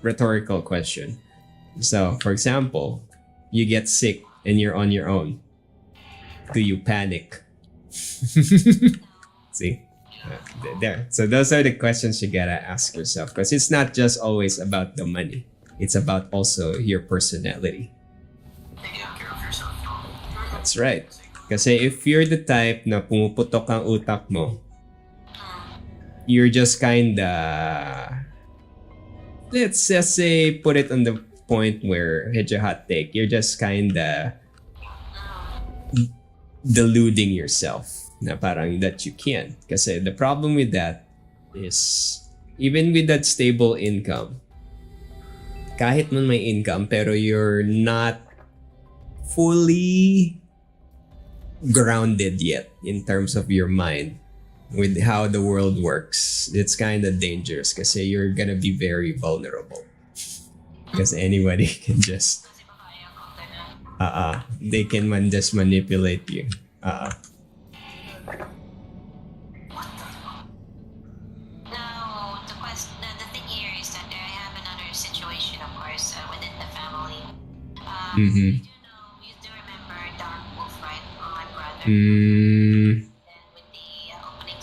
Rhetorical question. So, for example, you get sick and you're on your own. Do you panic? See? There. So those are the questions you gotta ask yourself, because it's not just always about the money. It's about also your personality. Take care of yourself. That's right. Kasi if you're the type na pumuputok ang utak mo, you're just kinda, let's just say, put it on the point where, hit your hot take, you're just kinda deluding yourself na parang that you can. Kasi the problem with that is, even with that stable income, kahit man may income pero you're not fully grounded yet in terms of your mind with how the world works, it's kind of dangerous kasi you're gonna be very vulnerable. Because anybody can just they can just manipulate you. Now, the thing here is that I have another situation, of course, within the family. You do remember Dark Wolf, right? My brother. Mm, Then with the opening.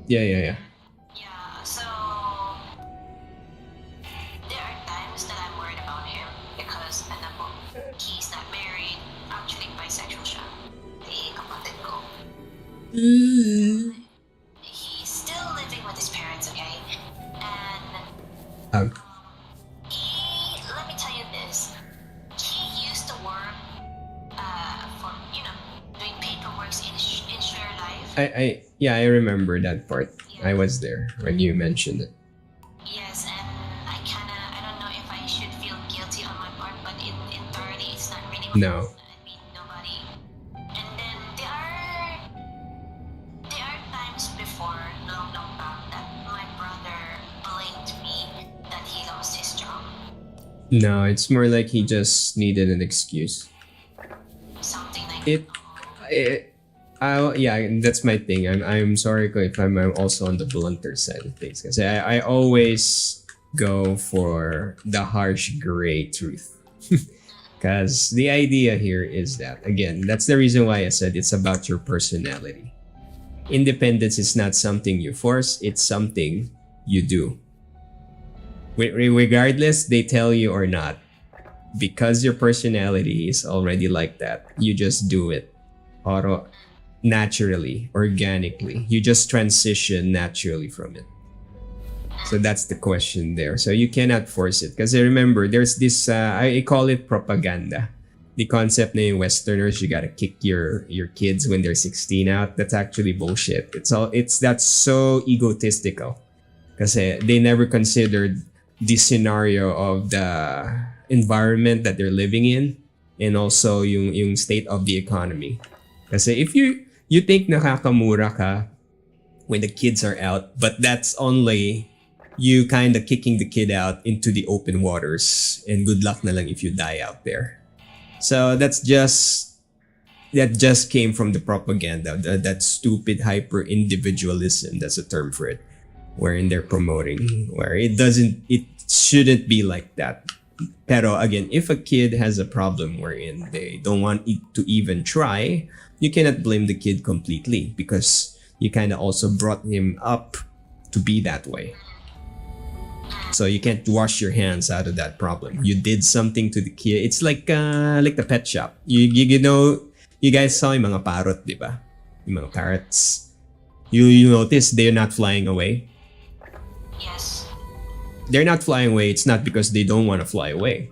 yeah. Yeah, so there are times that I'm worried about him because he's not married. Actually, bisexual siya. Kapatid ko. He's still living with his parents, okay? And let me tell you this. He used to work for, doing paperwork in Share Life. I remember that part. I was there when you mentioned it. Yes, and I don't know if I should feel guilty on my part, but in thoroughly, it's not really my No. fault. I mean, nobody. And then there are times before, long back, that my brother blamed me that he lost his job. No, it's more like he just needed an excuse. Something like Yeah, that's my thing. I'm sorry if I'm also on the blunter side of things. Because I always go for the harsh gray truth. Because the idea here is that, again, that's the reason why I said it's about your personality. Independence is not something you force. It's something you do. Regardless they tell you or not, because your personality is already like that, you just do it naturally, organically. You just transition naturally from it. So that's the question there. So you cannot force it. Because remember, there's this, I call it propaganda. The concept na yung Westerners, you gotta kick your kids when they're 16 out. That's actually bullshit. That's so egotistical. Because they never considered the scenario of the environment that they're living in, and also yung state of the economy. Kasi if you think nakakamura ka when the kids are out, but that's only you kind of kicking the kid out into the open waters, and good luck na lang if you die out there. So that just came from the propaganda, that stupid hyper individualism, that's a term for it, wherein they're promoting, where it shouldn't be like that. Pero again, if a kid has a problem wherein they don't want it to even try, you cannot blame the kid completely, because you kind of also brought him up to be that way. So you can't wash your hands out of that problem. You did something to the kid. It's like the pet shop. You know, you guys saw yung mga parrot, di ba? Yung mga parrots. You notice they're not flying away. Yes. They're not flying away. It's not because they don't want to fly away.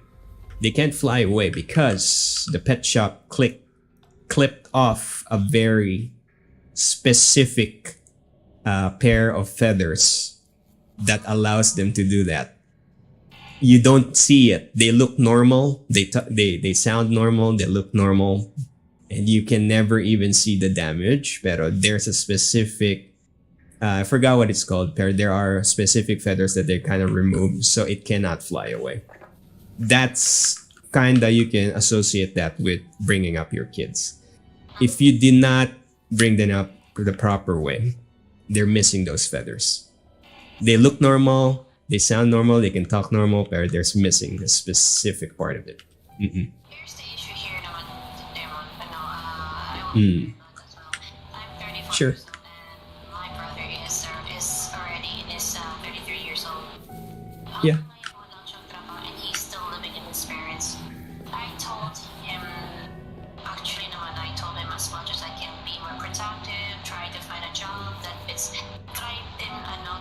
They can't fly away because the pet shop clipped off a very specific pair of feathers that allows them to do that. You don't see it. They look normal. They sound normal. They look normal, and you can never even see the damage. Pero there's a specific, I forgot what it's called. Pero there are specific feathers that they kind of remove, so it cannot fly away. That's kinda, you can associate that with bringing up your kids. If you did not bring them up the proper way, they're missing those feathers. They look normal, they sound normal, they can talk normal, but there's missing a specific part of it. Mm-mm. Here's the issue here naman, Demon. I want as well. I'm 34 Sure. years old, and my brother is already in his 33 years old. Yeah. Walang siyang trabaho, and he's still living in his parents. I told him as much as I can be more productive, try to find a job that fits. Try din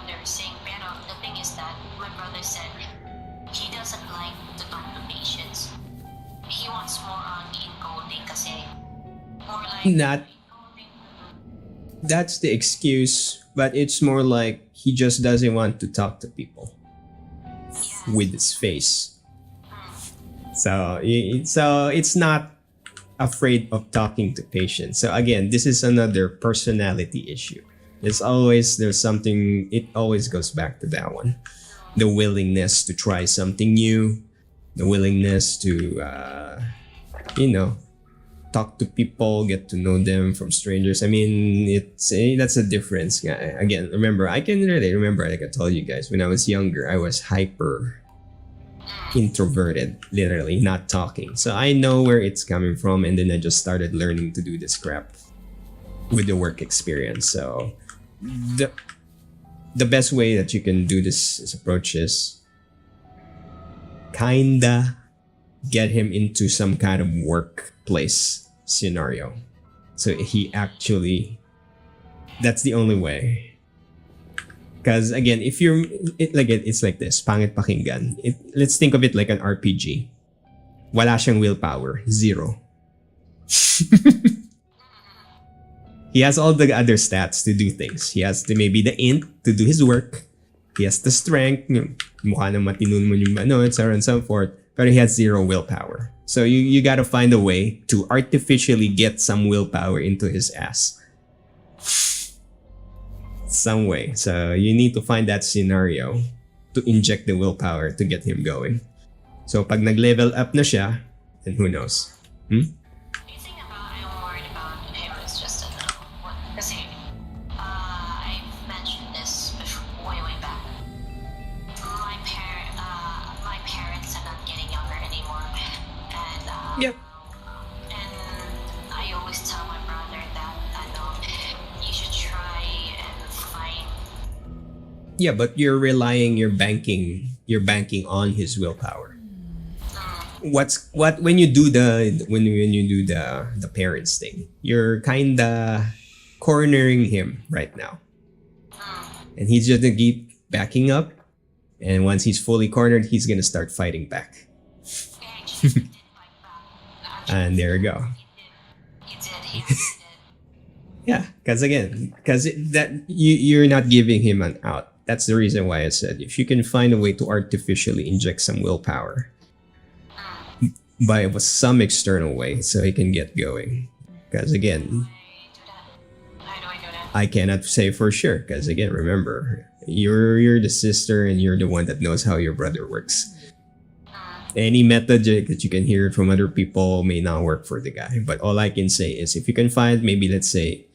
nursing, pero the thing is that my brother said he doesn't like to talk to patients. He wants more on encoding kasi more like That's the excuse, but it's more like he just doesn't want to talk to people with his face. So it's not afraid of talking to patients. So again, this is another personality issue. There's something, it always goes back to that one. The willingness to try something new, the willingness to, talk to people, get to know them from strangers. I mean, that's a difference. Again, remember, I can really remember, like I told you guys, when I was younger, I was hyper introverted, literally not talking. So I know where it's coming from, and then I just started learning to do this crap with the work experience. So the best way that you can do this approach is kinda get him into some kind of workplace scenario. So he actually, that's the only way. Because again, if you're, it's like this, pangit pakinggan. Let's think of it like an RPG. Wala siyang willpower, 0. He has all the other stats to do things. He has maybe the int to do his work. He has the strength, mukha na matinun mo yung and so on and so forth. But he has 0 willpower. So you gotta find a way to artificially get some willpower into his ass. Some way. So you need to find that scenario to inject the willpower to get him going. So pag nag-level up na siya, then who knows? The thing I'm worried about him is just kasi I've mentioned this before, way back. My parents are not getting younger anymore, and Yep. and I always tell my brother that you should try and find Yeah, but you're banking on his willpower. When you do the parents thing, you're kinda cornering him right now. And he's just gonna keep backing up. And once he's fully cornered, he's gonna start fighting back. And there you go. Yeah, because you're not giving him an out. That's the reason why I said if you can find a way to artificially inject some willpower by some external way so he can get going. Because again, I cannot say for sure. Because again, remember, you're the sister and you're the one that knows how your brother works. Any method that you can hear from other people may not work for the guy. But all I can say is if you can find maybe, let's say,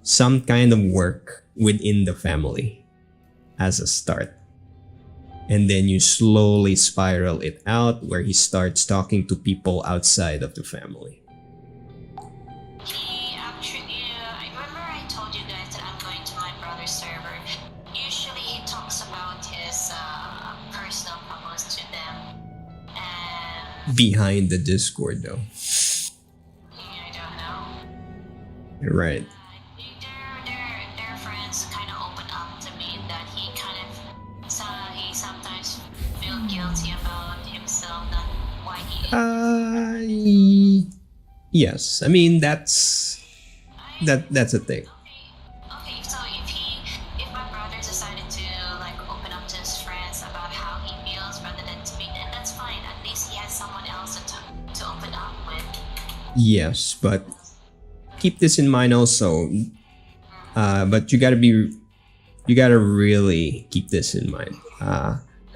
some kind of work within the family as a start. And then you slowly spiral it out where he starts talking to people outside of the family. He actually, I remember I told you guys that I'm going to my brother's server. Usually he talks about his personal problems to them. And Behind the Discord though. I don't know. Right. Their friends kind of open up to me that he kind of, he sometimes feel guilty about himself, not why he. Yes. I mean that's a thing. Okay, so if my brother decided to like open up to his friends about how he feels rather than to me, then that's fine. At least he has someone else to open up with. Yes, but keep this in mind also. But you gotta really keep this in mind.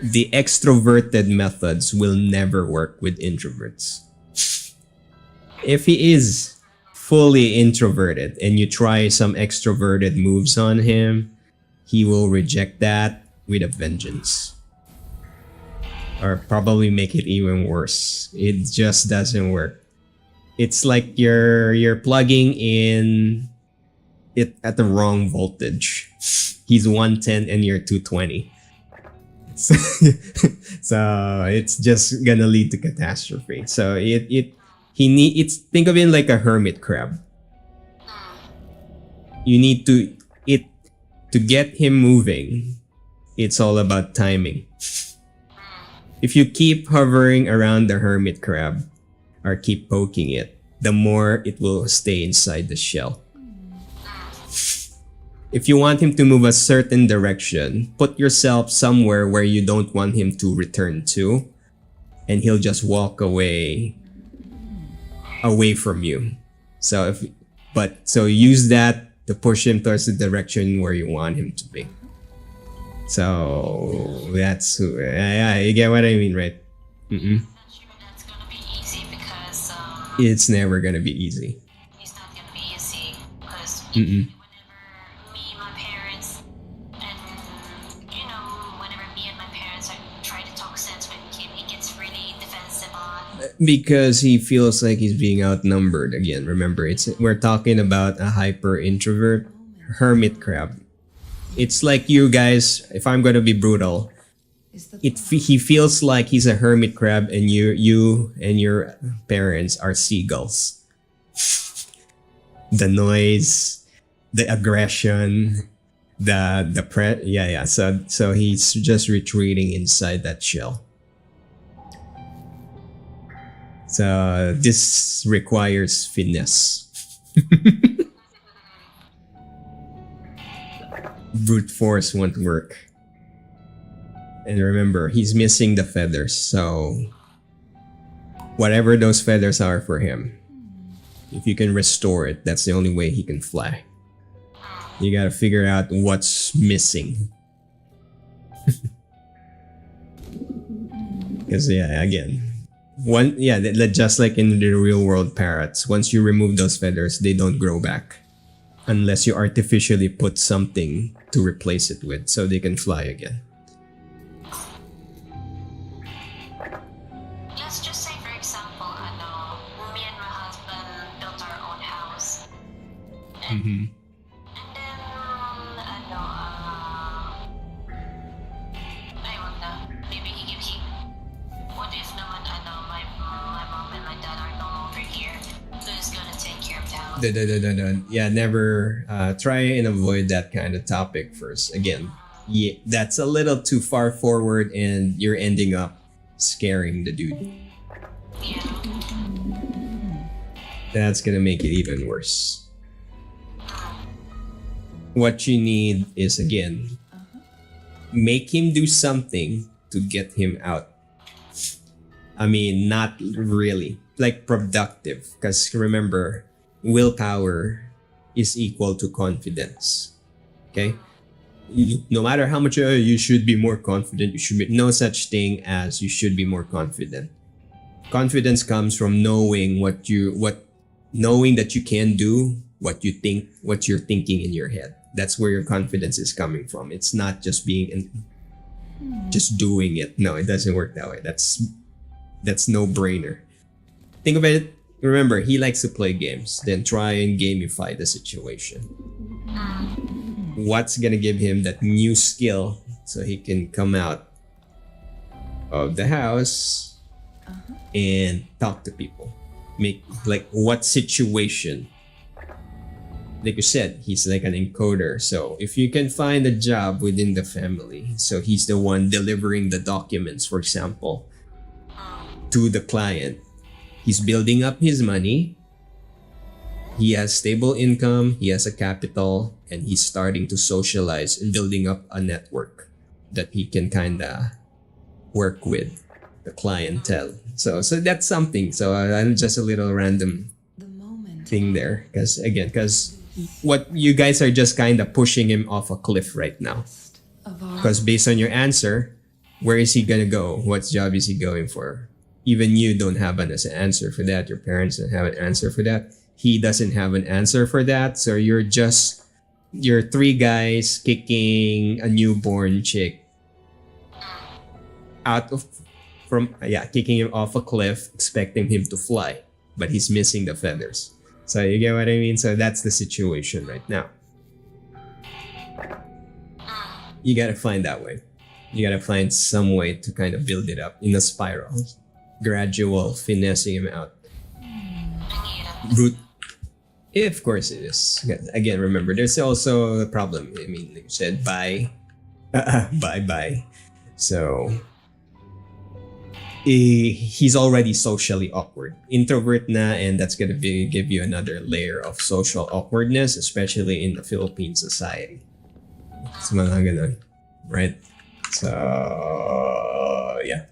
The extroverted methods will never work with introverts. If he is fully introverted and you try some extroverted moves on him, he will reject that with a vengeance. Or probably make it even worse. It just doesn't work. It's like you're plugging in it at the wrong voltage. He's 110 and you're 220. So, so it's just gonna lead to catastrophe. So think of it like a hermit crab. You need to get him moving. It's all about timing. If you keep hovering around the hermit crab or keep poking it, the more it will stay inside the shell. If you want him to move a certain direction, put yourself somewhere where you don't want him to return to, and he'll just walk away from you. So use that to push him towards the direction where you want him to be. So that's you get what I mean, right? I'm not sure that's gonna be easy because It's never gonna be easy. it's not gonna be easy because Mm-mm. whenever me and my parents try to talk sense with him, he gets really defensive on. Because he feels like he's being outnumbered again. Remember, we're talking about a hyper introvert hermit crab. It's like you guys, if I'm gonna be brutal, he feels like he's a hermit crab and you and your parents are seagulls. The noise, the aggression, so he's just retreating inside that shell. So this requires finesse. Brute force won't work. And remember, he's missing the feathers, so whatever those feathers are for him, if you can restore it, that's the only way he can fly. You gotta figure out what's missing. Because just like in the real world parrots, once you remove those feathers, they don't grow back. Unless you artificially put something to replace it with so they can fly again. Let's just say, for example, me and my husband built our own house. Mm-hmm. And then, Yeah, never try and avoid that kind of topic first. Again, yeah, that's a little too far forward, and you're ending up scaring the dude. That's gonna make it even worse. What you need is, again, make him do something to get him out. I mean, not really like productive, because remember, willpower is equal to confidence. Okay, no matter how much you should be more confident, you should be no such thing as you should be more confident. Confidence comes from knowing knowing that you can do what you think, what you're thinking in your head. That's where your confidence is coming from. It's not just just doing it. No, it doesn't work that way. That's no brainer. Think about it. Remember, he likes to play games. Then try and gamify the situation. What's gonna give him that new skill so he can come out of the house and talk to people? Make like what situation? Like you said, he's like an encoder. So if you can find a job within the family, so he's the one delivering the documents, for example, to the client. He's building up his money. He has stable income. He has a capital, and he's starting to socialize and building up a network that he can kind of work with the clientele. So that's something. So just a little random thing there, because what you guys are just kind of pushing him off a cliff right now. Because based on your answer, where is he gonna go? What job is he going for? Even you don't have an answer for that. Your parents don't have an answer for that. He doesn't have an answer for that. So you're three guys kicking a newborn chick kicking him off a cliff, expecting him to fly, but he's missing the feathers. So you get what I mean? So that's the situation right now. You gotta find that way. You gotta find some way to kind of build it up in a spiral. Gradual finessing him out. Of course it is. Again, remember, there's also a problem. I mean, like you said, bye. Bye. So, he's already socially awkward. Introvert na, and that's gonna give you another layer of social awkwardness, especially in the Philippine society. It's mga ganun, right? So, yeah.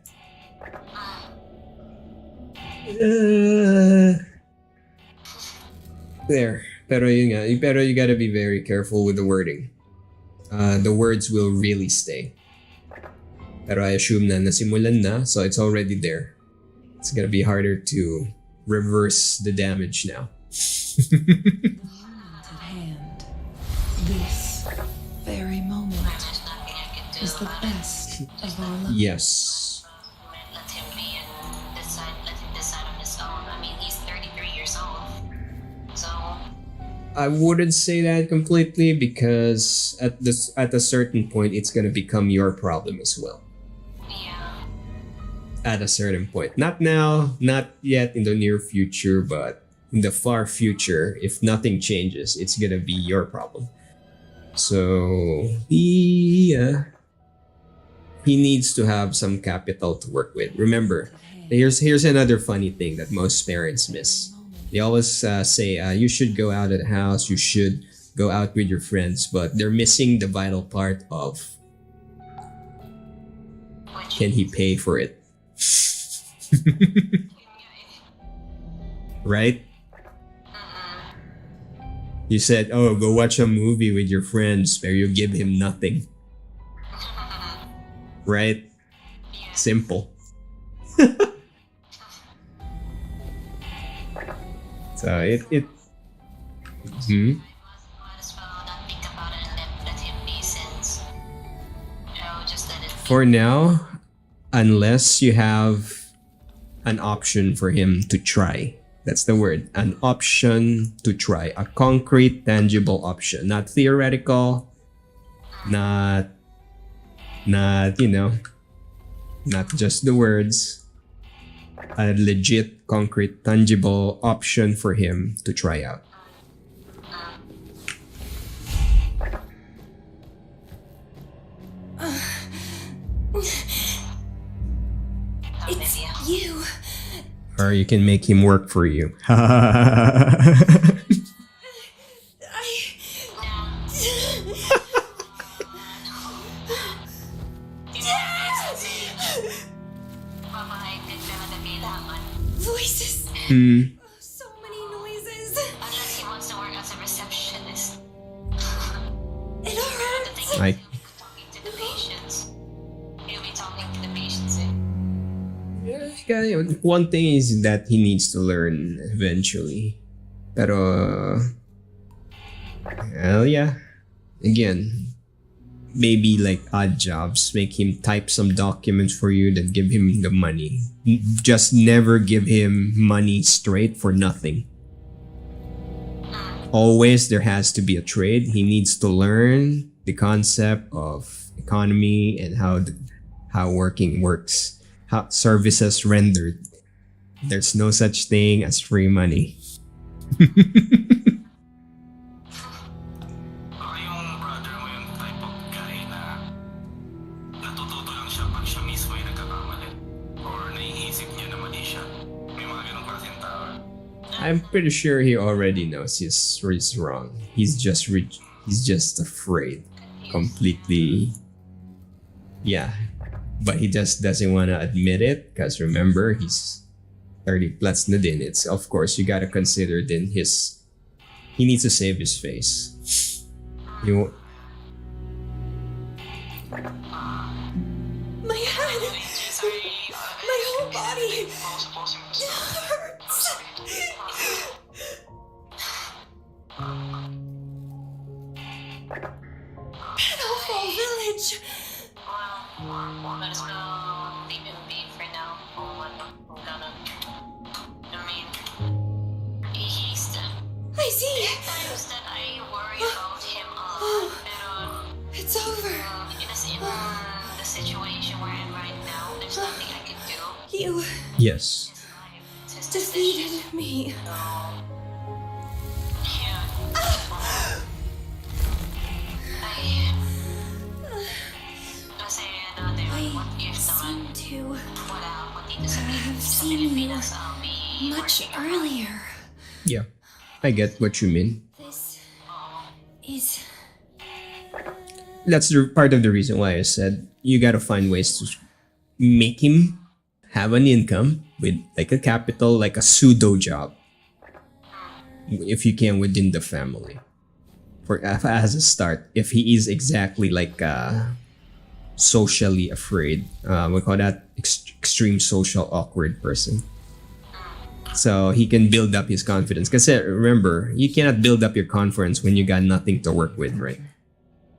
There. Pero you gotta be very careful with the wording. The words will really stay. Pero I assume na nasimulan na, so it's already there. It's gonna be harder to reverse the damage now. At hand. This very moment is the best of our lives. Yes. Let him be and let him decide on his own. I mean, he's 33 years old. So I wouldn't say that completely, because at a certain point it's gonna become your problem as well. yeah. At a certain point. Not now, not yet in the near future, but in the far future, if nothing changes, it's gonna be your problem. So he needs to have some capital to work with. Remember, here's another funny thing that most parents miss. They always say you should go out of the house, you should go out with your friends, but they're missing the vital part of, can he pay for it? Right? You said, oh, go watch a movie with your friends, where you give him nothing. Right? Simple. So it Might as well not think about it and let him be, since, just let it be. for now, unless you have an option for him to try. That's the word. An option to try. A concrete, tangible option. Not theoretical. Not not just the words. A legit, concrete, tangible option for him to try out. Or you can make him work for you. Voices. Hmm. So many noises. Unless he wants to work as a receptionist. It hurts. Like, Talking to the patients. He'll be talking to the patients. one thing is that he needs to learn eventually. Pero, well, yeah. Again, maybe like odd jobs. Make him type some documents for you, then give him the money. Just never give him money straight for nothing. Always there has to be a trade. He needs to learn the concept of economy and how working works. How services rendered. There's no such thing as free money. Baka yung brother mo yung type of guy na natututo lang siya pag siya mismo yung nagkakamali. Or naiisip niya na mali siya. May mga ganong klaseng tao. I'm pretty sure he already knows he's wrong. He's just afraid. Completely. Yeah. But he just doesn't want to admit it because remember, he's 30 plus na din. It's, of course, you gotta consider then he needs to save his face. My head. My whole body. It hurts. Pedalful Village. Well, let us go leave him be for now. Kung gano'n. I mean, he's the I see. times that I worry about him a lot. Pero It's over. in the situation we're in right now, there's nothing I can do. You Yes. It's his defeated decision. me. Yeah. Kasi what if naman Seem to wala ako dito sa have sa seen you Pilipinas, I'll be much working earlier. Yeah. I get what you mean. This is That's the part of the reason why I said you gotta find ways to make him have an income with like a capital, like a pseudo job. If you can within the family. For as a start, if he is exactly like socially afraid, we call that extreme social awkward person. So he can build up his confidence. Because remember, you cannot build up your confidence when you got nothing to work with, right?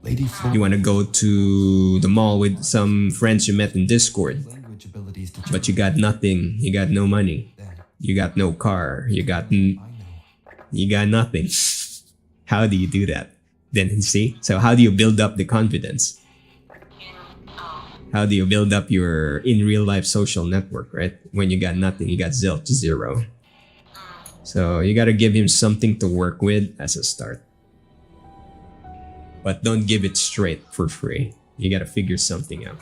Lady Flora. You want to go to the mall with some friends you met in Discord, Language abilities to but you got nothing. You got no money. You got no car. You got nothing. How do you do that? Then see. So how do you build up the confidence? How do you build up your in real life social network, right? When you got nothing, you got zilch, zero. So you gotta give him something to work with as a start. But don't give it straight for free. You gotta figure something out.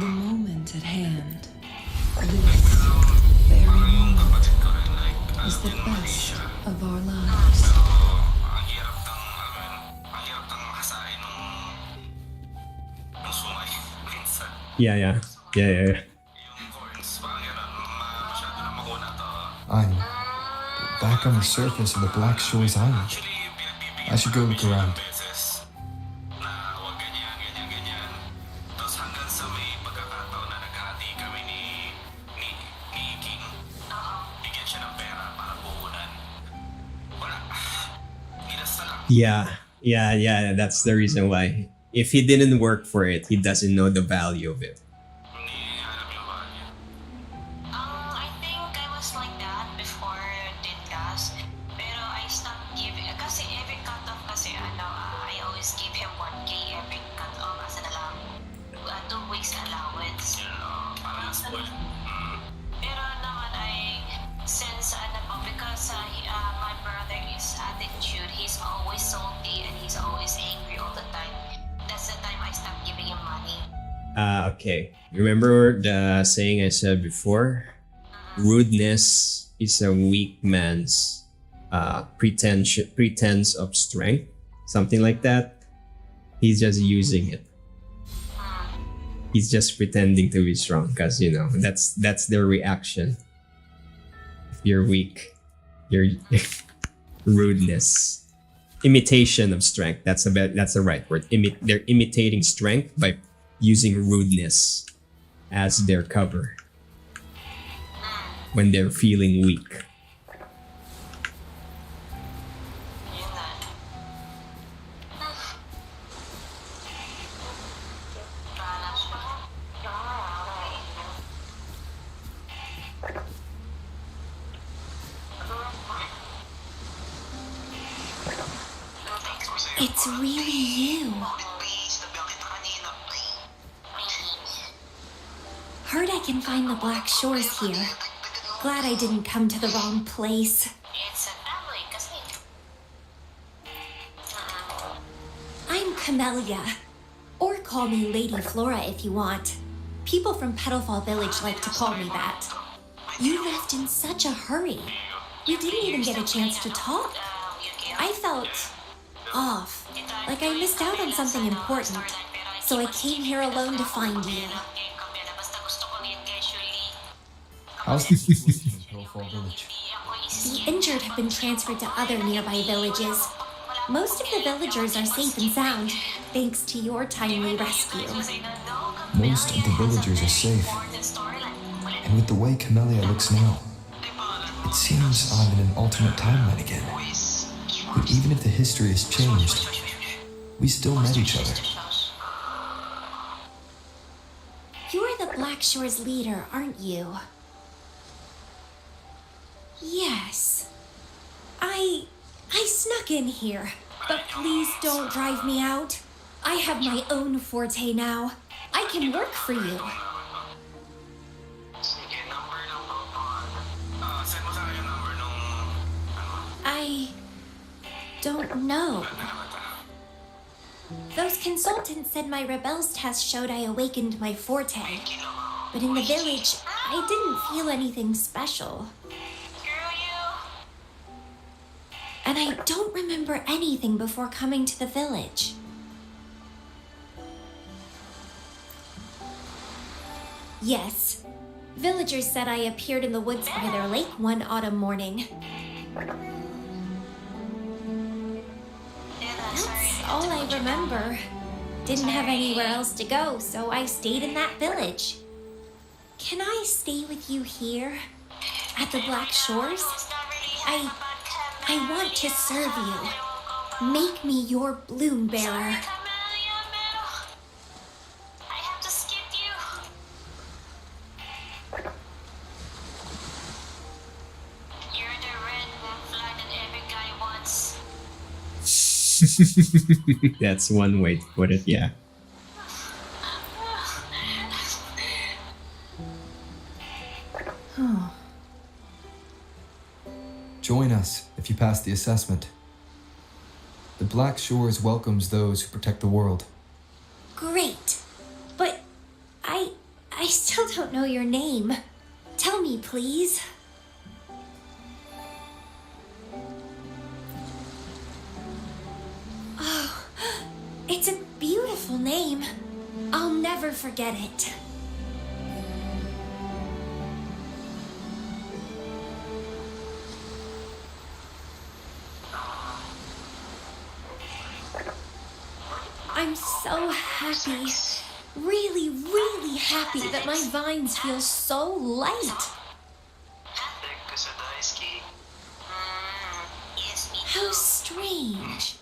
The moment at hand. This very moment is the best of our lives. Ang hirap kang hasain nung sungay minsan. Yeah. Yung corns, parang gano'n, masyado na makuna to. I'm back on the surface of the Black Shores Island. I should go look around. Beses na huwag ganyan. Tapos hanggang sa may pagkakataon na naghati kami ni King. Bigyan siya ng pera para puhunan. Wala. Ginasta lang. Yeah. That's the reason why. If he didn't work for it, he doesn't know the value of it. Hindi alam yung value. I think I was like that before Didcast. Pero I stopped giving, kasi every cut-off kasi I always give him 1K every cut-off kasi na lang 2 weeks allowance. Parang spoil. Pero naman since because my brother is attitude, he's always salty and he's always angry all the time. That's the time I stopped giving him money. Okay. Remember the saying I said before? rudeness is a weak man's pretense of strength, something like that. He's just using it. He's just pretending to be strong because that's their reaction. If you're weak, you're rudeness, imitation of strength. That's the right word. They're imitating strength by using rudeness as their cover when they're feeling weak. It's really you. Heard I can find the Black Shores here. Glad I didn't come to the wrong place. It's a family kasi. I'm Camellia. Or call me Lady Flora if you want. People from Petalfall Village like to call me that. You left in such a hurry. We didn't even get a chance to talk. I felt off, like I missed out on something important. So I came here alone to find you. How's the situation in Petalfall Village? The injured have been transferred to other nearby villages. Most of the villagers are safe and sound, thanks to your timely rescue. Most of the villagers are safe. And with the way Camellia looks now, it seems I'm in an alternate timeline again. But even if the history has changed, we still met each other. You're the Black Shores leader, aren't you? Yes. I snuck in here, but please don't drive me out. I have my own forte now. I can work for you. I don't know. Those consultants said my rebels test showed I awakened my forte. But in the village, I didn't feel anything special. And I don't remember anything before coming to the village. Yes, villagers said I appeared in the woods by their lake one autumn morning. That's all I remember. Didn't have anywhere else to go, so I stayed in that village. Can I stay with you here? At the Black Shores? I want to serve you. Make me your bloom bearer. That's one way to put it, yeah. Join us if you pass the assessment. The Black Shores welcomes those who protect the world. Great. But I still don't know your name. Tell me, please. Oh, it's a beautiful name. I'll never forget it. I'm so happy. Really, really happy that my vines feel so light. How strange.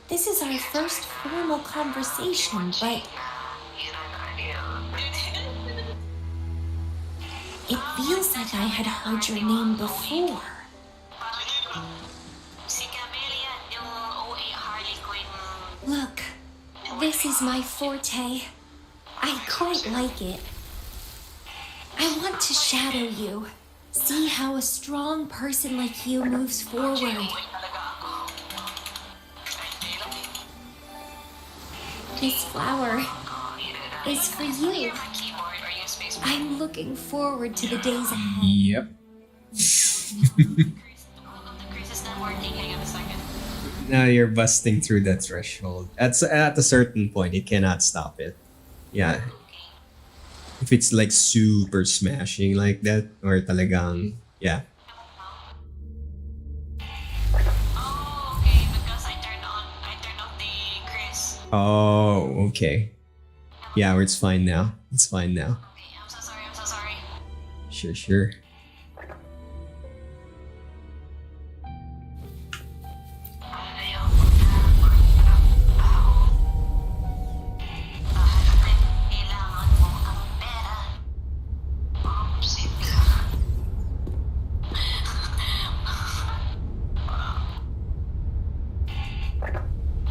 This is our first formal conversation, but it feels like I had heard your name before. Look, this is my forte. I quite like it. I want to shadow you. See how a strong person like you moves forward. This flower is for you. I'm looking forward to the days ahead. Yep. Now you're busting through that threshold. At a certain point, you cannot stop it. Yeah. If it's like super smashing like that, or talagang, yeah. Oh, okay, because I turned off the Chris. Oh, okay. Yeah, it's fine now. It's fine now. Okay, I'm so sorry. Sure. Kailangan mo ang pera. Simple.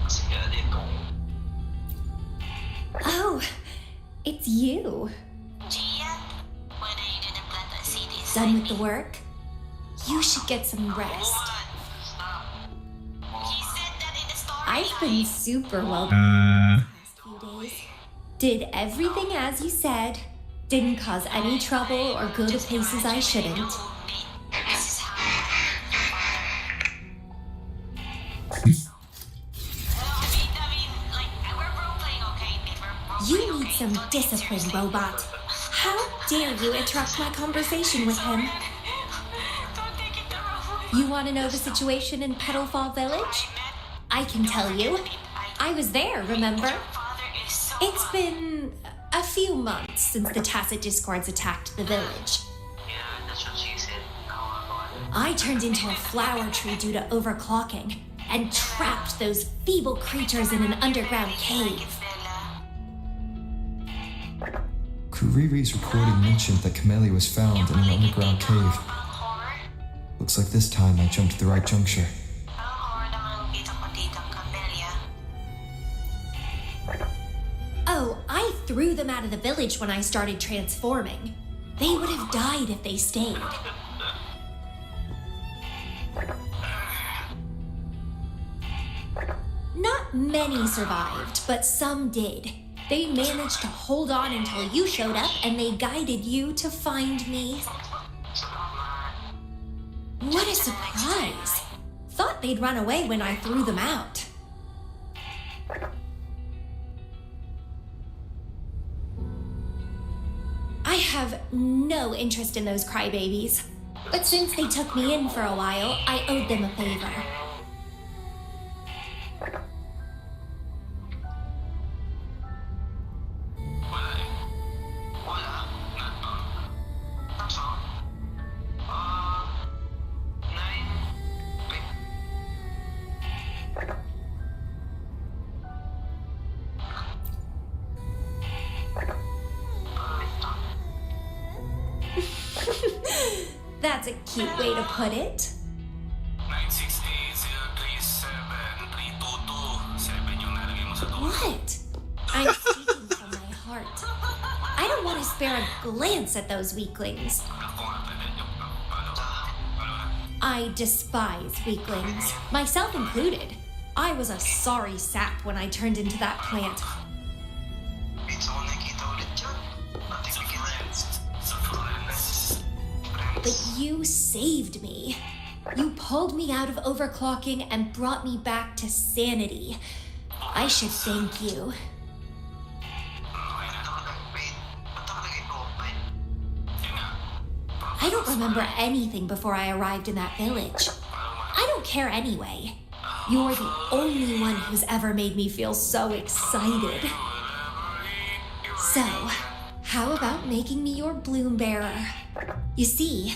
Sige, dito. Oh, it's you. Gia, what are you gonna plant a seed inside Done with me? the work? You should get some rest. Stop. He said that in the story. I've been super well Uh, past few days. Did everything as you said. Didn't cause any trouble or go to places I shouldn't. This is how I mean, like, we're role playing, okay? You need some discipline, robot. How dare you interrupt my conversation with him? Don't take it the wrong way. You want to know the situation in Petalfall Village? I can tell you. I was there, remember? Father is so It's been a few months since the Tacit Discords attacked the village. Yeah, that's what she said. I turned into a flower tree due to overclocking and trapped those feeble creatures in an underground cave. Kuriri's recording mentioned that Camellia was found in an underground cave. Looks like this time I jumped at the right juncture. Oh, I threw them out of the village when I started transforming. They would have died if they stayed. Not many survived, but some did. They managed to hold on until you showed up and they guided you to find me. What a surprise! Thought they'd run away when I threw them out. I have no interest in those crybabies. But since they took me in for a while, I owed them a favor. That's a cute way to put it. 968-037-322-7 yung nalagay mo sa dulo. What? I'm speaking from my heart. I don't want to spare a glance at those weaklings. Ako nga pala yung ano. I despise weaklings, myself included. I was a sorry sap when I turned into that plant. Pizza ko nakikita ulit yun. Sa friends. But you saved me. You pulled me out of overclocking and brought me back to sanity. I should thank you. I don't remember anything before I arrived in that village. I don't care anyway. You're the only one who's ever made me feel so excited. So, how about making me your bloom bearer? You see,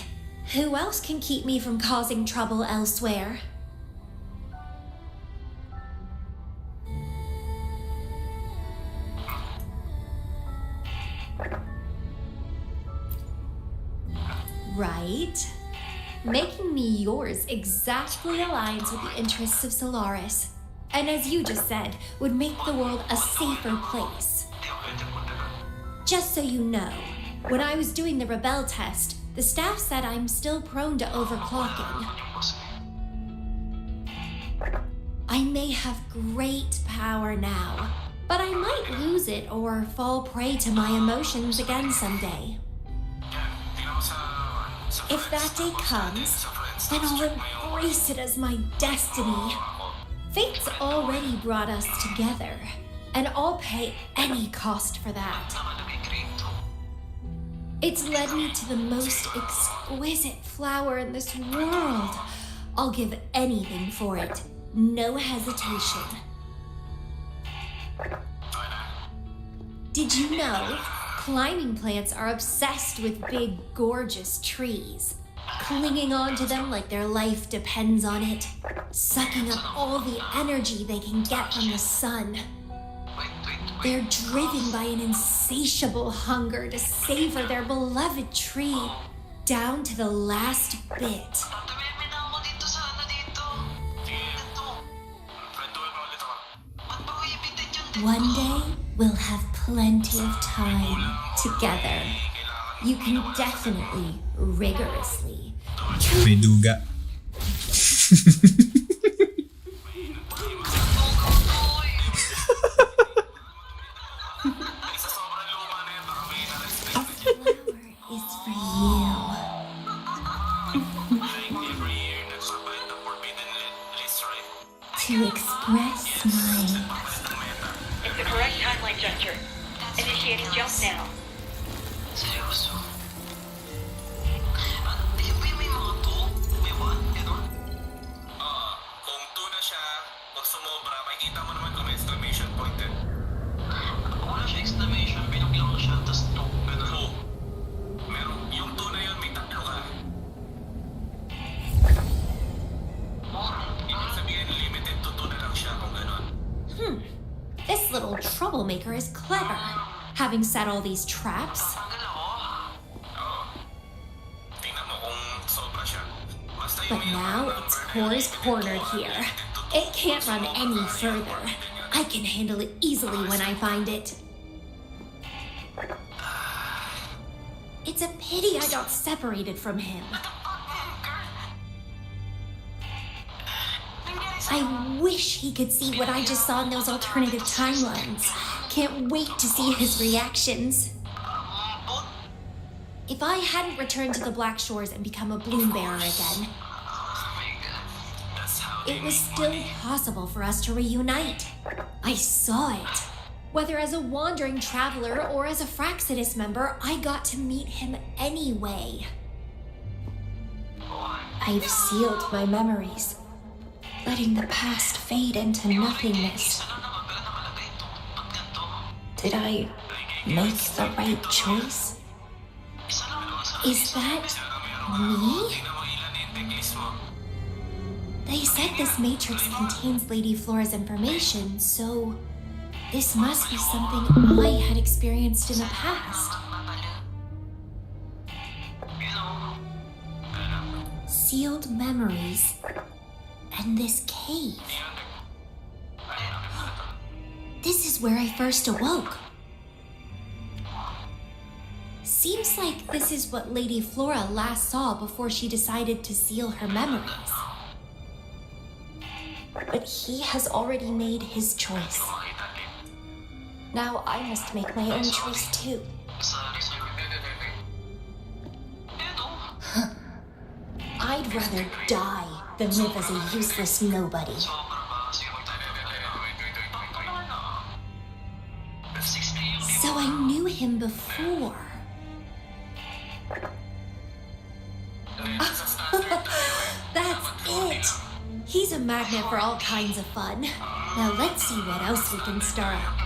who else can keep me from causing trouble elsewhere? Right? Making me yours exactly aligns with the interests of Solaris. And as you just said, would make the world a safer place. Just so you know, when I was doing the Rebel test, the staff said I'm still prone to overclocking. I may have great power now, But I might lose it or fall prey to my emotions again someday. If that day comes, then I'll embrace it as my destiny. Fate's already brought us together, and I'll pay any cost for that. It's led me to the most exquisite flower in this world. I'll give anything for it, no hesitation. Did you know climbing plants are obsessed with big, gorgeous trees, clinging on to them like their life depends on it, sucking up all the energy they can get from the sun? They're driven by an insatiable hunger to savor their beloved tree down to the last bit. One day, we'll have plenty of time together. You can definitely, rigorously. May duga. To express my... It's the correct timeline juncture. Initiating jump now. Seryoso? Yan ba yung may mga 2? May 1? Gano'n? Kung 2 na siya, pag sumobra, makikita mo naman kung may exclamation point eh. Wala siya exclamation, binuklang ko siya, tas 2, gano'n. Meron, yung 2 na yun, may 3 ka. Ibig sabihin, limited to 2 na lang siya kung gano'n. This little troublemaker is clever, having set all these traps. But now its core is cornered here. It can't run any further. I can handle it easily when I find it. It's a pity I got separated from him. I wish he could see what I just saw in those alternative timelines. Can't wait to see his reactions. If I hadn't returned to the Black Shores and become a bloom bearer again, it was still possible for us to reunite. I saw it. Whether as a wandering traveler or as a Fraxidus member, I got to meet him anyway. I've sealed my memories, letting the past fade into nothingness. Did I make the right choice? Is that me? They said this matrix contains Lady Flora's information, so this must be something I had experienced in the past. Sealed memories and this cave. This is where I first awoke. Seems like this is what Lady Flora last saw before she decided to seal her memories. But he has already made his choice. Now I must make my own choice too. I'd rather die than live as a useless nobody. So I knew him before. That's it! He's a magnet for all kinds of fun. Now let's see what else we can stir up.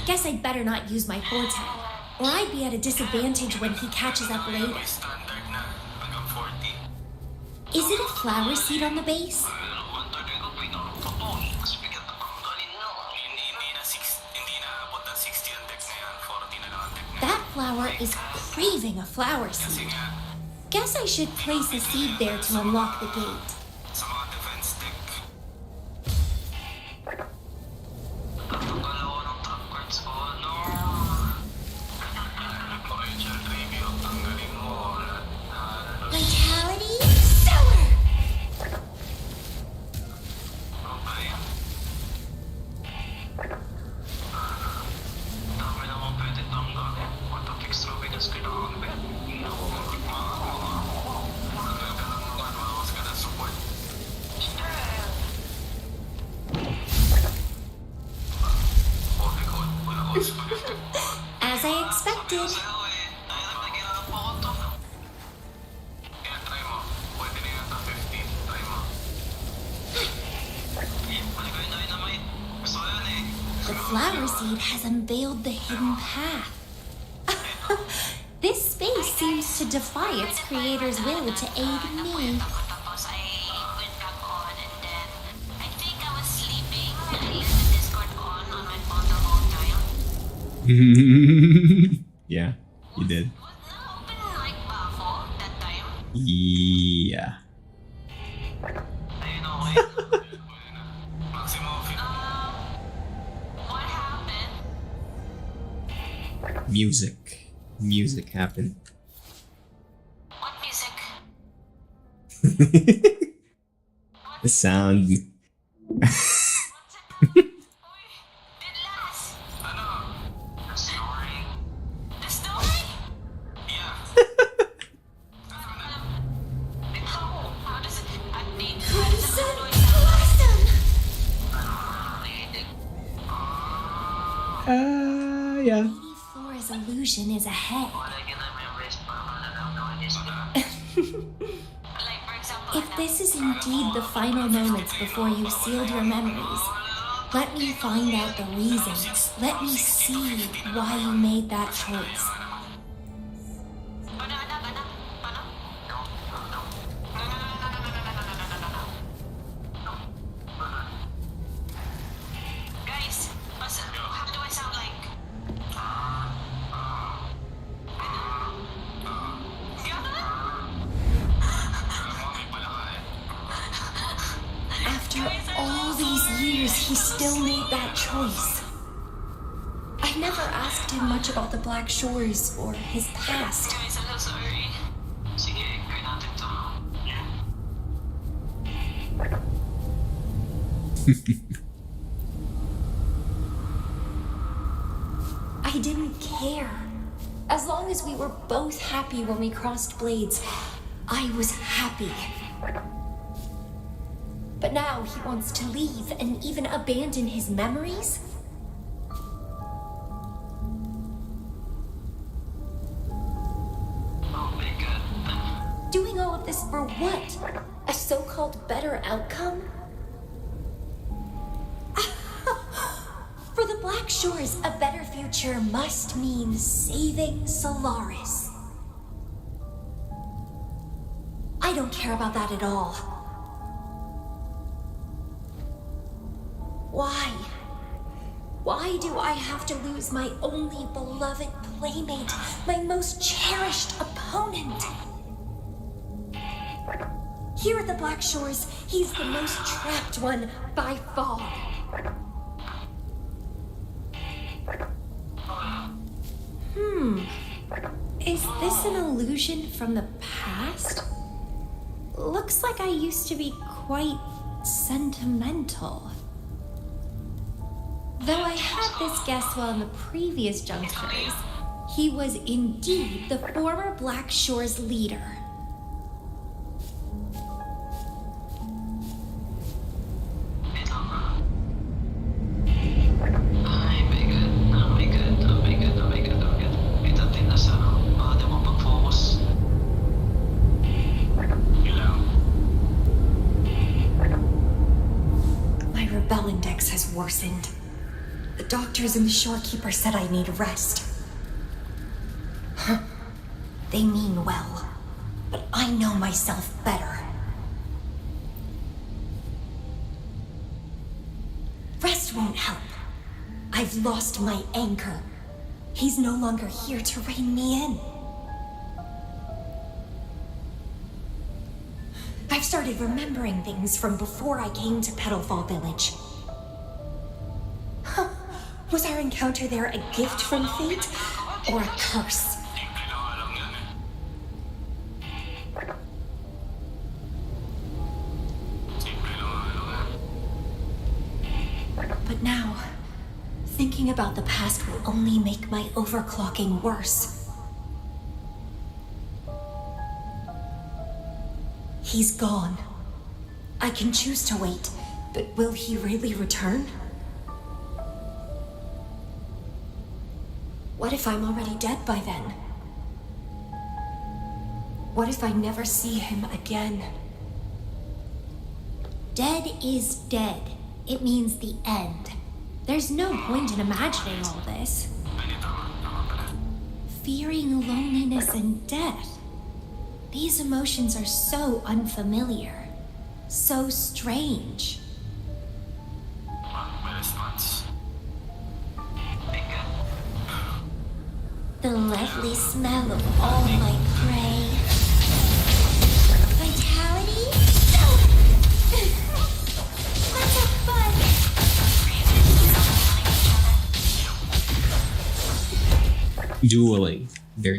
Guess I'd better not use my forte, or I'd be at a disadvantage when he catches up later. Is it a flower seed on the base? That flower is craving a flower seed. Guess I should place a seed there to unlock the gate. Vitality, sour! flower seed has unveiled the hidden path. This space seems to defy its creator's will to aid me. Tapos I went back on and then I think I was sleeping and I left the Discord on my phone the whole time. Yeah, you did. Was na open like bafo that time? Yeah. Ayun, okay. Maximo, What happened? Music happened. What music? The sound. Did last? Snoring. The story? Yeah. How does it update? Crimson Blossom! Yeah. Lady Flora's illusion is ahead. Like, for example, If this is indeed the final moments before you sealed your memories, let me find out the reasons. Let me see why you made that choice. guys, how do I sound like? After all these years, he still made that choice. I never asked him much about the Black Shores or his past. Guys, I'm so sorry. Sige, gawin natin to. I didn't care. As long as we were both happy when we crossed blades, I was happy. But now he wants to leave and even abandon his memories? Oh my god. Doing all of this for what? A so-called better outcome? For the Black Shores, a better future must mean saving Solaris. I don't care about that at all. Why? Why do I have to lose my only beloved playmate, my most cherished opponent? Here at the Black Shores, he's the most trapped one by far. Is this an illusion from the past? Looks like I used to be quite sentimental. Though I had this guess while in the previous junctures, he was indeed the former Black Shores leader. Wait natin nasa baka di mo pag-focus. Ilang. My rebel index has worsened. The doctors and the shorekeeper said I need rest. Huh. They mean well, but I know myself better. Rest won't help. I've lost my anchor. He's no longer here to rein me in. I've started remembering things from before I came to Petalfall Village. Huh. Was our encounter there a gift from fate or a curse? But now, thinking about the past will only make my overclocking worse. He's gone. I can choose to wait, but will he really return? What if I'm already dead by then? What if I never see him again? Dead is dead. It means the end. There's no point in imagining all this. Fearing loneliness and death. These emotions are so unfamiliar, so strange. The lovely smell of all my prey. Vitality? No! Let's have fun! Dueling. They're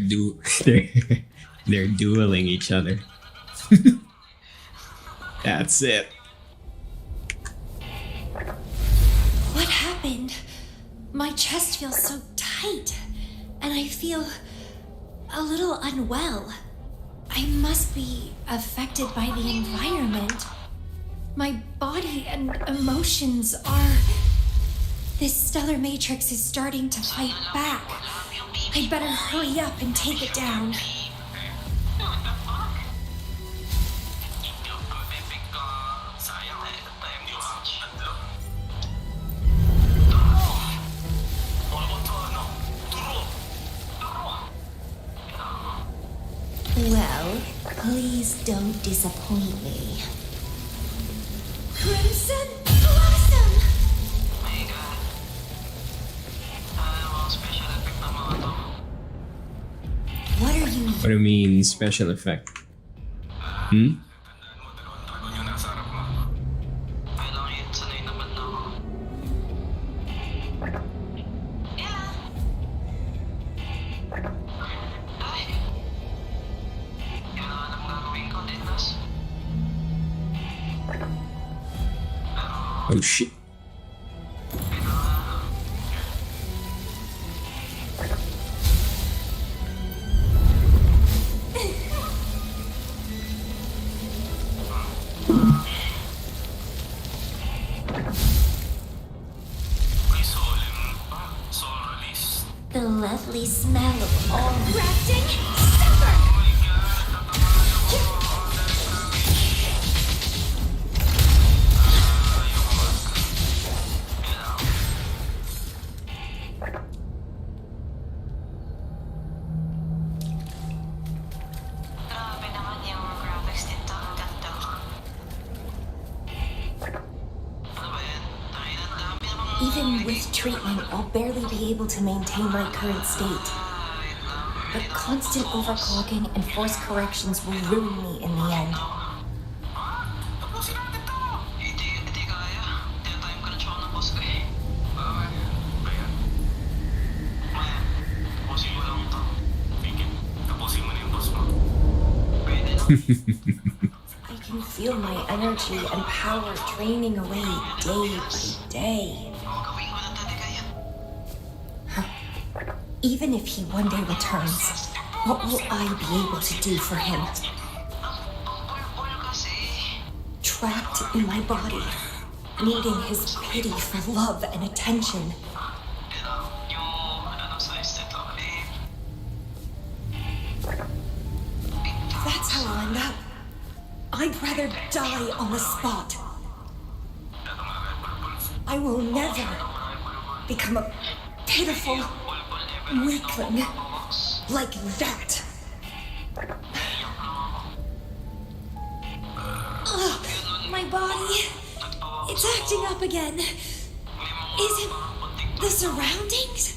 dueling each other. That's it. What happened? My chest feels so tight, and I feel a little unwell. I must be affected by the environment. My body and emotions are... This stellar matrix is starting to fight back. I'd better hurry up and take it down. Well, please don't disappoint me. Crimson Blossom! What are you... What do you mean special effect? Hmm? Oh shit. The lovely smell of all Grafting Supper! Grabe naman yung graphics dito. Ang ganda. Even with treatment, I'll barely be able to maintain my current state. But constant overclocking and forced corrections will ruin me in the end. Hindi kaya. Tinatime ko na siya ng boss ko eh. Maya, tapusin mo lang ito. Sige, tapusin mo na yung boss mo. Pwede na. I can feel my energy and power draining away day by day. Gawin ko na talaga yan. Even if he one day returns, what will I be able to do for him? Bulbul kasi. Trapped in my body, needing his pity for love and attention. Yung ano sa estate lang eh. That's how I'll end up. I'd rather die on the spot. I will never become a pitiful weakling like that. Ugh, my body, it's acting up again. Is it the surroundings?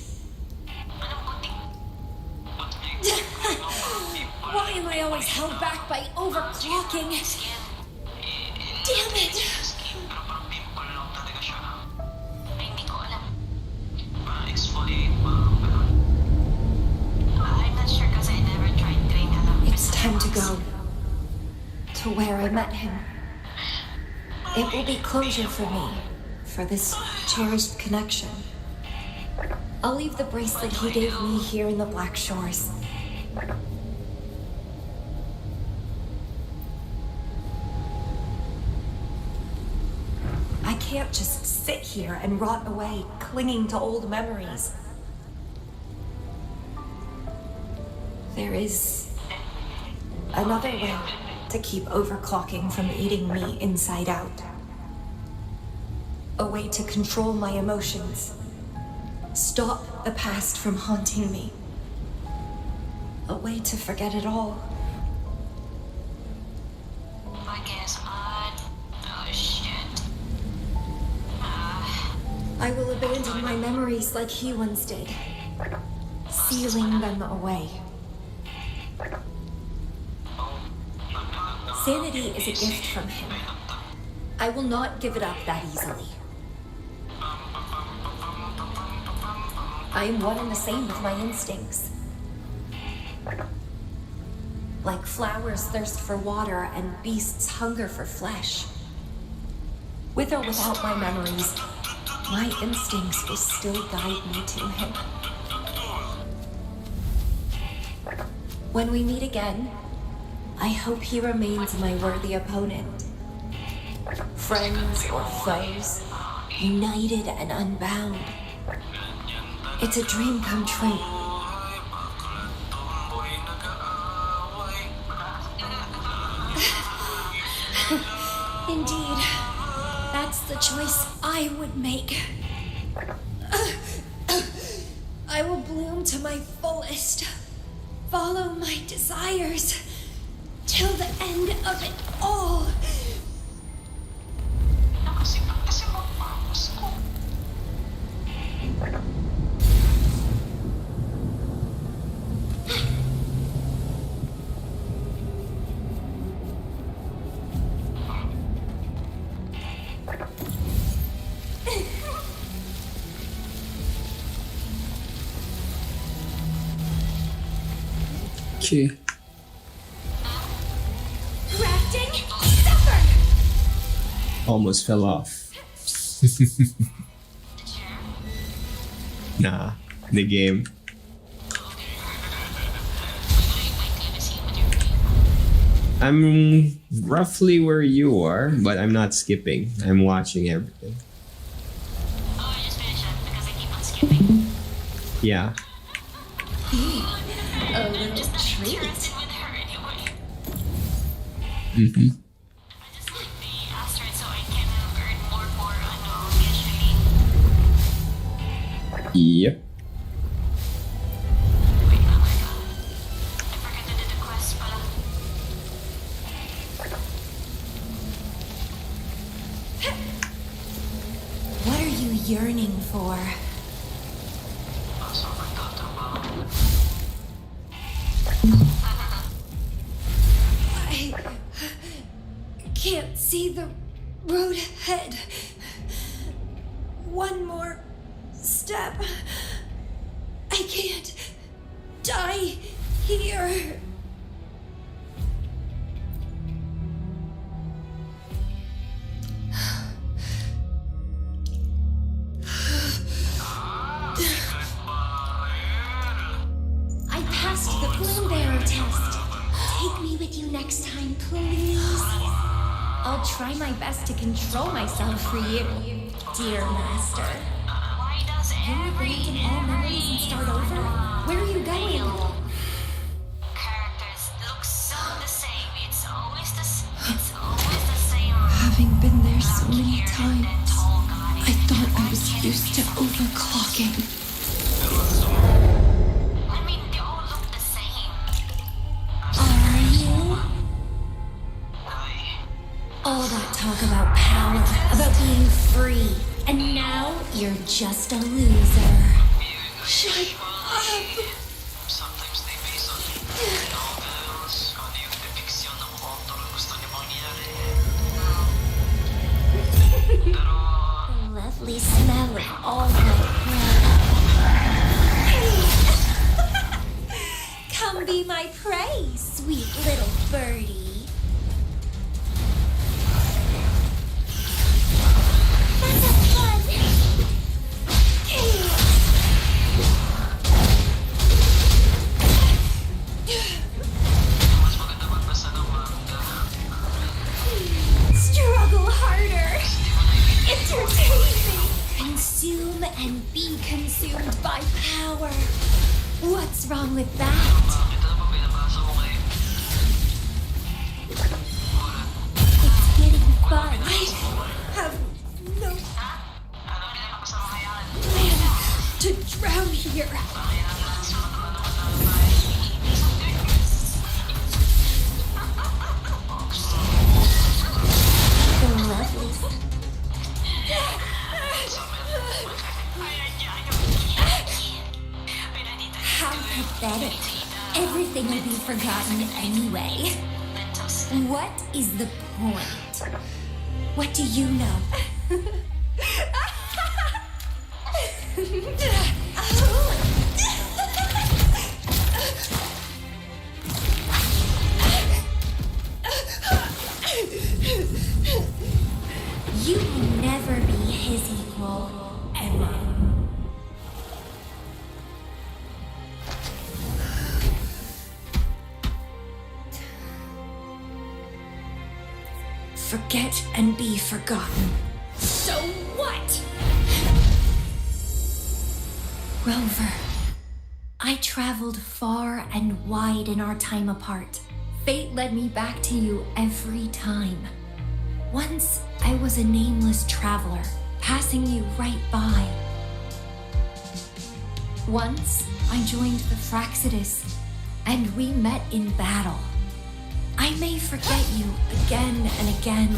Why am I always held back by overclocking? Damn it! Pimple lang talaga siya. Ay, hindi ko alam. Exfoliate pa. I'm not sure because I never tried doing that. It's time to go. To where I met him. It will be closure for me, for this cherished connection. I'll leave the bracelet he gave me here in the Black Shores. I can't just sit here and rot away, clinging to old memories. There is another way to keep overclocking from eating me inside out. A way to control my emotions. Stop the past from haunting me. A way to forget it all. I guess odd. Oh shit. I will abandon my memories like he once did, sealing them away. Sanity is a gift from him. I will not give it up that easily. I am one and the same with my instincts. Like flowers thirst for water and beasts hunger for flesh. With or without my memories, my instincts will still guide me to him. When we meet again, I hope he remains my worthy opponent. Friends or foes, united and unbound. It's a dream come true. Indeed, that's the choice I would make. I will bloom to my fullest, follow my desires, till the end of it all. Okay. Rafting, suffer! Almost fell off. Nah, the game. I'm roughly where you are, but I'm not skipping. I'm watching everything. Oh, I just finished it because I keep on skipping. Yeah. A little treat. Interested with her anyway. Mm-hmm. I just like the asteroid so I can earn more eventually. Yep. Wait, oh my god. I forgot to do the quest pala. What are you yearning for? I can't see the road ahead. One more step. I can't die here. I passed the Bloom Bearer test. Take me with you next time, please. I'll try my best to control myself for you, dear master. Why does Can you abandon all memories and start over? Where are you going? characters look so the same? It's always the same. Having been there so many Here and times, then tall guy. I thought I was used to overclocking. I mean, they all look the same. Are you? All that talk about power, about being free, and now you're just a loser. Shut up! Sometimes they base on novels, ano yung depiksyon ng author gusto niya mangyari. Pero, The lovely smell of all my prey. Come be my prey, sweet little birdie. That's a fun. mas maganda magbasa ng manga. Struggle harder. Entertain me. Consume and be consumed by power. What's wrong with that? Bakit ano ba binabasa mo ngayon? It's getting fun. I have no forgotten anyway. What is the point? What do you know? You will never be his equal, ever. Forget and be forgotten. So what? Rover, I traveled far and wide in our time apart. Fate led me back to you every time. Once, I was a nameless traveler, passing you right by. Once, I joined the Fraxidus, and we met in battle. I may forget you again and again,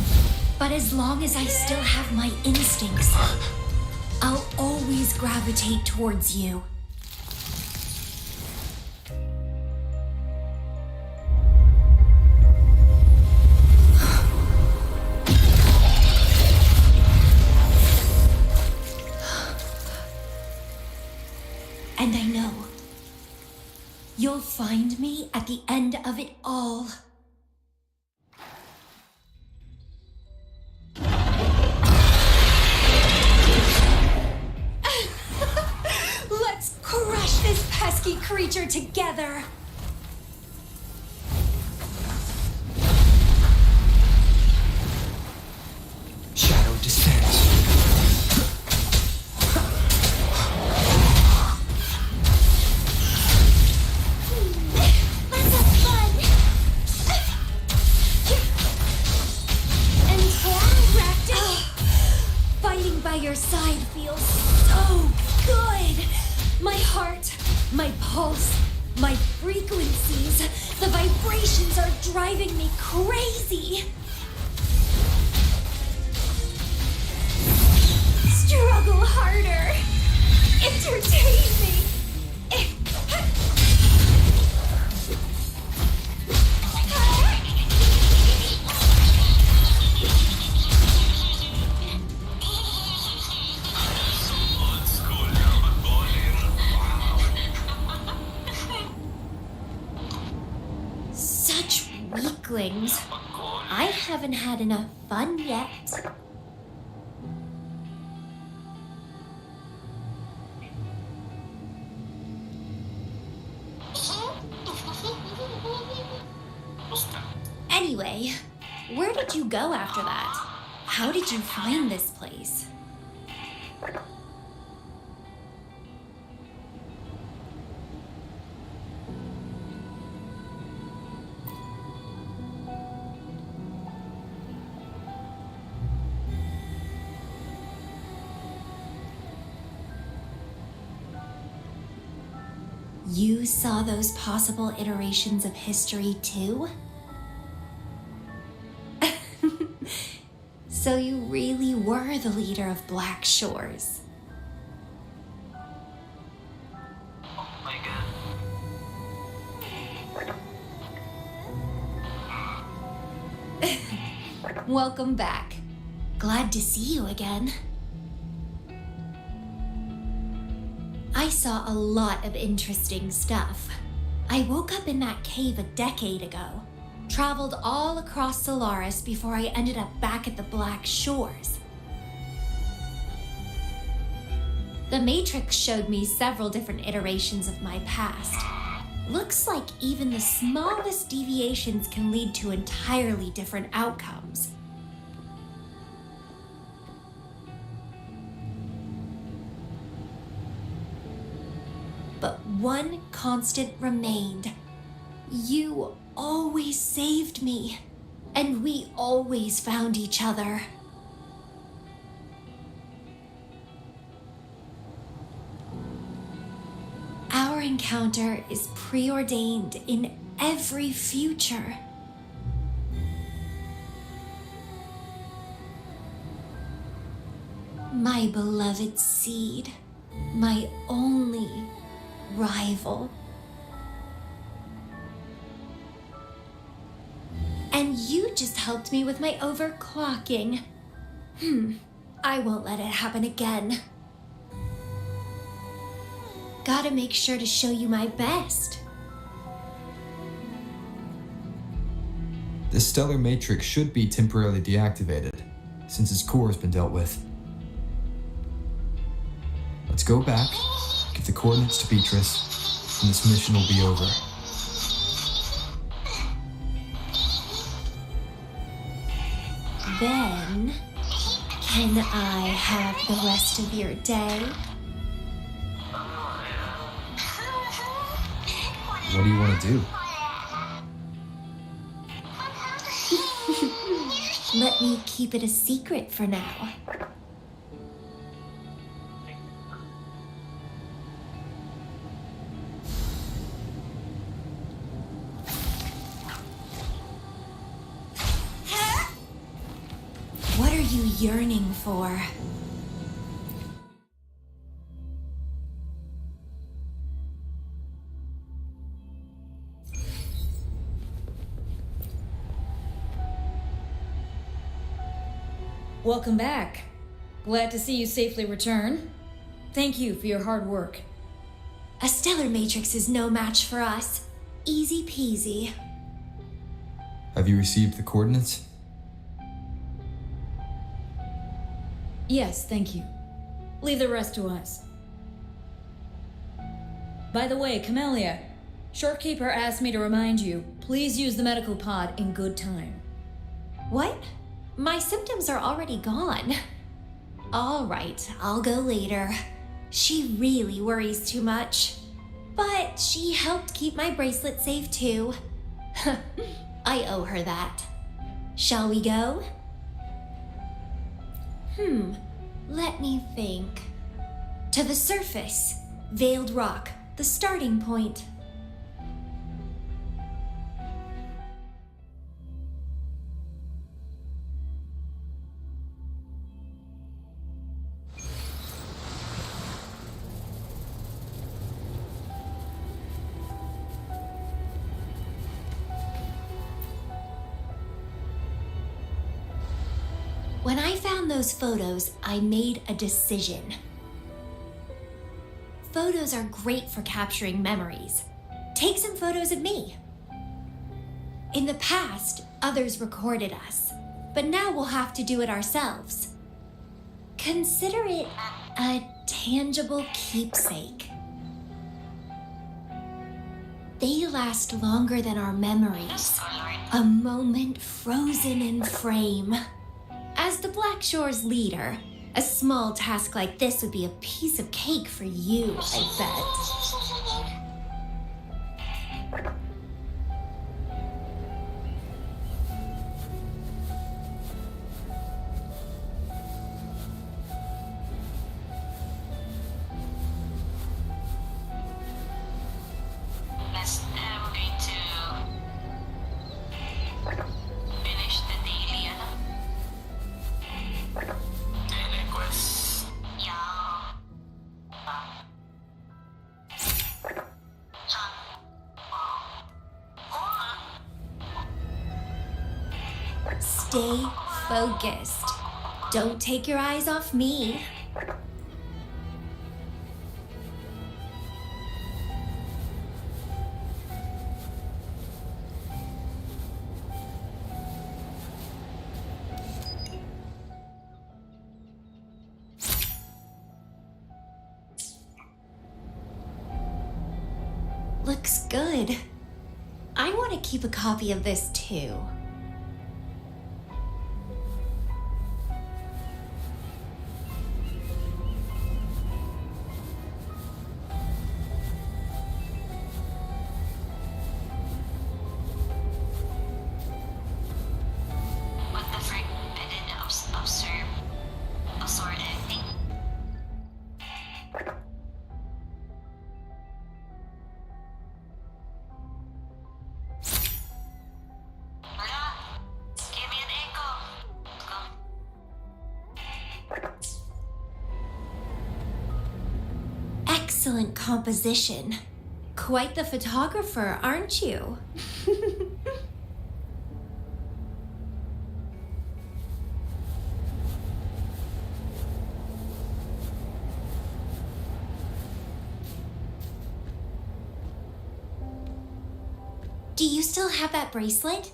but as long as I still have my instincts, I'll always gravitate towards you. And I know you'll find me at the end of it all. Let's crush this pesky creature together. Shadow descends. Let's have fun. And Rakton, fighting by your side feels so good. My heart, my pulse, my frequencies, the vibrations are driving me crazy. Struggle harder. Entertain me. Such weaklings. I haven't had enough fun yet. Anyway, where did you go after that? How did you find this place? You saw those possible iterations of history too? So you really were the leader of Black Shores. Oh my god. Welcome back. Glad to see you again. I saw a lot of interesting stuff. I woke up in that cave a decade ago, traveled all across Solaris before I ended up back at the Black Shores. The Matrix showed me several different iterations of my past. Looks like even the smallest deviations can lead to entirely different outcomes. But one constant remained. You always saved me, and we always found each other. Our encounter is preordained in every future. My beloved seed, my only rival. And you just helped me with my overclocking. I won't let it happen again. Gotta make sure to show you my best. The stellar matrix should be temporarily deactivated, since its core has been dealt with. Let's go back, give the coordinates to Beatrice, and this mission will be over. Then, can I have the rest of your day? What do you want to do? Let me keep it a secret for now. What are you yearning for? Welcome back. Glad to see you safely return. Thank you for your hard work. A stellar matrix is no match for us. Easy peasy. Have you received the coordinates? Yes, thank you. Leave the rest to us. By the way, Camellia, Shorekeeper asked me to remind you, please use the medical pod in good time. What? My symptoms are already gone. All right, I'll go later. She really worries too much. But she helped keep my bracelet safe too. I owe her that. Shall we go? Let me think. To the surface. Veiled Rock, the starting point. When I found those photos, I made a decision. Photos are great for capturing memories. Take some photos of me. In the past, others recorded us, but now we'll have to do it ourselves. Consider it a tangible keepsake. They last longer than our memories. A moment frozen in frame. As the Black Shore's leader, a small task like this would be a piece of cake for you, I bet. I'm going to finish the daily, Daily quest. Yeah. Stay focused. Don't take your eyes off me. Looks good. I want to keep a copy of this too. What the frick? I didn't observe anything. Give me an echo. Excellent composition. Quite the photographer, aren't you? Do you still have that bracelet?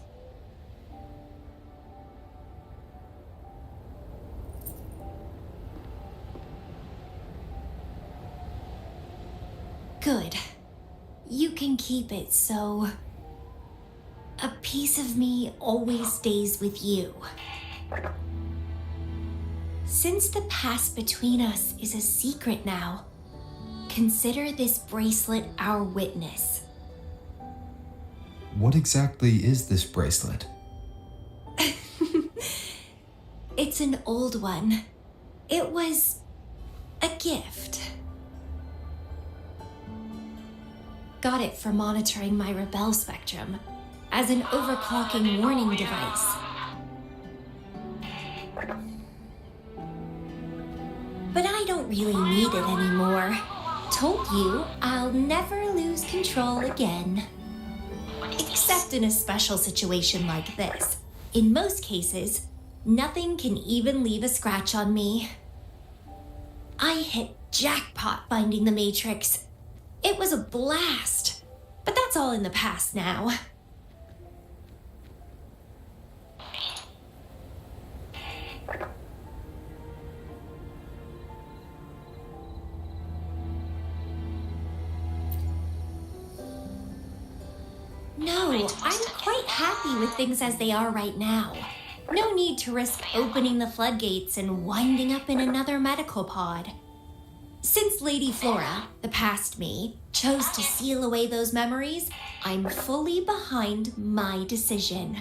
Good. You can keep it, so a piece of me always stays with you. Since the past between us is a secret now, consider this bracelet our witness. What exactly is this bracelet? It's an old one. It was a gift. Got it for monitoring my rebel spectrum as an overclocking warning device. But I don't really need it anymore. Told you I'll never lose control again. Except in a special situation like this. In most cases, nothing can even leave a scratch on me. I hit jackpot finding the Matrix. It was a blast, but that's all in the past now. No, I'm quite happy with things as they are right now. No need to risk opening the floodgates and winding up in another medical pod. Since Lady Flora, the past me, chose to seal away those memories, I'm fully behind my decision.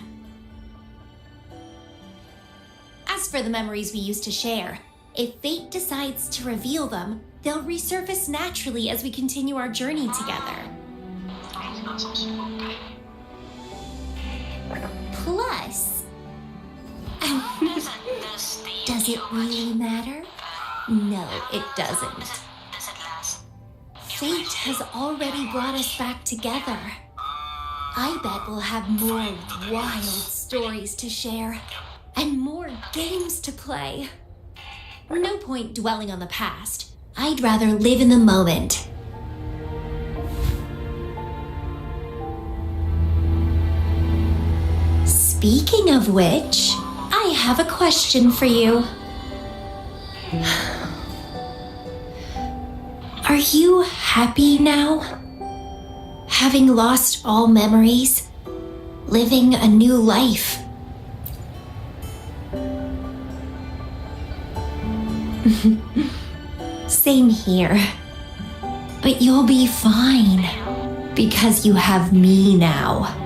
As for the memories we used to share, if fate decides to reveal them, they'll resurface naturally as we continue our journey together. Plus, does it really matter? No, it doesn't. Fate has already brought us back together. I bet we'll have more wild stories to share and more games to play. No point dwelling on the past. I'd rather live in the moment. Speaking of which, I have a question for you. Are you happy now? Having lost all memories? Living a new life? Same here. But you'll be fine, because you have me now.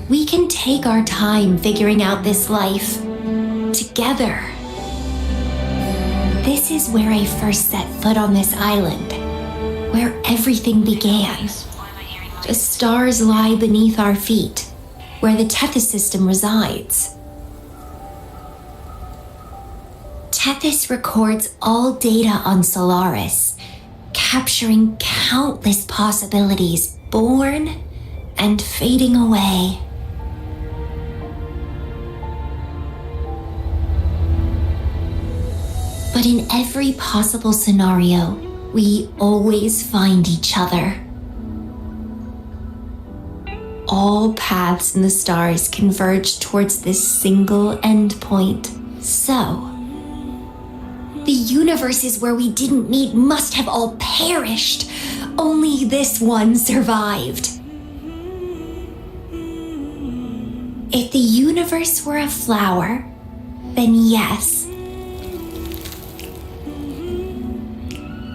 We can take our time figuring out this life together. This is where I first set foot on this island, where everything began. The stars lie beneath our feet, where the Tethys system resides. Tethys records all data on Solaris, capturing countless possibilities born and fading away. But in every possible scenario, we always find each other. All paths in the stars converge towards this single endpoint. So, the universes where we didn't meet must have all perished. Only this one survived. If the universe were a flower, then yes.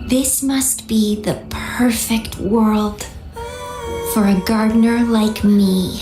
This must be the perfect world for a gardener like me.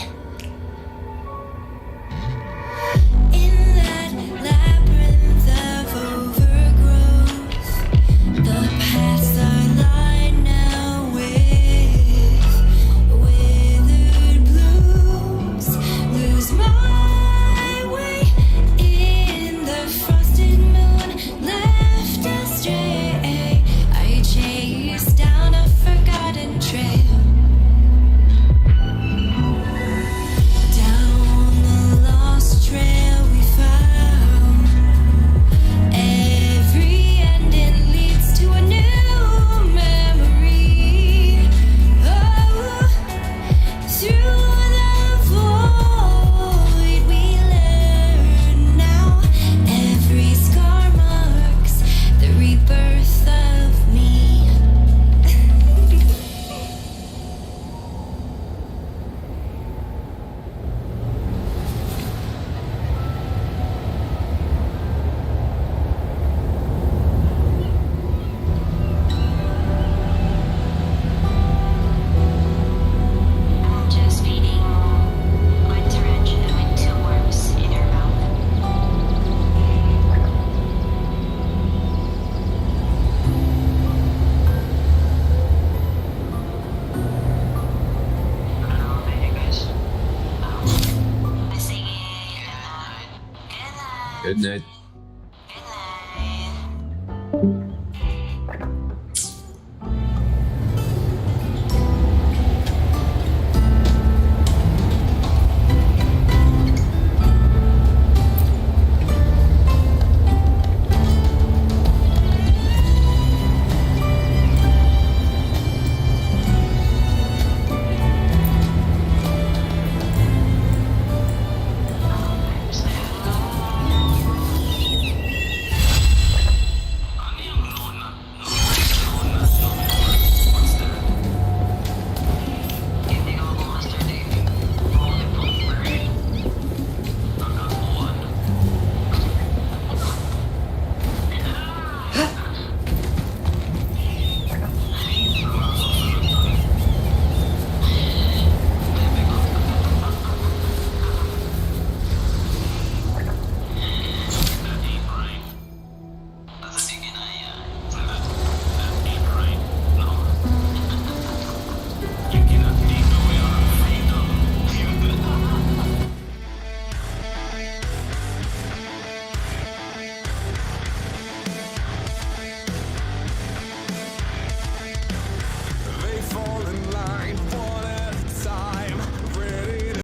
Good night.